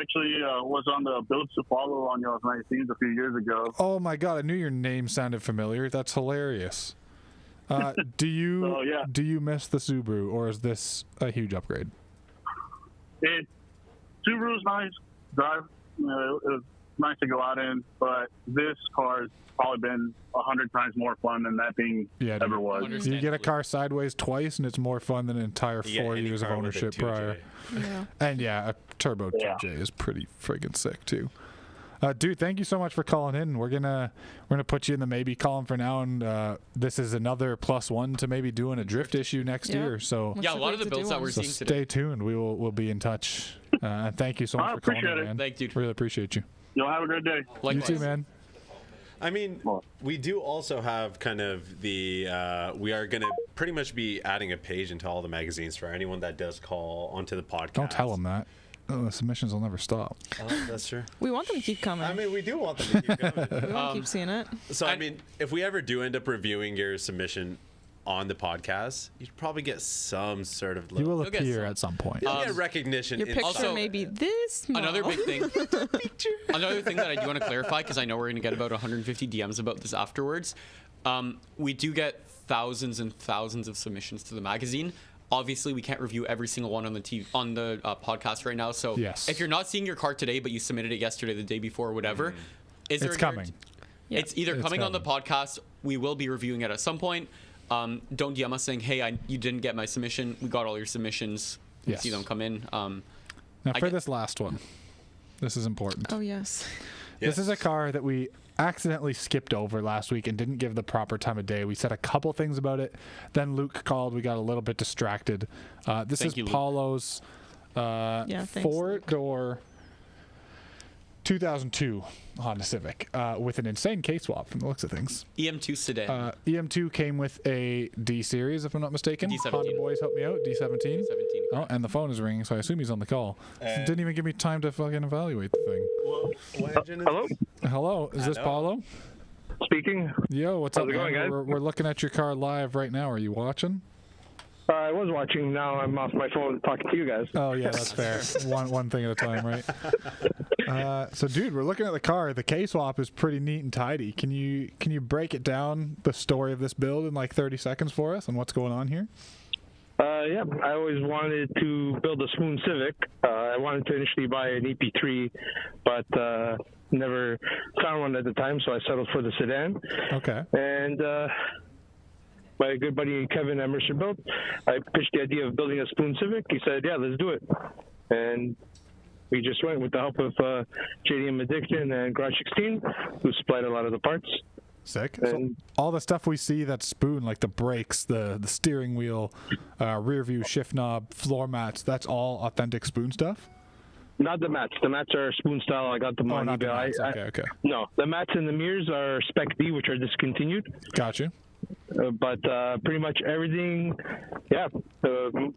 actually was on the Builds to Follow on y'all's magazines a few years ago. Oh my god, I knew your name sounded familiar. That's hilarious. Do you miss the Subaru, or is this a huge upgrade? Subaru's nice drive. It was nice to go out in, but this car has probably been 100 times more fun than that thing ever was. You get a car sideways twice, and it's more fun than an entire 4 years of ownership prior. Yeah. And a turbo 2J is pretty friggin' sick too. Dude, thank you so much for calling in. We're gonna put you in the maybe column for now, and this is another +1 to maybe doing a drift issue next year. So a lot of the builds that we're seeing today. Stay tuned. We'll be in touch. And thank you so much for calling in, man. Thank you. Really appreciate you. You'll have a good day. Likewise. You too, man. I mean, we do also have kind of the we are going to pretty much be adding a page into all the magazines for anyone that does call onto the podcast. Don't tell them that. The submissions will never stop. Oh, that's true. We want them to keep coming. I mean, we do want them to keep coming. We want to keep seeing it. So, I mean, if we ever do end up reviewing your submission on the podcast, you'd probably get some sort of... You will appear at some point. You'll get recognition. Your picture Also, may be this small. Another big thing. Another thing that I do want to clarify, because I know we're going to get about 150 DMs about this afterwards. We do get thousands and thousands of submissions to the magazine. Obviously, we can't review every single one on the podcast right now. So if you're not seeing your car today, but you submitted it yesterday, the day before, whatever, is there? It's coming. It's either coming on the podcast. We will be reviewing it at some point. Don't DM us saying, "Hey, you didn't get my submission. We got all your submissions. We see them come in." Now, for this last one, this is important. Oh yes. This is a car that we accidentally skipped over last week and didn't give the proper time of day. We said a couple things about it. Then Luke called. We got a little bit distracted. This is Paulo's 4-door 2002 Honda Civic with an insane K-swap from the looks of things. EM2 sedan. EM2 came with a D series, if I'm not mistaken. D17. Honda boys, help me out. D17. D17. Oh, and the phone is ringing, so I assume he's on the call. Didn't even give me time to fucking evaluate the thing. What engine is Hello? Hello, is this Paulo? Speaking. Yo, what's How's up, it going, man? guys? We're looking at your car live right now. Are you watching? I was watching. Now I'm off my phone talking to you guys. Oh yeah, that's fair. one thing at a time, right? So, dude, we're looking at the car. The K-swap is pretty neat and tidy. Can you break it down, the story of this build, in like 30 seconds for us, and what's going on here? Yeah, I always wanted to build a Spoon Civic. I wanted to initially buy an EP3, but never found one at the time, so I settled for the sedan. Okay. And my good buddy Kevin Emerson built. I pitched the idea of building a Spoon Civic. He said, yeah, let's do it. And we just went with the help of JDM Addiction and Garage 16, who supplied a lot of the parts. Sick. So all the stuff we see that's Spoon, like the brakes, the steering wheel, rear view, shift knob, floor mats, that's all authentic Spoon stuff? Not the mats. The mats are Spoon style. I got them on not the eBay. mats. Okay. No, the mats and the mirrors are Spec D, which are discontinued. Gotcha. But pretty much everything, 90%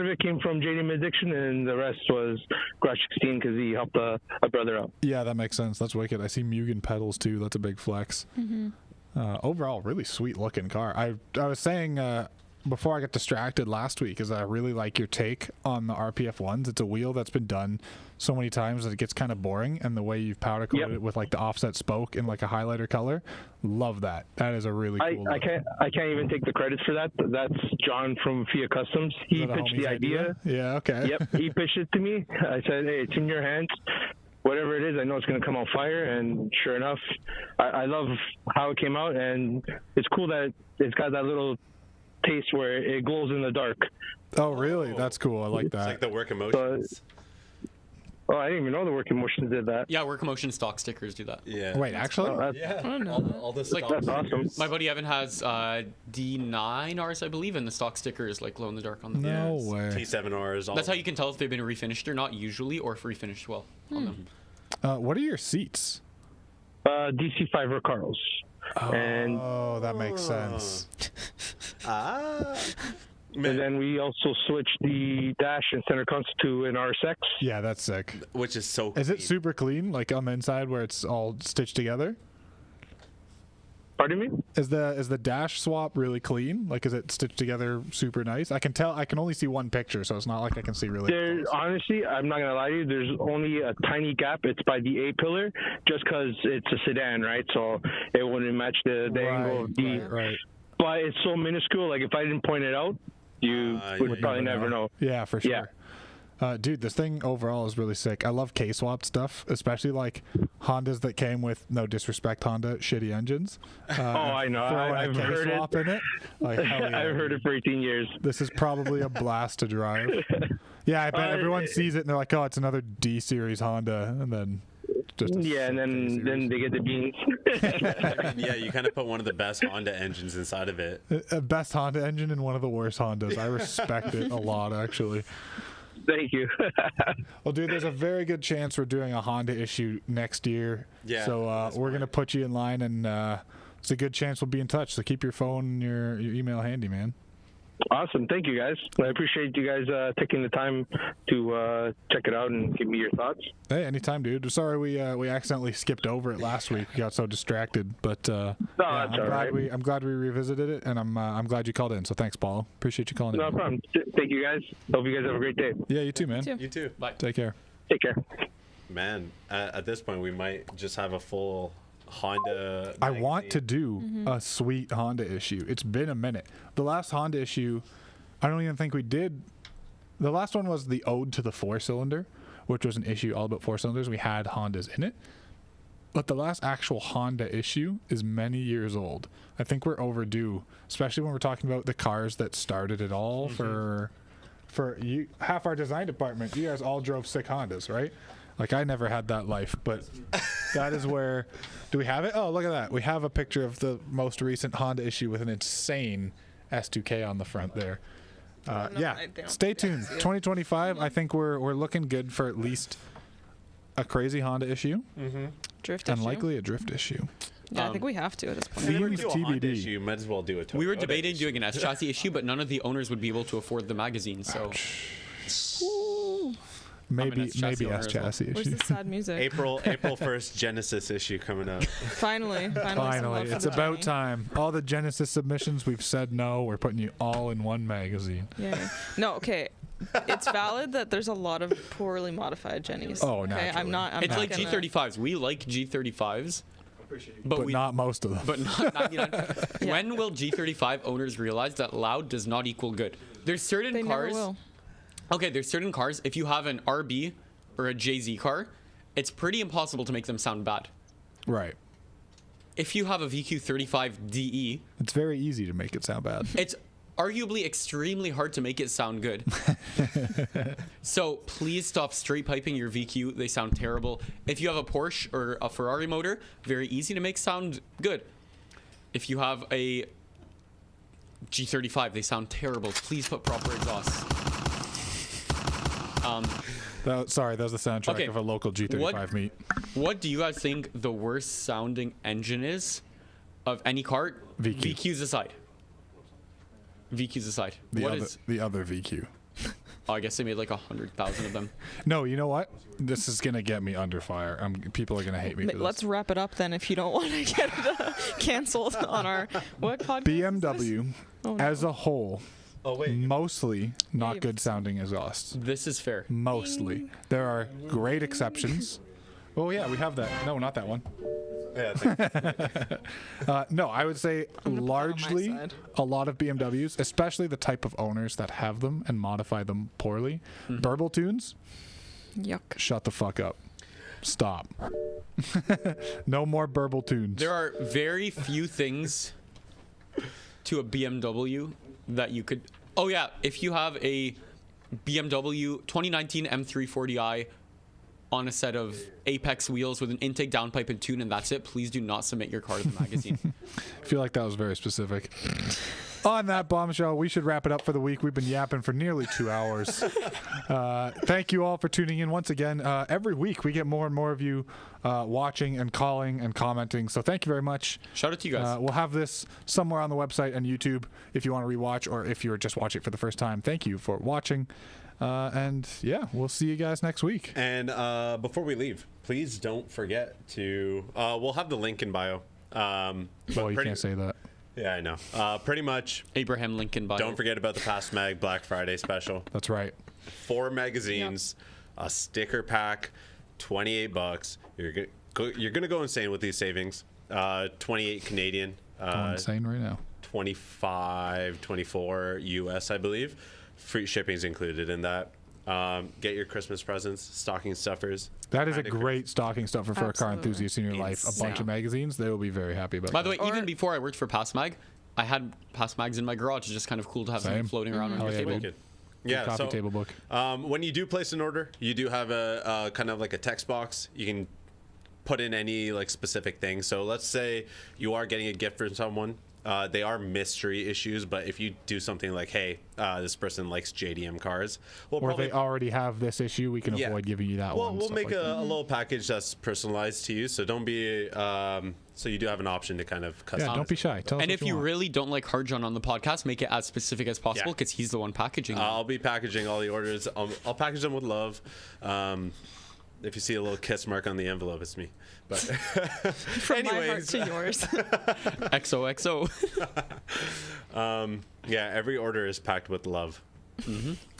of it came from JDM Addiction, and the rest was Garage 16 because he helped a brother out. Yeah, that makes sense. That's wicked. I see Mugen pedals too. That's a big flex. Overall, really sweet looking car. I was saying before I got distracted last week is I really like your take on the RPF ones. It's a wheel that's been done so many times that it gets kind of boring, and the way you've powder coated it with like the offset spoke in like a highlighter color, love that. That is a really cool I can't even take the credit for that. That's John from Fiat Customs. He pitched the idea. Yeah, okay. Yep, he pitched it to me. I said, hey, it's in your hands. Whatever it is, I know it's going to come on fire. And sure enough, I love how it came out, and it's cool that it's got that little taste where it glows in the dark. Oh, really? That's cool. I like that. It's like the Work Emotions. Oh, I didn't even know the Work Emotions did that. Yeah, Work Emotion stock stickers do that. Yeah. Wait, actually? Yeah. I don't know. All the stock That's awesome. My buddy Evan has D9Rs, I believe, and the stock stickers like glow in the dark on them. No way. T7Rs. That's how you can tell if they've been refinished or not usually, or if refinished well on them. What are your seats? DC5 Recaros. Oh, that makes sense. And then we also switched the dash and center console to an RSX. Yeah, that's sick. Which is so Is it super clean, like on the inside where it's all stitched together? Pardon me? Is the dash swap really clean? Like, is it stitched together super nice? I can tell. I can only see one picture, so it's not like I can see really. Honestly, I'm not gonna lie to you. There's only a tiny gap. It's by the A pillar, just because it's a sedan, right? So it wouldn't match the angle of the. Right. But it's so minuscule. Like if I didn't point it out, you would probably never know. Yeah, for sure. Yeah. Dude, this thing overall is really sick. I love K-swapped stuff, especially like Hondas that came with, no disrespect Honda, shitty engines. I know. I've heard it. In it. Like, hell yeah, I've heard it for 18 years. This is probably a blast to drive. Yeah, I bet everyone sees it and they're like, oh, it's another D-series Honda. And then just and then they get the beans. I mean, yeah, you kind of put one of the best Honda engines inside of it. Best Honda engine and one of the worst Hondas. I respect it a lot, actually. Thank you. Well, dude, there's a very good chance we're doing a Honda issue next year. Yeah. So we're going to put you in line, and it's a good chance we'll be in touch. So keep your phone and your email handy, man. Awesome. Thank you, guys. I appreciate you guys taking the time to check it out and give me your thoughts. Hey, anytime, dude. Sorry we accidentally skipped over it last week. We got so distracted, but that's all right. I'm glad we revisited it, and I'm glad you called in. So thanks, Paulo. Appreciate you calling in. No problem. Thank you, guys. Hope you guys have a great day. Yeah, you too, man. You too. Bye. Take care. Take care. Man, at this point, we might just have a full Honda. I want to do a sweet Honda issue. It's been a minute. The last Honda issue, I don't even think we did. The last one was the Ode to the 4-cylinder, which was an issue all about 4 cylinders. We had Hondas in it. But the last actual Honda issue is many years old. I think we're overdue, especially when we're talking about the cars that started it all. For you, half our design department, you guys all drove sick Hondas, right? Like, I never had that life, but that is where... Do we have it? Oh, look at that. We have a picture of the most recent Honda issue with an insane S2K on the front there. Yeah, stay tuned. 2025, I think we're looking good for at least a crazy Honda issue, Drift and issue. likely a drift issue. Yeah, I think we have to at this point. If you Themes do a Honda TBD. issue, you might as well do a Toyota. We were debating issue. doing an S chassis issue, but none of the owners would be able to afford the magazine. So Maybe S chassis owner S as well. chassis Where's issue. the sad music? April 1st Genesis issue coming up. Finally, some Finally, love for it's the about Johnny. time. All the Genesis submissions, we've said no. We're putting you all in one magazine. Yeah. No, okay. It's valid that there's a lot of poorly modified Jennies. Oh, okay? naturally. I'm not it's like gonna- G35s. We like G35s, But not most of them. But not 99. When will G35 owners realize that loud does not equal good? There's certain They never cars. will. Okay, there's certain cars. If you have an RB or a JZ car, it's pretty impossible to make them sound bad. Right. If you have a VQ35 DE, It's very easy to make it sound bad. it's arguably extremely hard to make it sound good. So please stop straight piping your VQ. They sound terrible. If you have a Porsche or a Ferrari motor, very easy to make sound good. If you have a G35, they sound terrible. Please put proper exhaust. Sorry, that was the soundtrack Okay. of a local G35 meet. What do you guys think the worst sounding engine is of any car? VQ. VQs aside. VQs aside. What is? The other VQ. Oh, I guess they made like 100,000 of them. No, you know what? This is gonna get me under fire. People are gonna hate me for this. Let's wrap it up then if you don't want to get canceled on our what podcast? BMW Oh, no. as a whole, mostly not Dave. good sounding exhausts. This is fair. Mostly. There are great exceptions. Oh yeah, we have that. No, not that one. No, I would say largely side. a lot of BMWs, especially the type of owners that have them and modify them poorly. Burble tunes, Yuck. shut the fuck up. Stop. No more burble tunes. There are very few things to a BMW that you could. Oh yeah, if you have a BMW 2019 M340i on a set of Apex wheels with an intake downpipe and tune, and that's it, please do not submit your car to the magazine. I feel like that was very specific. On that bombshell, we should wrap it up for the week. We've been yapping for nearly 2 hours. Thank you all for tuning in once again. Every week we get more and more of you watching and calling and commenting. So thank you very much. Shout out to you guys. We'll have this somewhere on the website and YouTube if you want to rewatch or if you're just watching it for the first time. Thank you for watching. And yeah, we'll see you guys next week. And before we leave, please don't forget to. We'll have the link in bio. Well, you can't say that. Yeah, I know. Pretty much. Abraham Lincoln bio. Don't forget about the PASMAG Black Friday special. That's right. 4 magazines, a sticker pack, $28. You're gonna go insane with these savings. 28 Canadian. Going insane right now. 25, 24 US, I believe. Free shipping's included in that. Get your Christmas presents, stocking stuffers. That is a great stocking stuffer for a car Absolutely. enthusiast in your life. A bunch Insane. of magazines, they will be very happy about By the that. way, even before I worked for PASMAG, I had PASMAGs in my garage. It's just kind of cool to have Same. something floating around on Oh, your yeah, table. dude. Yeah, coffee so table book. when you do place an order, you do have a kind of like a text box. You can put in any like specific thing. So let's say you are getting a gift from someone. They are mystery issues, but if you do something like, hey, this person likes JDM cars, we'll Or probably they already have this issue, we can Yeah. avoid giving you that Well, one. we'll stuff make like that. a little package that's personalized to you. So don't be. So you do have an option to kind of customize. Yeah, don't be shy. Tell us And what if you want. really don't like Harjan on the podcast, make it as specific as possible Yeah. because he's the one packaging them. I'll be packaging all the orders. I'll package them with love. If you see a little kiss mark on the envelope, it's me. But From my heart anyways, to yours. XOXO. yeah, every order is packed with love.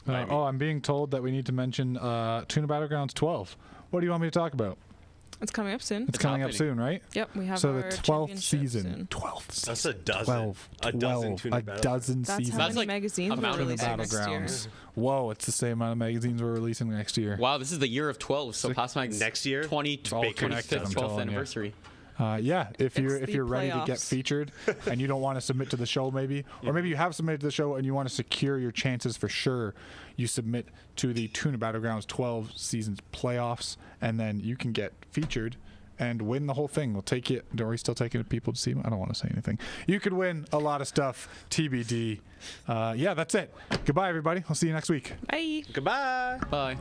I'm being told that we need to mention Tuna Battlegrounds 12. What do you want me to talk about? It's coming up soon. It's coming up happening. soon, right? Yep, we have So our the 12th championship season. soon. 12th season. That's a dozen. 12. A dozen tuna a battle- dozen That's seasons. how That's many like magazines amount we're of releasing next year. Battlegrounds. Whoa, it's the same amount of magazines we're releasing next year. Wow, this is the year of 12. So PASMAG's Next year, 25th, connected, I'm 12th telling you. anniversary. Yeah, if you're It's if the you're ready to get playoffs. featured and you don't want to submit to the show, maybe, or maybe you have submitted to the show and you want to secure your chances for sure, you submit to the Tuna Battlegrounds 12 seasons playoffs, and then you can get featured and win the whole thing. We'll take it. Are we still taking people to see them? I don't want to say anything. You could win a lot of stuff. TBD. Yeah, that's it. Goodbye, everybody. I'll see you next week. Bye. Goodbye. Bye.